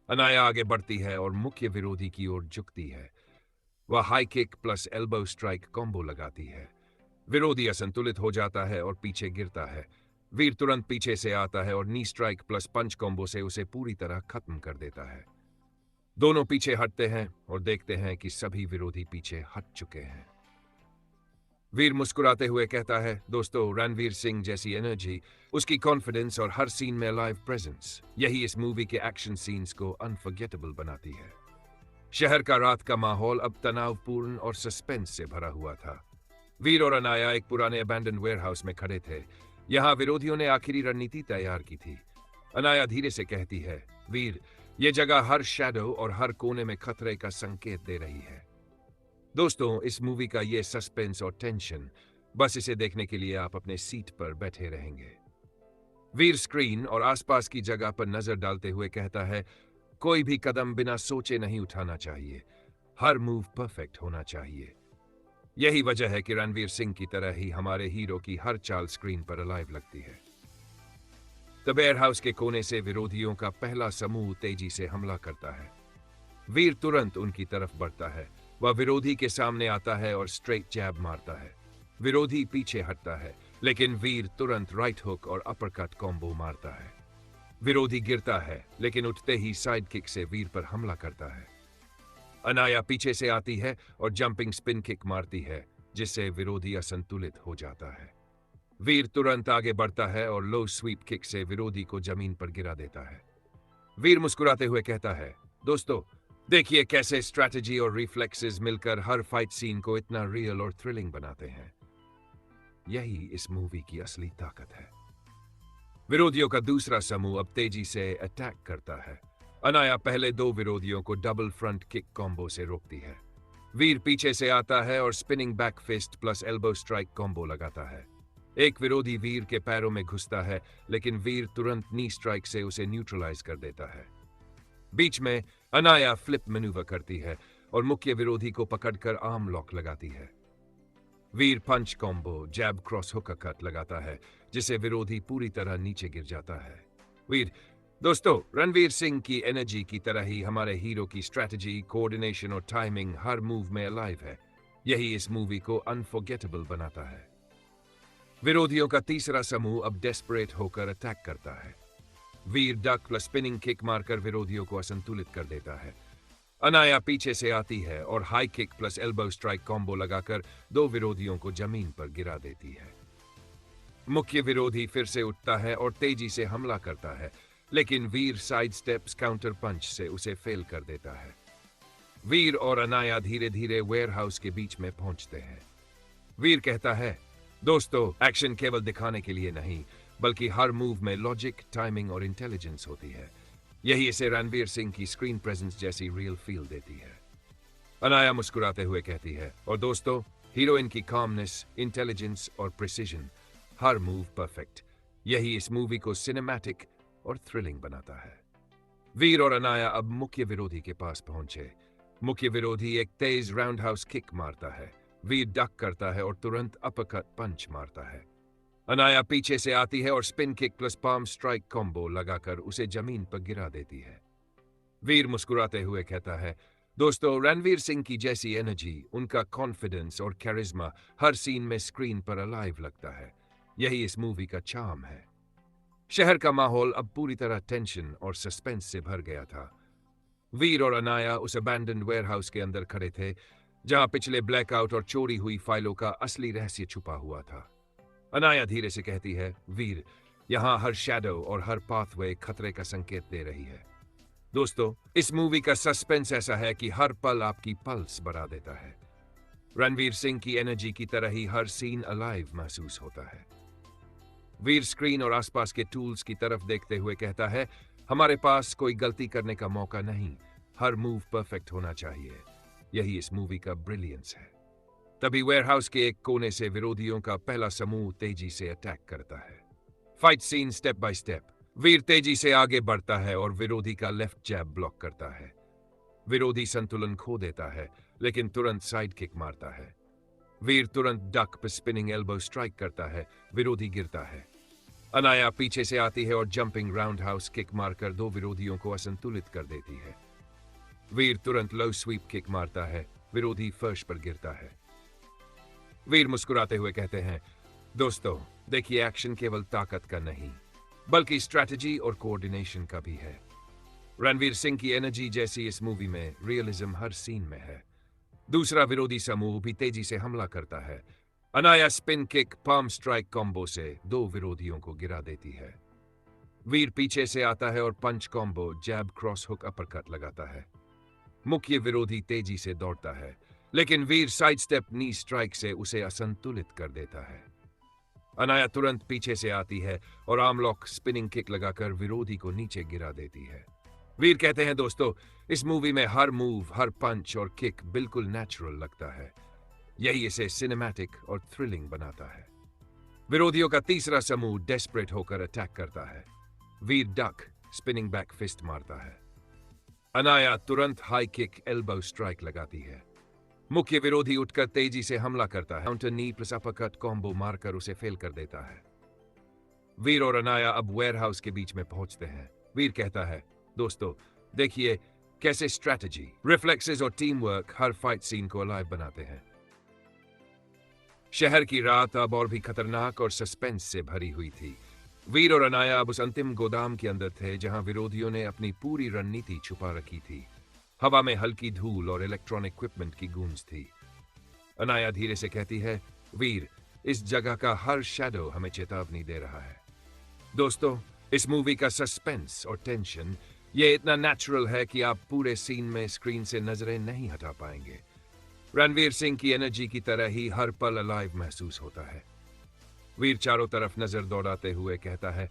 अनाया आगे बढ़ती है और मुख्य विरोधी की ओर झुकती है। वह high kick plus elbow strike combo लगाती है। विरोधी असंतुलित हो जाता है और पीछे गिरता है। वीर तुरंत पीछे से आता है और नी स्ट्राइक प्लस पंच कॉम्बो से उसे पूरी तरह खत्म कर देता है। दोनों पीछे हटते हैं और देखते हैं कि सभी विरोधी पीछे हट चुके हैं। वीर मुस्कुराते हुए कहता है, दोस्तों रणवीर सिंह जैसी एनर्जी, उसकी कॉन्फिडेंस और हर सीन में लाइव प्रेजेंस, यही इस मूवी के एक्शन सीन्स को अनफॉरगेटेबल बनाती है। शहर का रात का माहौल अब तनावपूर्ण और सस्पेंस से भरा हुआ था। वीर और अनाया एक पुराने अबैंडन वेयरहाउस में खड़े थे। यहाँ विरोधियों ने आखिरी रणनीति तैयार की थी। अनाया धीरे से कहती है, वीर, ये जगह हर शैडो और हर कोने में खतरे का संकेत दे रही है। दोस्तों इस मूवी का ये सस्पेंस और टेंशन, बस इसे देखने के लिए आप अपने सीट पर बैठे रहेंगे। वीर स्क्रीन और आसपास की जगह पर नजर डालते हुए कहता है, कोई भी कदम बिना सोचे नहीं उठाना चाहिए, हर मूव परफेक्ट होना चाहिए। यही वजह है कि रणवीर सिंह की तरह ही हमारे हीरो की हर चाल स्क्रीन पर अलाइव लगती है। द वेयर हाउस के कोने से विरोधियों का पहला समूह तेजी से हमला करता है। वीर तुरंत उनकी तरफ बढ़ता है। वह विरोधी के सामने आता है और स्ट्रेट जैब मारता है। विरोधी पीछे हटता है, लेकिन वीर तुरंत राइट हुक और अपरकट कॉम्बो मारता है। विरोधी गिरता है, लेकिन उठते ही साइड किक से वीर पर हमला करता है। अनाया पीछे से आती है और जंपिंग स्पिन किक मारती है, जिससे विरोधी असंतुलित हो जाता है। वीर तुरंत आगे बढ़ता है और लो स्वीप किक से विरोधी को जमीन पर गिरा देता है। वीर मुस्कुराते हुए कहता है, दोस्तों देखिए कैसे स्ट्रैटेजी और रिफ्लेक्सेस मिलकर हर फाइट सीन को इतना रियल और थ्रिलिंग बनाते हैं। यही इस मूवी की असली ताकत है। विरोधियों का दूसरा समूह अब तेजी से अटैक करता है। अनाया पहले दो विरोधियों को डबल फ्रंट किक कॉम्बो से रोकती है। वीर पीछे से आता है और spinning back fist plus elbow strike combo लगाता है। एक विरोधी वीर के पैरों में घुसता है, लेकिन वीर तुरंत नी स्ट्राइक से उसे न्यूट्रलाइज कर देता है। बीच में अनाया फ्लिप मैन्यूवर करती है और मुख्य विरोधी को पकड़कर आर्म लॉक लगाती है। वीर punch combo, jab cross hook cut लगाता है, जिसे विरोधी पूरी तरह नीचे गिर जाता है। वीर दोस्तों रणवीर सिंह की एनर्जी की तरह ही हमारे हीरो की स्ट्रैटेजी, कोऑर्डिनेशन और टाइमिंग हर मूव में अलाइव है। यही इस मूवी को अनफॉरगेटेबल बनाता है। विरोधियों का तीसरा समूह अब डेस्परेट होकर अटैक करता है। वीर डक प्लस स्पिनिंग किक मारकर विरोधियों को असंतुलित कर देता है। अनाया पीछे से आती है और high kick plus elbow strike combo लगाकर दो विरोधियों को जमीन पर गिरा देती है। मुख्य विरोधी फिर से उठता है और तेजी से हमला करता है, लेकिन वीर साइड स्टेप्स काउंटर पंच से उसे फेल कर देता है। वीर और अनाया धीरे धीरे वेयरहाउस के बीच में पहुंचते हैं। वीर कहता है, दोस्तों, एक्शन केवल दिखाने के लिए नहीं, बल्कि हर मूव में लॉजिक, टाइमिंग और इंटेलिजेंस होती है। यही इसे रणवीर सिंह की स्क्रीन प्रेजेंस जैसी रियल फील देती है। अनाया मुस्कुराते हुए कहती है, और दोस्तों, हीरोइन की कामनेस, इंटेलिजेंस और प्रिसीजन, हर मूव परफेक्ट, यही इस मूवी को सिनेमैटिक और थ्रिलिंग बनाता है। वीर और अनाया अब मुख्य विरोधी के पास पहुंचे। मुख्य विरोधी एक तेज राउंड हाउस किक मारता है। वीर डक करता है और तुरंत अपरकट पंच मारता है। अनाया पीछे से आती है और spin kick plus palm strike combo लगाकर उसे जमीन पर गिरा देती है। वीर मुस्कुराते हुए कहता है, दोस्तों, रणवीर सिंह की जैसी एनर्जी, उनका कॉन्फिडेंस और कैरिज्मा हर सीन में स्क्रीन पर अलाइव लगता है। यही इस मूवी का चार्म है। शहर का माहौल अब पूरी तरह टेंशन और सस्पेंस से भर गया था। वीर और अनाया उस अबैंडन्ड वेयरहाउस के अंदर खड़े थे, जहां पिछले ब्लैकआउट और चोरी हुई फाइलों का असली रहस्य छुपा हुआ था। अनाया धीरे से कहती है, वीर, यहां हर शैडो और हर पाथवे खतरे का संकेत दे रही है। दोस्तों, इस मूवी का सस्पेंस ऐसा है कि हर पल आपकी पल्स बढ़ा देता है। रणवीर सिंह की एनर्जी की तरह ही हर सीन अलाइव महसूस होता है। वीर स्क्रीन और आसपास के टूल्स की तरफ देखते हुए कहता है, हमारे पास कोई गलती करने का मौका नहीं, हर मूव परफेक्ट होना चाहिए। यही इस मूवी का ब्रिलियंस है। तभी वेयरहाउस के एक कोने से विरोधियों का पहला समूह तेजी से अटैक करता है। Fight scene step by step. Veer तेजी से आगे बढ़ता है और विरोधी का लेफ्ट जैब ब्लॉक करता है। विरोधी संतुलन खो देता है, लेकिन तुरंत साइड किक मारता है। वीर तुरंत डक पर स्पिनिंग एल्बो स्ट्राइक करता है, विरोधी गिरता है। अनाया पीछे से आती है और जंपिंग राउंड हाउस किक मारकर दो विरोधियों को असंतुलित कर देती है। वीर तुरंत लो स्वीप किक मारता है, विरोधी फर्श पर गिरता है। वीर मुस्कुराते हुए कहते हैं, दोस्तों, देखिए, एक्शन केवल ताकत का नहीं, बल्कि स्ट्रैटेजी और कोऑर्डिनेशन का भी है। रणवीर सिंह की एनर्जी जैसी इस मूवी में रियलिज्म हर सीन में है। दूसरा विरोधी समूह भी तेजी से हमला करता है। Anaya spin kick palm strike combo से दो विरोधियों को गिरा देती है। वीर पीछे से आता है और पंच combo, jab, cross hook, uppercut लगाता है। मुख्य विरोधी तेजी से दौड़ता है, लेकिन वीर साइड स्टेप नी स्ट्राइक से उसे असंतुलित कर देता है। अनाया तुरंत पीछे से आती है और आर्मलॉक स्पिनिंग किक लगाकर विरोधी को नीचे गिरा देती है। वीर कहते हैं, दोस्तों, इस मूवी में हर मूव, हर पंच और किक बिल्कुल नेचुरल लगता है। यही इसे सिनेमैटिक और थ्रिलिंग बनाता है। विरोधियों का तीसरा समूह डेस्परेट होकर अटैक करता है। वीर डक स्पिनिंग बैक फिस्ट मारता है। अनाया तुरंत हाई किक एल्बो स्ट्राइक लगाती है। मुख्य विरोधी उठकर तेजी से हमला करता है। काउंटर नी प्लस अपरकट कॉम्बो मारकर उसे फेल कर देता है। वीर और अनाया अब वेयरहाउस के बीच में पहुंचते हैं। वीर कहता है, दोस्तों, देखिए कैसे स्ट्रैटेजी, रिफ्लेक्सेस और टीम वर्क हर फाइट सीन को अलाइव बनाते हैं। शहर की रात अब और भी खतरनाक और सस्पेंस से भरी हुई थी। वीर और अनाया अब उस अंतिम गोदाम के अंदर थे जहां विरोधियों ने अपनी पूरी रणनीति छुपा रखी थी। हवा में हल्की धूल और इलेक्ट्रॉनिक इक्विपमेंट की गूंज थी। अनाया धीरे से कहती है, वीर, इस जगह का हर शैडो हमें चेतावनी दे रहा है। दोस्तों, इस मूवी का सस्पेंस और टेंशन ये इतना नेचुरल है कि आप पूरे सीन में स्क्रीन से नजरें नहीं हटा पाएंगे। रणवीर सिंह की एनर्जी की तरह ही हर पल अलाइव महसूस होता है। वीर चारों तरफ नजर दौड़ाते हुए कहता है,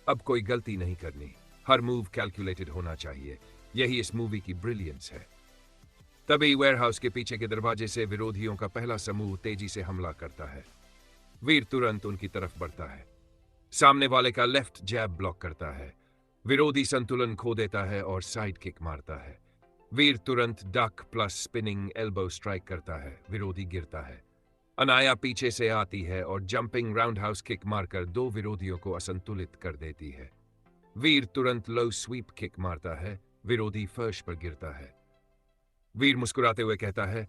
अब कोई गलती नहीं करनी, हर मूव कैलकुलेटेड होना चाहिए। यही इस मूवी की ब्रिलियंस है। तभी वेयरहाउस के पीछे के दरवाजे से विरोधियों का पहला समूह तेजी से हमला करता है। वीर तुरंत उनकी तरफ बढ़ता है। सामने वाले का लेफ्ट जैब ब्लॉक करता है। विरोधी संतुलन खो देता है और साइड किक मारता है। वीर तुरंत duck plus spinning elbow strike करता है। विरोधी गिरता है। अनाया पीछे से आती है और जंपिंग राउंडहाउस किक मारकर दो विरोधियों को असंतुलित कर देती है। वीर तुरंत लो स्वीप किक मारता है। विरोधी फर्श पर गिरता है। वीर मुस्कुराते हुए कहता है,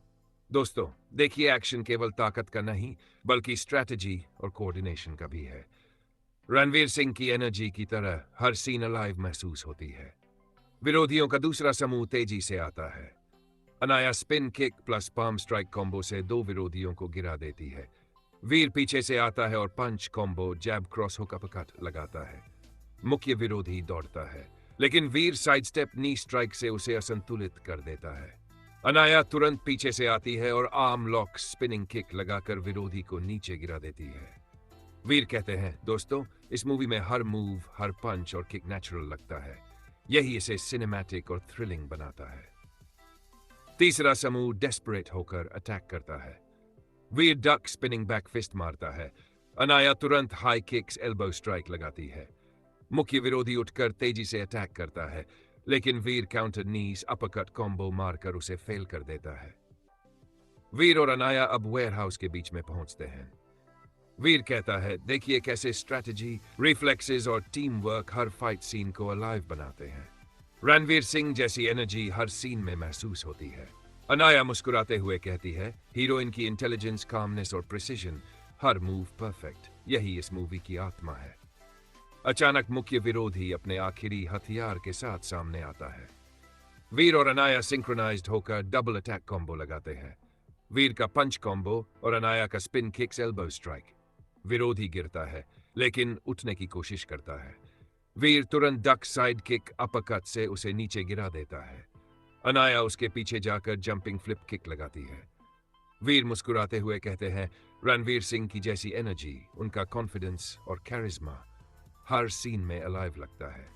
दोस्तों, देखिए एक्शन केवल ताकत का नहीं, बल्कि स्ट्रैटेजी और कोऑर्डिनेशन का भी है। रणवीर सिंह की एनर्जी की तरह हर सीन अलाइव महसूस होती है। विरोधियों का दूसरा समूह तेजी से आता है। Anaya spin kick plus palm strike combo से दो विरोधियों को गिरा देती है। वीर पीछे से आता है और पंच कॉम्बो जैब क्रॉस हुक अपकट लगाता है। मुख्य विरोधी दौड़ता है, लेकिन वीर साइड स्टेप नी स्ट्राइक से उसे असंतुलित कर देता है। अनाया तुरंत पीछे से आती है और आर्म लॉक स्पिनिंग किक लगाकर विरोधी को नीचे गिरा देती है। वीर कहते हैं, दोस्तों, इस मूवी में हर मूव, हर पंच और किक नेचुरल लगता है। यही इसे सिनेमैटिक और थ्रिलिंग बनाता है। तीसरा समूह डेस्परेट होकर अटैक करता है। वीर डक स्पिनिंग बैक फिस्ट मारता है। अनाया तुरंत हाई किक्स एल्बो स्ट्राइक लगाती है। मुख्य विरोधी उठकर तेजी से अटैक करता है, लेकिन वीर काउंटर नीज अपरकट कॉम्बो मारकर उसे फेल कर देता है। वीर और अनाया अब वेयरहाउस के बीच में पहुंचते हैं। वीर कहता है, देखिए कैसे स्ट्रैटेजी, रिफ्लेक्सेस और टीम वर्क हर फाइट सीन को अलाइव बनाते हैं। रणवीर सिंह जैसी एनर्जी हर सीन में महसूस होती है। अनाया मुस्कुराते हुए कहती है, हीरोइन की इंटेलिजेंस, कामनेस और प्रिसिजन, हर मूव परफेक्ट, यही इस मूवी की आत्मा है। अचानक मुख्य विरोधी अपने आखिरी हथियार के साथ सामने आता है। वीर और अनाया सिंक्रोनाइज्ड होकर डबल अटैक कॉम्बो लगाते हैं। वीर का पंच कॉम्बो और अनाया का स्पिन किक्स एल्बो स्ट्राइक। विरोधी गिरता है, लेकिन उठने की कोशिश करता है। वीर तुरंत डक साइड किक अपरकट से उसे नीचे गिरा देता है। अनाया उसके पीछे जाकर जंपिंग फ्लिप किक लगाती है। वीर मुस्कुराते हुए कहते हैं, रणवीर सिंह की जैसी एनर्जी, उनका कॉन्फिडेंस और कैरिज्मा हर सीन में अलाइव लगता है।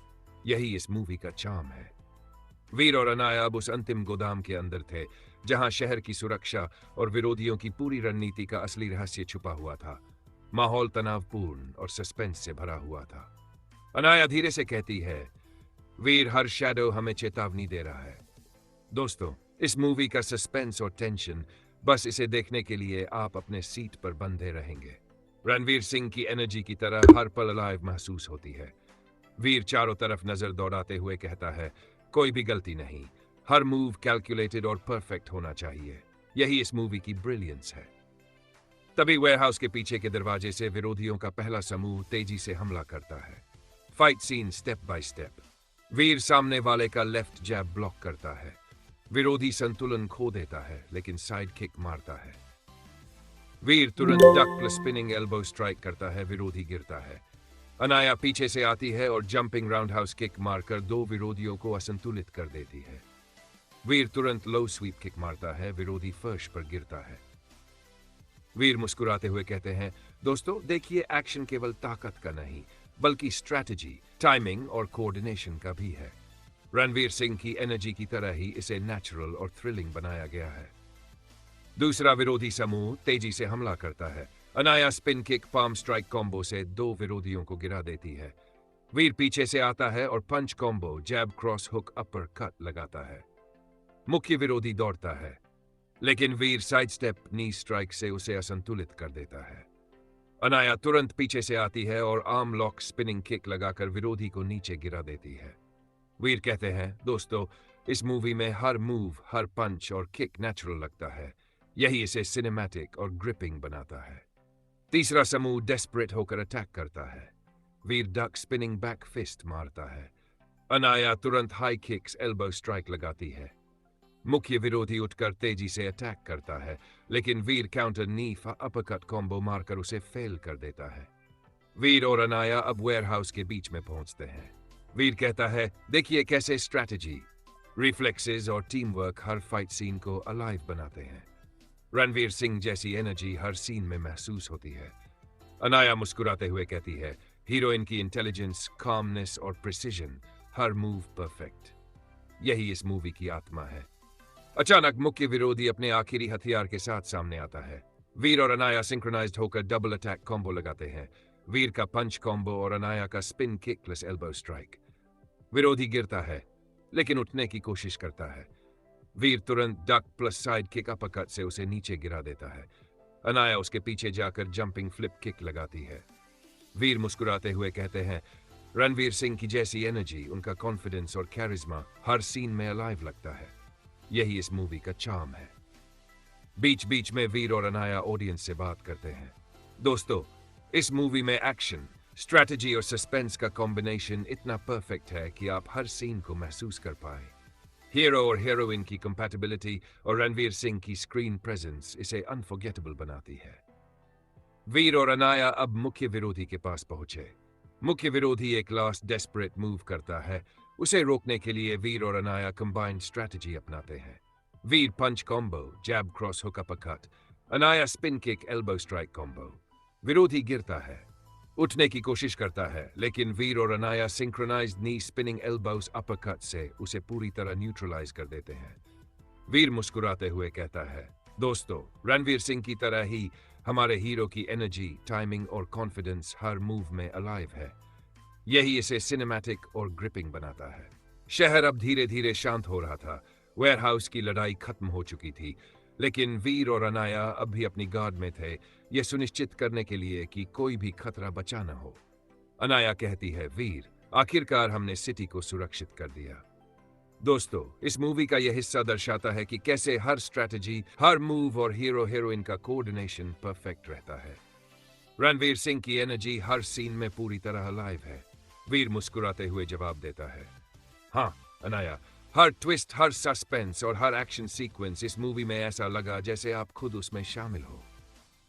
यही इस मूवी का चार्म है। वीर और अनाया अब उस अंतिम गोदाम के अंदर थे, जहां शहर की सुरक्षा और विरोधियों की पूरी रणनीति का असली रहस्य छुपा हुआ था। माहौल तनावपूर्ण और सस्पेंस से भरा हुआ था। अनाया धीरे से कहती है, वीर, हर शैडो हमें चेतावनी दे रहा है। दोस्तों, इस मूवी का सस्पेंस और टेंशन, बस इसे देखने के लिए आप अपने सीट पर बंधे रहेंगे। रणवीर सिंह की एनर्जी की तरह हर पल अलाइव महसूस होती है। वीर चारों तरफ नजर दौड़ाते हुए कहता है, कोई भी गलती नहीं, हर मूव कैलकुलेटेड और परफेक्ट होना चाहिए। यही इस मूवी की ब्रिलियंस है। तभी वेयरहाउस के पीछे के दरवाजे से विरोधियों का पहला समूह तेजी से हमला करता है। Fight scene step by step. Veer सामने वाले का लेफ्ट जैब ब्लॉक करता है। विरोधी संतुलन खो देता है, लेकिन साइड किक मारता है। वीर तुरंत duck plus spinning elbow strike करता है। विरोधी गिरता है। अनाया पीछे से आती है और जंपिंग राउंडहाउस किक मारकर दो विरोधियों को असंतुलित कर देती है। वीर तुरंत लो स्वीप किक मारता है। विरोधी फर्श पर गिरता है। वीर मुस्कुराते हुए कहते हैं, दोस्तों, देखिए एक्शन केवल ताकत का नहीं, बल्कि स्ट्रैटेजी, टाइमिंग और कोऑर्डिनेशन का भी है। रणवीर सिंह की एनर्जी की तरह ही इसे नेचुरल और थ्रिलिंग बनाया गया है। दूसरा विरोधी समूह तेजी से हमला करता है। Anaya spin kick palm strike combo से दो विरोधियों को गिरा देती है। वीर पीछे से आता है और पंच combo jab cross hook upper cut लगाता है। मुख्य विरोधी दौड़ता है, लेकिन वीर साइड स्टेप नी स्ट्राइक से उसे असंतुलित कर देता है। अनाया तुरंत पीछे से आती है और आर्म लॉक स्पिनिंग किक लगाकर विरोधी को नीचे गिरा देती है। वीर कहते हैं, दोस्तों, इस मूवी में हर मूव, हर पंच और किक नेचुरल लगता है। यही इसे सिनेमैटिक और ग्रिपिंग बनाता है। तीसरा समूह डेस्परेट होकर अटैक करता है। वीर डक स्पिनिंग बैक फिस्ट मारता है। अनाया तुरंत हाई किक्स एल्बो स्ट्राइक लगाती है। मुख्य विरोधी उठकर तेजी से अटैक करता है, लेकिन वीर काउंटर नी अपरकट कॉम्बो मारकर उसे फेल कर देता है। वीर और अनाया अब वेयरहाउस के बीच में पहुंचते हैं। वीर कहता है, देखिए कैसे स्ट्रैटेजी, रिफ्लेक्सेस और टीम वर्क हर फाइट सीन को अलाइव बनाते हैं। रणवीर सिंह जैसी एनर्जी हर सीन में महसूस होती है। अनाया मुस्कुराते हुए कहती है, हीरोइन की इंटेलिजेंस, कामनेस और प्रिसिजन, हर मूव परफेक्ट, यही इस मूवी की आत्मा है। अचानक मुख्य विरोधी अपने आखिरी हथियार के साथ सामने आता है। वीर और अनाया सिंक्रोनाइज्ड होकर डबल अटैक कॉम्बो लगाते हैं। वीर का पंच कॉम्बो और अनाया का spin kick plus elbow strike. विरोधी गिरता है, लेकिन उठने की कोशिश करता है। वीर तुरंत duck plus side kick uppercut से उसे नीचे गिरा देता है। अनाया उसके पीछे जाकर जंपिंग फ्लिप किक लगाती है। वीर मुस्कुराते हुए कहते हैं, रणवीर सिंह की जैसी एनर्जी, उनका कॉन्फिडेंस और कैरिज्मा हर सीन में अलाइव लगता है। यही इस मूवी का चार्म है। बीच बीच में वीर और अनाया ऑडियंस से बात करते हैं। दोस्तों, इस मूवी में एक्शन, स्ट्रैटेजी और सस्पेंस का कॉम्बिनेशन इतना परफेक्ट है कि आप हर सीन को महसूस कर पाए। हीरो और हीरोइन की कंपैटिबिलिटी और रणवीर सिंह की स्क्रीन प्रेजेंस इसे अनफॉरगेटेबल बनाती है। वीर और अनाया अब मुख्य विरोधी के पास पहुंचे। मुख्य विरोधी एक लास्ट डेस्परेट मूव करता है। उसे रोकने के लिए वीर और अनाया कंबाइंड स्ट्रैटेजी अपनाते हैं। Veer punch combo, jab cross hook uppercut, Anaya spin kick elbow strike combo. विरोधी गिरता है, उठने की कोशिश करता है, लेकिन वीर और अनाया सिंक्रोनाइज्ड नी स्पिनिंग एल्बोस अपरकट से उसे पूरी तरह न्यूट्रलाइज कर देते हैं। वीर मुस्कुराते हुए कहता है, दोस्तों, रणवीर सिंह की तरह ही हमारे हीरो की एनर्जी, टाइमिंग और कॉन्फिडेंस हर मूव में अलाइव है। यही इसे सिनेमैटिक और ग्रिपिंग बनाता है। शहर अब धीरे धीरे शांत हो रहा था। वेयरहाउस की लड़ाई खत्म हो चुकी थी, लेकिन वीर और अनाया अब भी अपनी गार्ड में थे, यह सुनिश्चित करने के लिए कि कोई भी खतरा बचा न हो। अनाया कहती है, वीर, आखिरकार हमने सिटी को सुरक्षित कर दिया। दोस्तों, इस मूवी का यह हिस्सा दर्शाता है कि कैसे हर स्ट्रैटेजी, हर मूव और हीरो हीरोइन का कोऑर्डिनेशन परफेक्ट रहता है। रणवीर सिंह की एनर्जी हर सीन में पूरी तरह अलाइव है। वीर मुस्कुराते हुए जवाब देता है, हाँ अनाया, हर ट्विस्ट, हर सस्पेंस और हर एक्शन सीक्वेंस इस मूवी में ऐसा लगा जैसे आप खुद उसमें शामिल हो।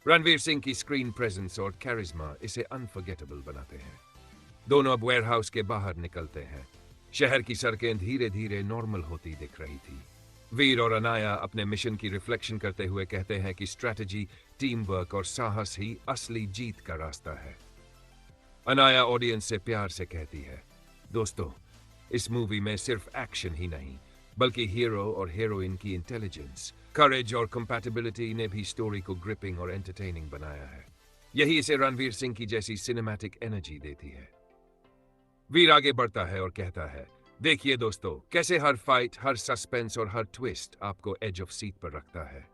रणवीर सिंह की स्क्रीन प्रेजेंस और कैरिज्मा इसे अनफॉरगेटेबल बनाते हैं। दोनों अब वेयरहाउस के बाहर निकलते हैं। शहर की सड़कें धीरे धीरे नॉर्मल होती दिख रही थी। वीर और अनाया अपने मिशन की रिफ्लेक्शन करते हुए कहते हैं कि स्ट्रैटेजी, टीम वर्क और साहस ही असली जीत का रास्ता है। अनाया ऑडियंस से प्यार से कहती है, दोस्तों, इस मूवी में सिर्फ एक्शन ही नहीं, बल्कि हीरो और हीरोइन की इंटेलिजेंस, करेज और कंपैटिबिलिटी ने भी स्टोरी को ग्रिपिंग और एंटरटेनिंग बनाया है। यही इसे रणवीर सिंह की जैसी सिनेमैटिक एनर्जी देती है। वीर आगे बढ़ता है और कहता है, देखिए दोस्तों, कैसे हर फाइट, हर सस्पेंस और हर ट्विस्ट आपको एज ऑफ सीट पर रखता है।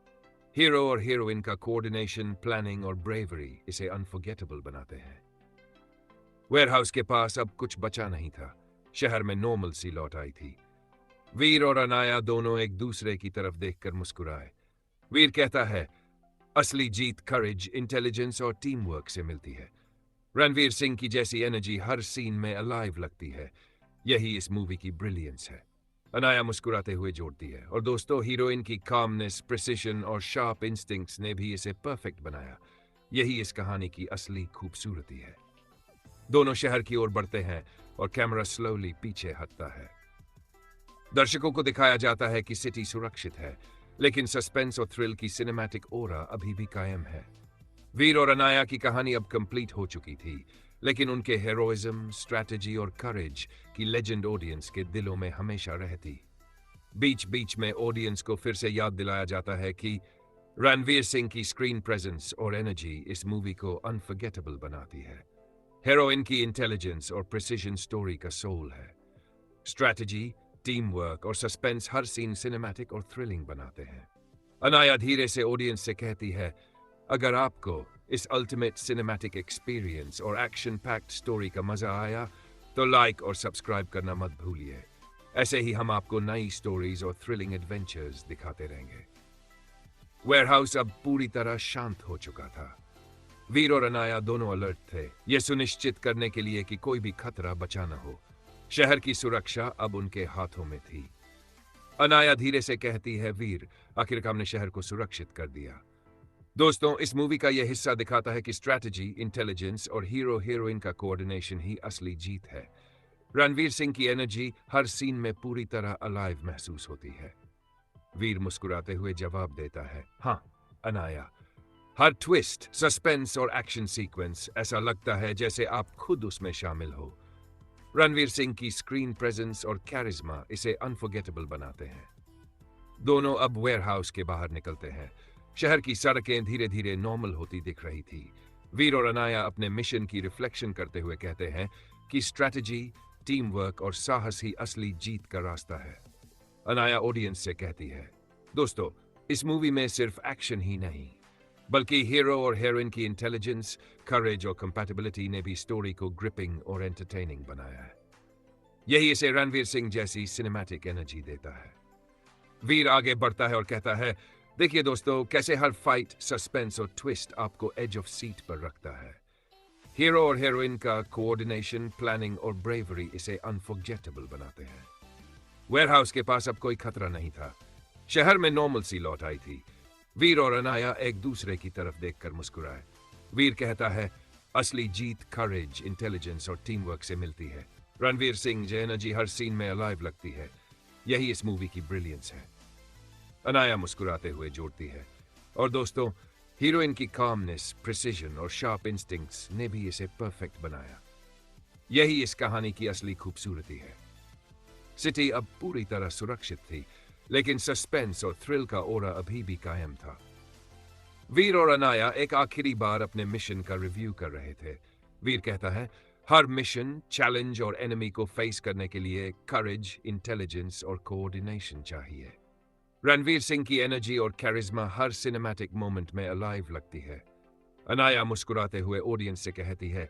हीरो और हीरोइन का कोऑर्डिनेशन, प्लानिंग और ब्रेवरी इसे अनफॉरगेटेबल बनाते हैं। वेयरहाउस के पास अब कुछ बचा नहीं था। शहर में नॉर्मल सी लौट आई थी। वीर और अनाया दोनों एक दूसरे की तरफ देखकर मुस्कुराए। वीर कहता है, असली जीत करेज, इंटेलिजेंस और टीम वर्क से मिलती है। रणवीर सिंह की जैसी एनर्जी हर सीन में अलाइव लगती है। यही इस मूवी की ब्रिलियंस है। अनाया मुस्कुराते हुए जोड़ती है, और दोस्तों, हीरोइन की कामनेस, प्रिसिशन और शार्प इंस्टिंक्ट्स ने भी इसे परफेक्ट बनाया। यही इस कहानी की असली खूबसूरती है। दोनों शहर की ओर बढ़ते हैं और कैमरा स्लोली पीछे हटता है। दर्शकों को दिखाया जाता है कि सिटी सुरक्षित है, लेकिन सस्पेंस और थ्रिल की सिनेमैटिक ओरा अभी भी कायम है। वीर और अनाया की कहानी अब कंप्लीट हो चुकी थी, लेकिन उनके हेरोइज्म, स्ट्रैटेजी और करेज की लेजेंड ऑडियंस के दिलों में हमेशा रहती। बीच बीच में ऑडियंस को फिर से याद दिलाया जाता है कि रणवीर सिंह की स्क्रीन प्रेजेंस और एनर्जी इस मूवी को अनफॉरगेटेबल बनाती है। हीरोइन की इंटेलिजेंस और प्रिसिजन स्टोरी का सोल है। स्ट्रैटेजी, टीम वर्क और सस्पेंस हर सीन सिनेमैटिक और थ्रिलिंग बनाते हैं। अनाया धीरे से ऑडियंस से कहती है, अगर आपको इस अल्टीमेट सिनेमैटिक एक्सपीरियंस और एक्शन पैक्ड स्टोरी का मजा आया, तो लाइक और सब्सक्राइब करना मत भूलिए। ऐसे ही हम आपको नई स्टोरीज और थ्रिलिंग एडवेंचर्स दिखाते रहेंगे। वेयरहाउस अब पूरी तरह शांत हो चुका था। वीर और अनाया दोनों अलर्ट थे, यह सुनिश्चित करने के लिए कि कोई भी खतरा बचा न हो। शहर की सुरक्षा अब उनके हाथों में थी। अनाया धीरे से कहती है, वीर, आखिरकार हमने शहर को सुरक्षित कर दिया। दोस्तों, इस मूवी का यह हिस्सा दिखाता है कि स्ट्रैटेजी, इंटेलिजेंस और हीरो हीरोइन का कोऑर्डिनेशन ही असली जीत है। रणवीर सिंह की एनर्जी हर सीन में पूरी तरह अलाइव महसूस होती है। वीर मुस्कुराते हुए जवाब देता है, हाँ अनाया, हर ट्विस्ट, सस्पेंस और एक्शन सीक्वेंस ऐसा लगता है जैसे आप खुद उसमें शामिल हो। रणवीर सिंह की स्क्रीन प्रेजेंस और कैरिज्मा इसे अनफॉरगेटेबल बनाते हैं। दोनों अब वेयरहाउस के बाहर निकलते हैं। शहर की सड़कें धीरे धीरे नॉर्मल होती दिख रही थी। वीर और अनाया अपने मिशन की रिफ्लेक्शन करते हुए कहते हैं कि स्ट्रैटेजी, टीम वर्क और साहस ही असली जीत का रास्ता है। अनाया ऑडियंस से कहती है, दोस्तों, इस मूवी में सिर्फ एक्शन ही नहीं, बल्कि हीरो और हीरोइन की इंटेलिजेंस, करेज और कंपैटिबिलिटी ने भी स्टोरी को ग्रिपिंग और एंटरटेनिंग बनाया है। यही इसे रणवीर सिंह जैसी सिनेमैटिक एनर्जी देता है। वीर आगे बढ़ता है और कहता है, देखिए दोस्तों, कैसे हर फाइट, सस्पेंस और ट्विस्ट आपको एज ऑफ सीट पर रखता है। हीरो और हीरोइन का कोऑर्डिनेशन, प्लानिंग और ब्रेवरी इसे अनफॉरगेटेबल बनाते हैं। वेयरहाउस के पास अब कोई खतरा नहीं था। शहर में नॉर्मल सी लौट आई थी। वीर और अनाया एक दूसरे की तरफ देखकर मुस्कुराए। वीर कहता है, असली जीत करेज, इंटेलिजेंस और टीम वर्क से मिलती है। रणवीर सिंह जो एनर्जी हर सीन में अलाइव लगती है, यही इस मूवी की ब्रिलियंस है। अनाया मुस्कुराते हुए जोड़ती है, और दोस्तों, हीरोइन की कामनेस, प्रिसिजन और शार्प इंस्टिंक्ट्स ने भी इसे परफेक्ट बनाया। यही इस कहानी की असली खूबसूरती है। सिटी अब पूरी तरह सुरक्षित थी, लेकिन सस्पेंस और थ्रिल का ओरा अभी भी कायम था। वीर और अनाया एक आखिरी बार अपने मिशन का रिव्यू कर रहे थे। वीर कहता है, हर मिशन, चैलेंज और एनिमी को फेस करने के लिए करेज, इंटेलिजेंस और कोऑर्डिनेशन चाहिए। रणवीर सिंह की एनर्जी और कैरिज्मा हर सिनेमैटिक मोमेंट में अलाइव लगती है। अनाया मुस्कुराते हुए ऑडियंस से कहती है,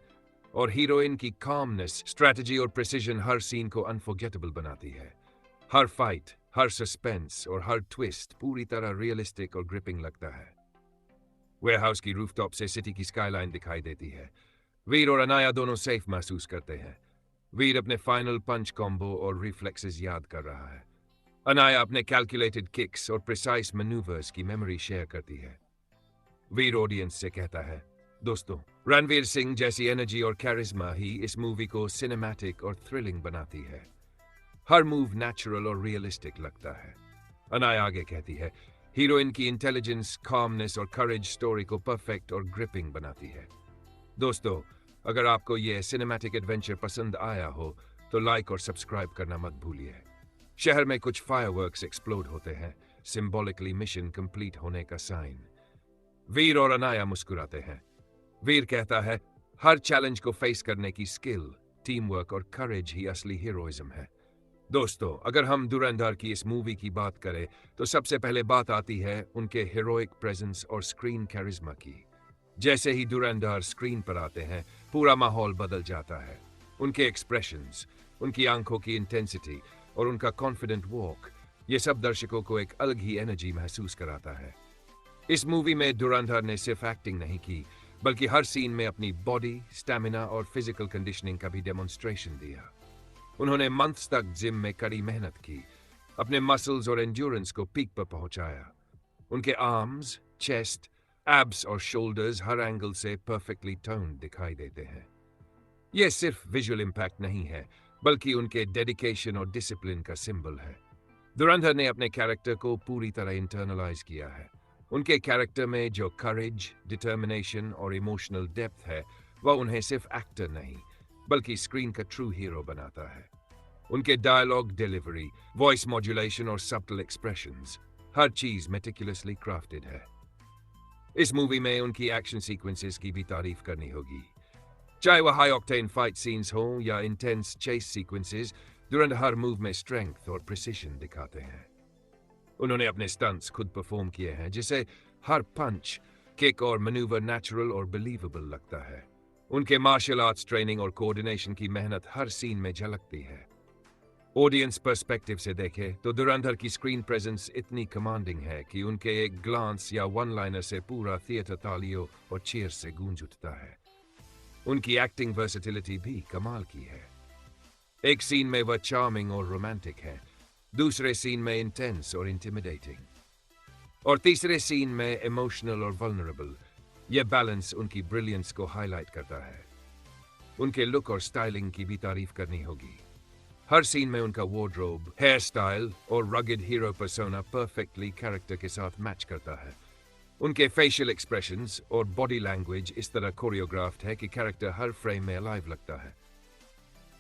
और हीरोइन की कामनेस, स्ट्रेटजी और प्रिसिजन हर सीन को अनफॉरगेटेबल बनाती है। हर फाइट, हर सस्पेंस और हर ट्विस्ट पूरी तरह रियलिस्टिक और ग्रिपिंग लगता है। वेयरहाउस की रूफटॉप से सिटी की स्काईलाइन दिखाई देती है। वीर और अनाया दोनों सेफ महसूस करते हैं। वीर अपने फाइनल पंच कॉम्बो और रिफ्लेक्सेस याद कर रहा है। अनाया अपने कैलकुलेटेड किक्स और प्रिसाइज मैन्यूवर्स की मेमोरी शेयर करती है। वीर ऑडियंस से कहता है, दोस्तों, रणवीर सिंह जैसी एनर्जी और कैरिज्मा ही इस मूवी को सिनेमैटिक और थ्रिलिंग बनाती है। हर मूव नेचुरल और रियलिस्टिक लगता है। अनाया आगे कहती है, हीरोइन की इंटेलिजेंस, कामनेस और करेज स्टोरी को परफेक्ट और ग्रिपिंग बनाती है। दोस्तों, अगर आपको यह सिनेमैटिक एडवेंचर पसंद आया हो तो लाइक और सब्सक्राइब करना मत भूलिए। शहर में कुछ फायरवर्क्स एक्सप्लोड होते हैं, सिंबॉलिकली मिशन कंप्लीट होने का साइन। वीर और अनाया मुस्कुराते हैं। वीर कहता है, हर चैलेंज को फेस करने की स्किल, टीम वर्क और करेज ही असली हीरोइज्म है। दोस्तों, अगर हम धुरंधर की इस मूवी की बात करें तो सबसे पहले बात आती है उनके हीरोइक प्रेजेंस और स्क्रीन कैरिज्मा की। जैसे ही धुरंधर स्क्रीन पर आते हैं, पूरा माहौल बदल जाता है। उनके एक्सप्रेशंस, उनकी आंखों की इंटेंसिटी और उनका कॉन्फिडेंट वॉक, ये सब दर्शकों को एक अलग ही एनर्जी महसूस कराता है। इस मूवी में धुरंधर ने सिर्फ एक्टिंग नहीं की, बल्कि हर सीन में अपनी बॉडी, स्टैमिना और फिजिकल कंडीशनिंग का भी डेमोन्स्ट्रेशन दिया। उन्होंने मंथ्स तक जिम में कड़ी मेहनत की, अपने मसल्स और एंड्योरेंस को पीक पर पहुंचाया। उनके आर्म्स, चेस्ट, एब्स और शोल्डर्स हर एंगल से परफेक्टली टोन्ड दिखाई देते हैं। यह सिर्फ विजुअल इंपैक्ट नहीं है, बल्कि उनके डेडिकेशन और डिसिप्लिन का सिंबल है। धुरंधर ने अपने कैरेक्टर को पूरी तरह इंटरनलाइज किया है। उनके कैरेक्टर में जो करेज, डिटर्मिनेशन और इमोशनल डेप्थ है, वह उन्हें सिर्फ एक्टर नहीं, बल्कि स्क्रीन का ट्रू हीरो बनाता है। उनके डायलॉग डिलीवरी, वॉइस मॉड्यूलेशन और सब्टल एक्सप्रेशंस, हर चीज मेटिकुलसली क्राफ्टेड है। इस मूवी में उनकी एक्शन सीक्वेंसेस की भी तारीफ करनी होगी। चाहे वह हाई ऑक्टेन फाइट सीन्स हो या इंटेंस चेस सीक्वेंसेस, धुरंधर हर मूव में स्ट्रेंथ और प्रिसिशन दिखाते हैं। उन्होंने अपने स्टंट्स खुद परफॉर्म किए हैं, जिससे हर पंच, किक और मैन्यूवर नेचुरल और बिलीवेबल लगता है। उनके मार्शल आर्ट्स ट्रेनिंग और कोऑर्डिनेशन की मेहनत हर सीन में झलकती है। ऑडियंस पर्सपेक्टिव से देखें तो धुरंधर की स्क्रीन प्रेजेंस इतनी कमांडिंग है कि उनके एक ग्लांस या वन लाइनर से पूरा थिएटर तालियों और चीयर्स से गूंज उठता है। उनकी एक्टिंग वर्सेटिलिटी भी कमाल की है। एक सीन में वह चार्मिंग और रोमांटिक है, दूसरे सीन में इंटेंस और इंटिमिडेटिंग, और तीसरे सीन में इमोशनल और वल्नरेबल। यह बैलेंस उनकी ब्रिलियंस को हाईलाइट करता है। उनके लुक और स्टाइलिंग की भी तारीफ करनी होगी। हर सीन में उनका वार्डरोब, हेयर स्टाइल और rugged hero persona perfectly character के साथ मैच करता है। उनके फेशियल एक्सप्रेशंस और बॉडी लैंग्वेज इस तरह कोरियोग्राफ्ड है कि कैरेक्टर हर फ्रेम में अलाइव लगता है।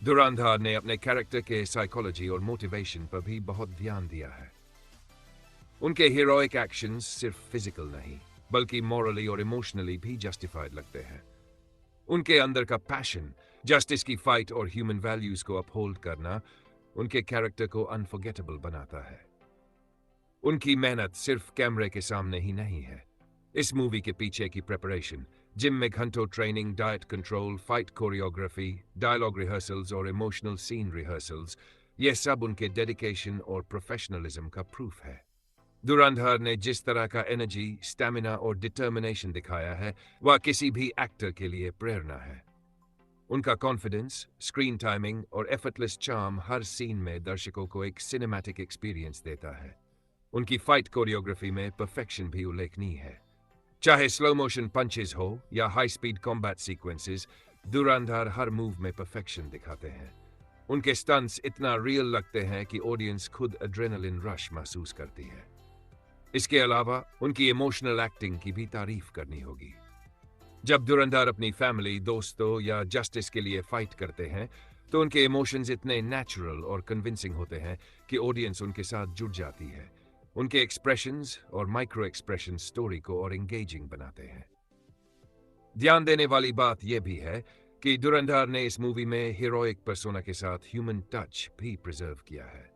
धुरंधर ने अपने कैरेक्टर के साइकोलॉजी और मोटिवेशन पर भी बहुत ध्यान दिया है। उनके हीरोइक एक्शंस सिर्फ फिजिकल नहीं, बल्कि मॉरली और इमोशनली भी जस्टिफाइड लगते हैं। उनके अंदर का पैशन, जस्टिस की फाइट और ह्यूमन वैल्यूज को अपहोल्ड करना उनके कैरेक्टर को अनफॉरगेटेबल बनाता है। उनकी मेहनत सिर्फ कैमरे के सामने ही नहीं है। इस मूवी के पीछे की प्रिपरेशन, जिम में घंटों training, diet control, fight choreography, dialogue rehearsals और इमोशनल सीन रिहर्सल्स, ये सब उनके डेडिकेशन और प्रोफेशनलिज्म का प्रूफ है। धुरंधर ने जिस तरह का एनर्जी, स्टैमिना और डिटर्मिनेशन दिखाया है, वह किसी भी एक्टर के लिए प्रेरणा है। उनका कॉन्फिडेंस, स्क्रीन टाइमिंग और एफर्टलेस चार्म हर सीन में दर्शकों को एक सिनेमैटिक एक्सपीरियंस देता है। उनकी फाइट कोरियोग्राफी में परफेक्शन भी उल्लेखनीय है। चाहे स्लो मोशन पंचेस हो या हाई स्पीड कॉम्बैट सीक्वेंसेस, धुरंधर हर मूव में परफेक्शन दिखाते हैं। उनके स्टंट्स इतना रियल लगते हैं कि ऑडियंस खुद एड्रेनलिन रश महसूस करती है। इसके अलावा उनकी इमोशनल एक्टिंग की भी तारीफ करनी होगी। जब धुरंधर अपनी फैमिली, दोस्तों या जस्टिस के लिए फाइट करते हैं, तो उनके इमोशंस इतने नेचुरल और कन्विंसिंग होते हैं कि ऑडियंस उनके साथ जुड़ जाती है। उनके एक्सप्रेशंस और माइक्रो एक्सप्रेशन स्टोरी को और एंगेजिंग बनाते हैं। ध्यान देने वाली बात यह भी है कि धुरंधर ने इस मूवी में हीरोइक पर्सोना के साथ ह्यूमन टच भी प्रिजर्व किया है।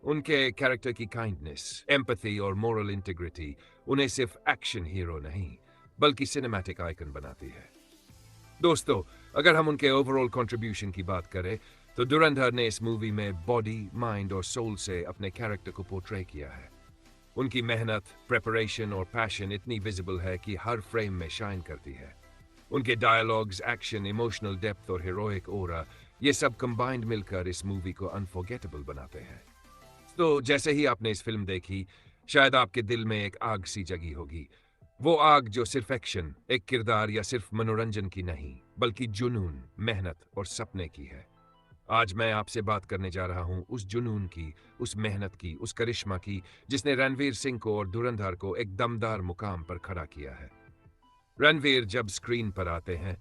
उनके कैरेक्टर की काइंडनेस, एम्पैथी और मोरल इंटीग्रिटी उन्हें सिर्फ एक्शन हीरो नहीं, बल्कि सिनेमैटिक आइकन बनाती है। दोस्तों, अगर हम उनके ओवरऑल कंट्रीब्यूशन की बात करें, तो धुरंधर ने इस मूवी में बॉडी, माइंड और सोल से अपने कैरेक्टर को पोर्ट्रे किया है। उनकी मेहनत, प्रेपरेशन और पैशन इतनी विजिबल है कि हर फ्रेम में शाइन करती है। उनके डायलॉग्स, एक्शन, इमोशनल डेप्थ और हीरोइक ऑरा, ये सब कंबाइंड मिलकर इस मूवी को अनफॉरगेटेबल बनाते हैं। तो जैसे ही आपने इस फिल्म देखी, शायद आपके दिल में एक आग सी जगी होगी। वो आग जो सिर्फ एक्शन, एक किरदार या सिर्फ मनोरंजन की नहीं, बल्कि जुनून, मेहनत और सपने की है। आज मैं आपसे बात करने जा रहा हूं उस जुनून की, उस मेहनत की, उस करिश्मा की, जिसने रणवीर सिंह को और धुरंधर को एक दमदार मुकाम पर खड़ा किया है। रणवीर जब स्क्रीन पर आते हैं,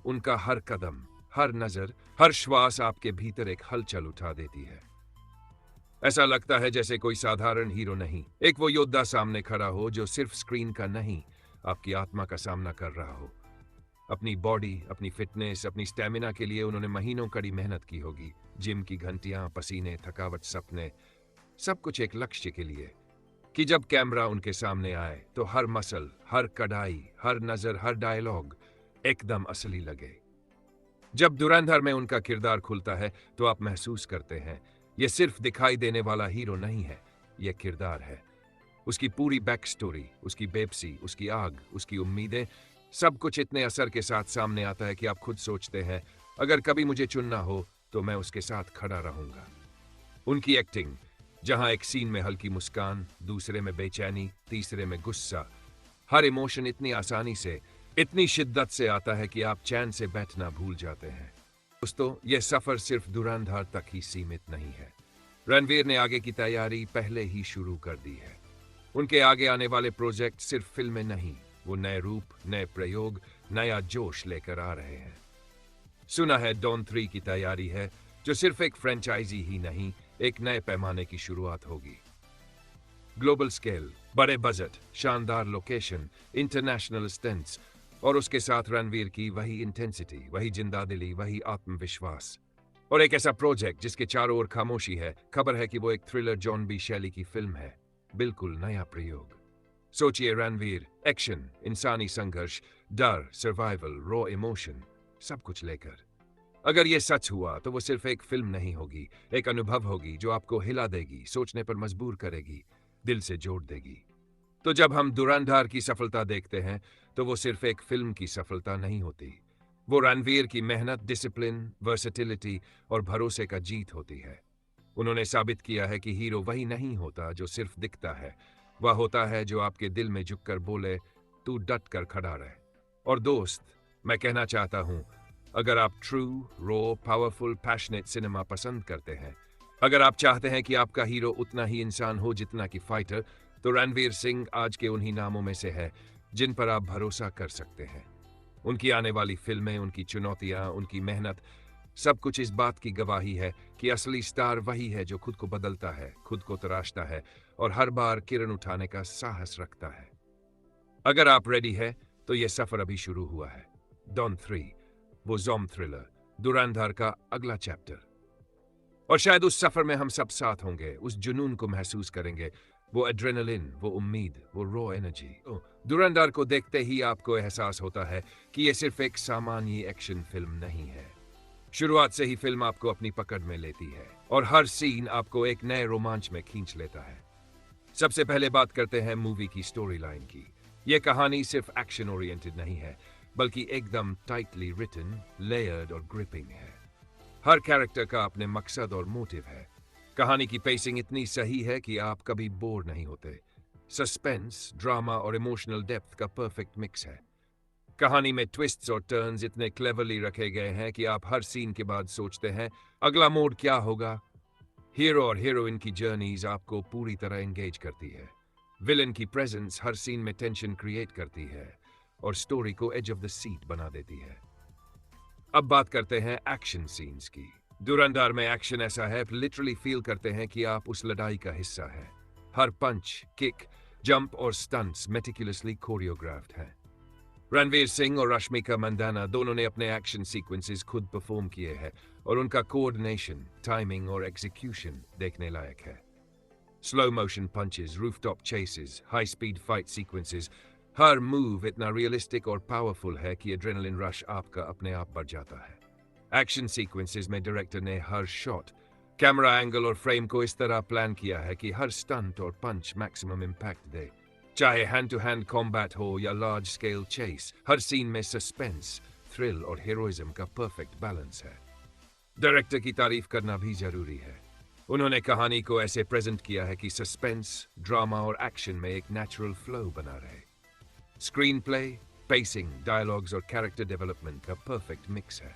उनका हर कदम, हर नजर, हर श्वास आपके भीतर एक हलचल उठा देती है। ऐसा लगता है जैसे कोई साधारण हीरो नहीं, एक वो योद्धा सामने खड़ा हो जो सिर्फ स्क्रीन का नहीं, आपकी आत्मा का सामना कर रहा हो। अपनी बॉडी, अपनी फिटनेस, अपनी स्टैमिना के लिए उन्होंने महीनों कड़ी मेहनत की होगी। जिम की घंटियां, पसीने, थकावट, सपने, सब कुछ एक लक्ष्य के लिए कि जब कैमरा उनके सामने आए तो हर मसल, हर कढ़ाई, हर नजर, हर डायलॉग एकदम असली लगे। जब धुरंधर में उनका किरदार खुलता है तो आप महसूस करते हैं यह सिर्फ दिखाई देने वाला हीरो नहीं है, यह किरदार है। उसकी पूरी बैक स्टोरी, उसकी बेबसी, उसकी आग, उसकी उम्मीदें, सब कुछ इतने असर के साथ सामने आता है कि आप खुद सोचते हैं, अगर कभी मुझे चुनना हो तो मैं उसके साथ खड़ा रहूंगा। उनकी एक्टिंग, जहां एक सीन में हल्की मुस्कान, दूसरे में बेचैनी, तीसरे में गुस्सा, हर इमोशन इतनी आसानी से, इतनी शिद्दत से आता है कि आप चैन से बैठना भूल जाते हैं। दोस्तों, यह सफर सिर्फ धुरंधर तक ही सीमित नहीं है। रणवीर ने आगे की तैयारी पहले ही शुरू कर दी है। उनके आगे आने वाले प्रोजेक्ट सिर्फ फिल्में नहीं, वो नए रूप, नए प्रयोग, नया जोश लेकर आ रहे हैं। सुना है डॉन 3 की तैयारी है, जो सिर्फ एक फ्रेंचाइजी ही नहीं, एक नए पैमाने की शुरुआत होगी। ग्लोबल स्केल, बड़े बजट, शानदार लोकेशन, इंटरनेशनल स्टंट्स और उसके साथ रणवीर की वही इंटेंसिटी, वही जिंदादिली, वही आत्मविश्वास। और एक ऐसा प्रोजेक्ट जिसके चारों ओर खामोशी है। खबर है कि वो एक थ्रिलर जॉन बी शैली की फिल्म है, बिल्कुल नया प्रयोग। सोचिए, रणवीर, एक्शन, इंसानी संघर्ष, डर, सर्वाइवल, रॉ इमोशन, सब कुछ लेकर। अगर ये सच हुआ तो वो सिर्फ एक फिल्म नहीं होगी, एक अनुभव होगी जो आपको हिला देगी, सोचने पर मजबूर करेगी, दिल से जोड़ देगी। तो जब हम धुरंधर की सफलता देखते हैं तो वो सिर्फ एक फिल्म की सफलता नहीं होती, वो रणवीर की मेहनत, डिसिप्लिन, वर्सेटिलिटी और भरोसे का जीत होती है। उन्होंने साबित किया है कि हीरो वही नहीं होता जो सिर्फ दिखता है, वह होता है जो आपके दिल में झुककर बोले, तू डट कर खड़ा रहे। और दोस्त, मैं कहना चाहता हूं, अगर आप true, raw, powerful, passionate cinema पसंद करते हैं, अगर आप चाहते हैं कि आपका हीरो उतना ही इंसान हो जितना कि फाइटर, तो रणवीर सिंह आज के उन्हीं नामों में से है जिन पर आप भरोसा कर सकते हैं। उनकी आने वाली फिल्में, उनकी चुनौतियां, उनकी मेहनत, सब कुछ इस बात की गवाही है कि असली स्टार वही है जो खुद को बदलता है, खुद को तराशता है और हर बार किरण उठाने का साहस रखता है। अगर आप रेडी है तो यह सफर अभी शुरू हुआ है। डॉन 3, वो ज़ॉम्बी थ्रिलर, धुरंधर का अगला चैप्टर। और शायद उस सफर में हम सब साथ होंगे, उस जुनून को महसूस करेंगे, वो एड्रेनलिन, वो उम्मीद, वो रॉ एनर्जी। धुरंधर को देखते ही आपको एहसास होता है कि यह सिर्फ एक सामान्य एक्शन फिल्म नहीं है। शुरुआत से ही फिल्म आपको अपनी पकड़ में लेती है और हर सीन आपको एक नए रोमांच में खींच लेता है। सबसे पहले बात करते हैं मूवी की स्टोरी लाइन की। यह कहानी सिर्फ एक्शन ओरिएंटेड नहीं है, बल्कि एकदम टाइटली रिटन, लेयर्ड और ग्रिपिंग है। हर कैरेक्टर का अपने मकसद और मोटिव है। कहानी की पेसिंग इतनी सही है कि आप कभी बोर नहीं होते। सस्पेंस, ड्रामा और इमोशनल डेप्थ का परफेक्ट मिक्स है। कहानी में ट्विस्ट्स और टर्न्स इतने क्लेवरली रखे गए हैं कि आप हर सीन के बाद सोचते हैं अगला मोड क्या होगा। हीरो और हीरोइन की जर्नीज आपको पूरी तरह एंगेज करती है। विलन की प्रेजेंस हर सीन में टेंशन क्रिएट करती है और स्टोरी को एज ऑफ द सीट बना देती है। अब बात करते हैं एक्शन सीन्स की। धुरंधर में एक्शन ऐसा है, लिटरली फील करते हैं कि आप उस लड़ाई का हिस्सा है। हर पंच, किक, जंप और स्टंट्स मेटिकुलसली कोरियोग्राफ्ड हैं। रणवीर सिंह और रश्मिका मंदाना दोनों ने अपने एक्शन सीक्वेंसेस खुद परफॉर्म किए हैं और उनका कोऑर्डिनेशन, टाइमिंग और एग्जीक्यूशन देखने लायक है। Slow motion punches, rooftop chases, high speed fight sequences, हर मूव इतना रियलिस्टिक और पावरफुल है कि एड्रेनलिन रश आपका अपने आप बढ़ जाता है। एक्शन सीक्वेंसेस में डायरेक्टर ने हर शॉट, कैमरा एंगल और फ्रेम को इस तरह प्लान किया है कि हर स्टंट और पंच मैक्सिमम इम्पैक्ट दे। चाहे हैंड टू हैंड कॉम्बैट हो या लार्ज स्केल चेस, हर सीन में सस्पेंस, थ्रिल और हीरोइज्म का परफेक्ट बैलेंस है। डायरेक्टर की तारीफ करना भी जरूरी है। उन्होंने कहानी को ऐसे प्रेजेंट किया है कि सस्पेंस, ड्रामा और एक्शन में एक नेचुरल फ्लो बना रहे। स्क्रीन प्ले, पेसिंग, डायलॉग्स और कैरेक्टर डेवलपमेंट का परफेक्ट मिक्स है।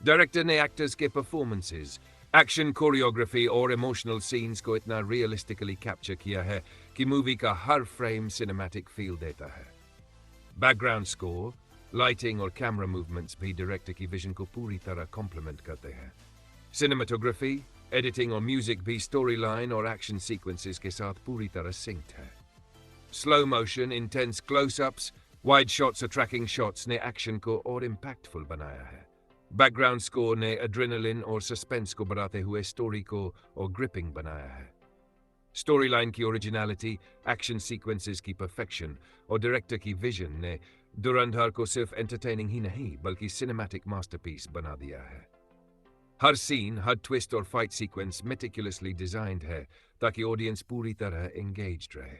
डायरेक्टर ने एक्टर्स के परफॉर्मेंसेस, एक्शन कोरियोग्राफी और इमोशनल सीन्स को इतना रियलिस्टिकली कैप्चर किया है कि मूवी का हर फ्रेम सिनेमैटिक फील देता है। बैकग्राउंड स्कोर, लाइटिंग और कैमरा मूवमेंट्स भी डायरेक्टर की विजन को पूरी तरह कॉम्प्लीमेंट करते हैं। सिनेमेटोग्राफी, एडिटिंग और म्यूजिक भी स्टोरी लाइन और एक्शन सीक्वेंसेस के साथ पूरी तरह सिंक्ड है। Slow motion, intense close-ups, wide shots और ट्रैकिंग शॉट्स ने एक्शन को और इम्पैक्टफुल बनाया है। बैकग्राउंड स्कोर ने एड्रेनलिन और सस्पेंस को बढ़ाते हुए स्टोरी को और ग्रिपिंग बनाया है। स्टोरी लाइन की ओरिजिनलिटी, एक्शन सीक्वेंसेस की परफेक्शन और डायरेक्टर की विजन ने धुरंधर को सिर्फ एंटरटेनिंग ही नहीं बल्कि सिनेमैटिक मास्टरपीस बना दिया है। हर सीन, हर ट्विस्ट और फाइट सीक्वेंस मेटिकुलसली डिजाइंड है ताकि ऑडियंस पूरी तरह एंगेज्ड रहे।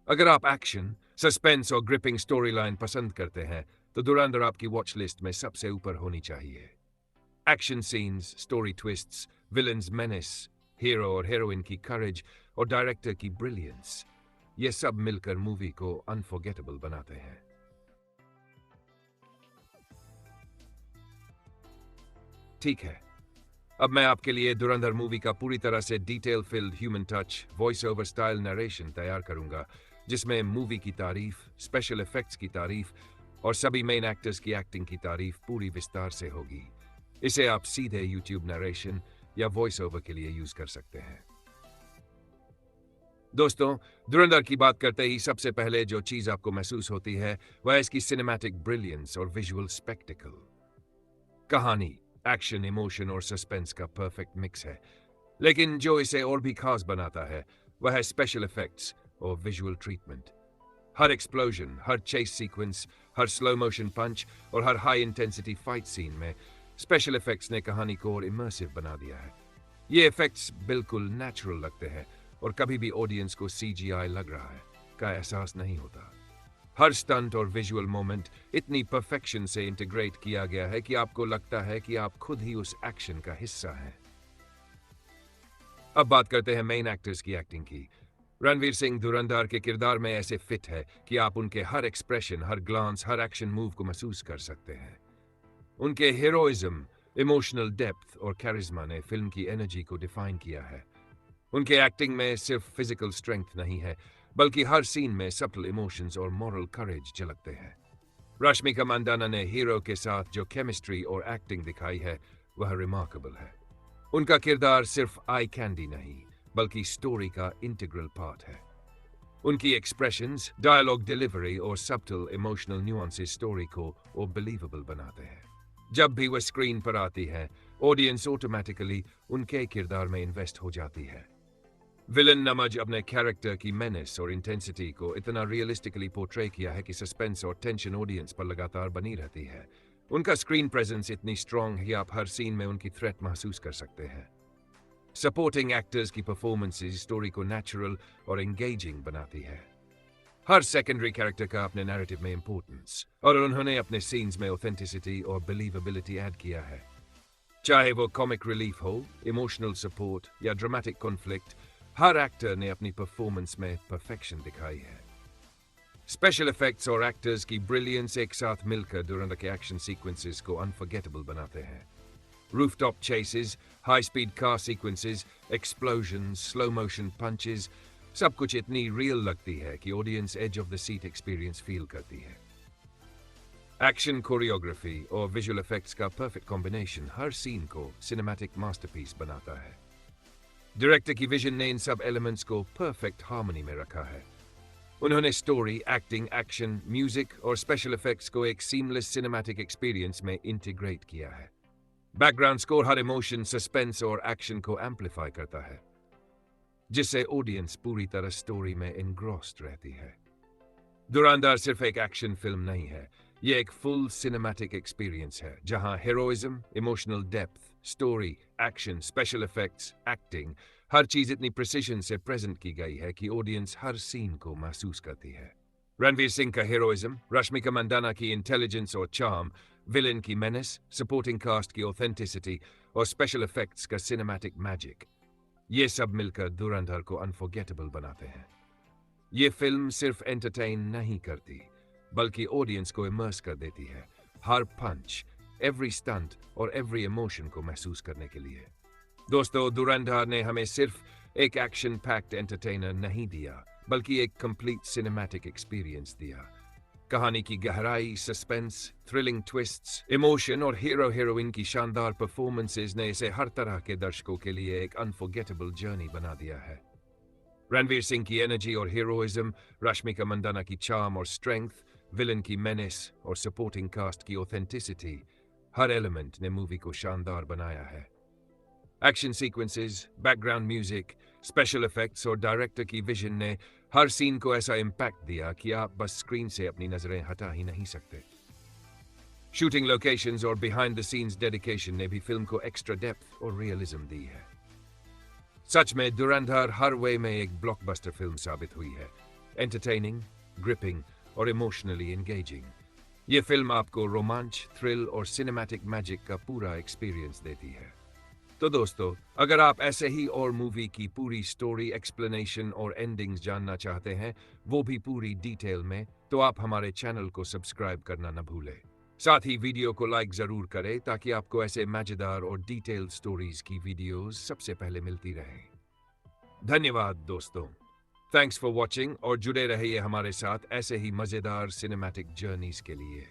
अगर आप एक्शन, सस्पेंस और ग्रिपिंग स्टोरी लाइन पसंद करते हैं तो धुरंधर आपकी वॉच लिस्ट में सबसे ऊपर होनी चाहिए। Action scenes, story twists, villains menace, hero और हीरोइन की करेज और डायरेक्टर की ब्रिलियंस, ये सब मिलकर मूवी को अनफॉरगेटेबल बनाते हैं। ठीक है, अब मैं आपके लिए धुरंधर मूवी का पूरी तरह से detail field human touch, voice over style narration तैयार करूंगा, जिसमें मूवी की तारीफ, स्पेशल इफेक्ट्स की तारीफ और सभी मेन एक्टर्स की एक्टिंग की तारीफ पूरी विस्तार से होगी। इसे आप सीधे YouTube नरेशन या वॉइस ओवर के लिए यूज कर सकते हैं। दोस्तों, धुरंधर की बात करते ही सबसे पहले जो चीज आपको महसूस होती है वह इसकी सिनेमैटिक ब्रिलियंस और विजुअल स्पेक्टिकल। कहानी, एक्शन, इमोशन और सस्पेंस का परफेक्ट मिक्स है, लेकिन जो इसे और भी खास बनाता है वह है स्पेशल इफेक्ट्स और विजुअल ट्रीटमेंट। हर एक्सप्लोजन, हर चेस सीक्वेंस, हर स्लो मोशन पंच और हर हाई इंटेंसिटी फाइट सीन में स्पेशल इफेक्ट्स ने कहानी को और इमर्सिव बना दिया है। ये इफेक्ट्स बिल्कुल नेचुरल लगते हैं और कभी भी ऑडियंस को CGI लग रहा है का एहसास नहीं होता। हर स्टंट और विजुअल मोमेंट इतनी परफेक्शन से इंटीग्रेट किया गया है कि आपको लगता है कि आप खुद ही उस एक्शन का हिस्सा हैं। अब बात करते हैं मेन एक्टर्स की एक्टिंग की। रणवीर सिंह धुरंधर के किरदार में ऐसे फिट है कि आप उनके हर एक्सप्रेशन, हर ग्लांस, हर एक्शन मूव को महसूस कर सकते हैं। उनके हीरोइज्म, इमोशनल डेप्थ और कैरिज्मा ने फिल्म की एनर्जी को डिफाइन किया है। उनके एक्टिंग में सिर्फ फिजिकल स्ट्रेंथ नहीं है, बल्कि हर सीन में सटल इमोशंस और मॉरल करेज झलकते हैं। रश्मिका मंदाना ने हीरो के साथ जो केमिस्ट्री और एक्टिंग दिखाई है वह रिमार्केबल है। उनका किरदार सिर्फ आई कैंडी नहीं बल्कि स्टोरी का इंटीग्रल पार्ट है। उनकी एक्सप्रेशंस, डायलॉग डिलीवरी और सब्टल इमोशनल न्यूएंसेस स्टोरी को और बिलीवेबल बनाते हैं। जब भी वह स्क्रीन पर आती है, ऑडियंस ऑटोमेटिकली उनके किरदार में इन्वेस्ट हो जाती है। विलन नमज अपने कैरेक्टर की मेनेस और इंटेंसिटी को इतना रियलिस्टिकली पोर्ट्रे किया है कि सस्पेंस और टेंशन ऑडियंस पर लगातार बनी रहती है। उनका स्क्रीन प्रेजेंस इतनी स्ट्रॉन्ग है कि आप हर सीन में उनकी थ्रेट महसूस कर सकते हैं। सपोर्टिंग एक्टर्स की परफॉर्मेंसेस स्टोरी को नेचुरल और एंगेजिंग बनाती है। हर सेकेंडरी कैरेक्टर का अपने नैरेटिव में इंपॉर्टेंस और उन्होंने अपने सीन्स में ऑथेंटिसिटी और बिलीवेबिलिटी ऐड किया है। चाहे वो कॉमिक रिलीफ हो, इमोशनल सपोर्ट या ड्रामेटिक कॉन्फ्लिक्ट, हर एक्टर ने अपनी परफॉर्मेंस में परफेक्शन दिखाई है। स्पेशल इफेक्ट्स और एक्टर्स की ब्रिलियंस एक साथ मिलकर धुरंधर के एक्शन सीक्वेंसेस को अनफॉरगेटेबल बनाते हैं। Rooftop chases, high speed car sequences, explosion, slow motion punches, सब कुछ इतनी रियल लगती है कि audience edge of the seat experience feel करती है। एक्शन कोरियोग्राफी और विजुअल इफेक्ट्स का परफेक्ट कॉम्बिनेशन हर सीन को सिनेमैटिक मास्टरपीस बनाता है। डायरेक्टर की विजन ने इन सब एलिमेंट्स को परफेक्ट हार्मनी में रखा है। उन्होंने स्टोरी, एक्टिंग, एक्शन, म्यूजिक और स्पेशल इफेक्ट्स को एक सीमलेस सिनेमैटिक एक्सपीरियंस में इंटीग्रेट किया है। बैकग्राउंड स्कोर हर इमोशन, सस्पेंस और एक्शन को एम्पलीफाई करता है, जिससे ऑडियंस पूरी तरह स्टोरी में इनग्रॉस्ड रहती है। धुरंधर सिर्फ एक एक्शन फिल्म नहीं है, ये एक फुल सिनेमैटिक एक्सपीरियंस है, जहां heroism, emotional depth, story, action, special effects, acting, हर चीज इतनी प्रिसिशन से प्रेजेंट की गई है कि ऑडियंस हर सीन को महसूस करती है। रणवीर सिंह का हीरोइज्म, रश्मिका मंदाना की इंटेलिजेंस और चार्म, विलेन की मेनेस, सपोर्टिंग कास्ट की ऑथेंटिसिटी और स्पेशल इफेक्ट्स का सिनेमैटिक मैजिक, ये सब मिलकर धुरंधर को अनफॉरगेटेबल बनाते हैं। ये फिल्म सिर्फ एंटरटेन नहीं करती, बल्कि ऑडियंस को इमर्स कर देती है, हर पंच, एवरी स्टंट और एवरी इमोशन को महसूस करने के लिए। दोस्तों, धुरंधर ने हमें सिर्फ एक एक्शन पैक्ड एंटरटेनर नहीं दिया, बल्कि एक कंप्लीट सिनेमैटिक एक्सपीरियंस दिया। कहानी की गहराई, सस्पेंस, थ्रिलिंग ट्विस्ट्स, इमोशन और हीरो हीरोइन की शानदार परफॉर्मेंसेस ने इसे हर तरह के दर्शकों के लिए एक अनफॉरगेटेबल जर्नी बना दिया है। रणवीर सिंह की एनर्जी और हीरोइज्म, रश्मिका मंदाना की चार्म और स्ट्रेंथ, विलन की मेनेस और सपोर्टिंग कास्ट की ऑथेंटिसिटी, हर एलिमेंट ने मूवी को शानदार बनाया है। Action sequences, background music, special effects और डायरेक्टर की विजन ने हर सीन को ऐसा इम्पैक्ट दिया कि आप बस स्क्रीन से अपनी नजरें हटा ही नहीं सकते। शूटिंग लोकेशंस और बिहाइंड द सीन्स डेडिकेशन ने भी फिल्म को एक्स्ट्रा डेप्थ और रियलिज्म दी है। सच में धुरंधर हर वे में एक ब्लॉकबस्टर फिल्म साबित हुई है, एंटरटेनिंग, ग्रिपिंग और इमोशनली एंगेजिंग। ये फिल्म आपको रोमांच, थ्रिल और सिनेमैटिक मैजिक का पूरा एक्सपीरियंस देती है। तो दोस्तों, अगर आप ऐसे ही और मूवी की पूरी स्टोरी, एक्सप्लेनेशन और एंडिंग्स जानना चाहते हैं, वो भी पूरी डिटेल में, तो आप हमारे चैनल को सब्सक्राइब करना न भूलें। साथ ही वीडियो को लाइक जरूर करें ताकि आपको ऐसे मजेदार और डिटेल्ड स्टोरीज की वीडियोस सबसे पहले मिलती रहें। धन्यवाद दोस्तों, थैंक्स फॉर वॉचिंग और जुड़े रहिए हमारे साथ ऐसे ही मजेदार सिनेमैटिक जर्नीज के लिए।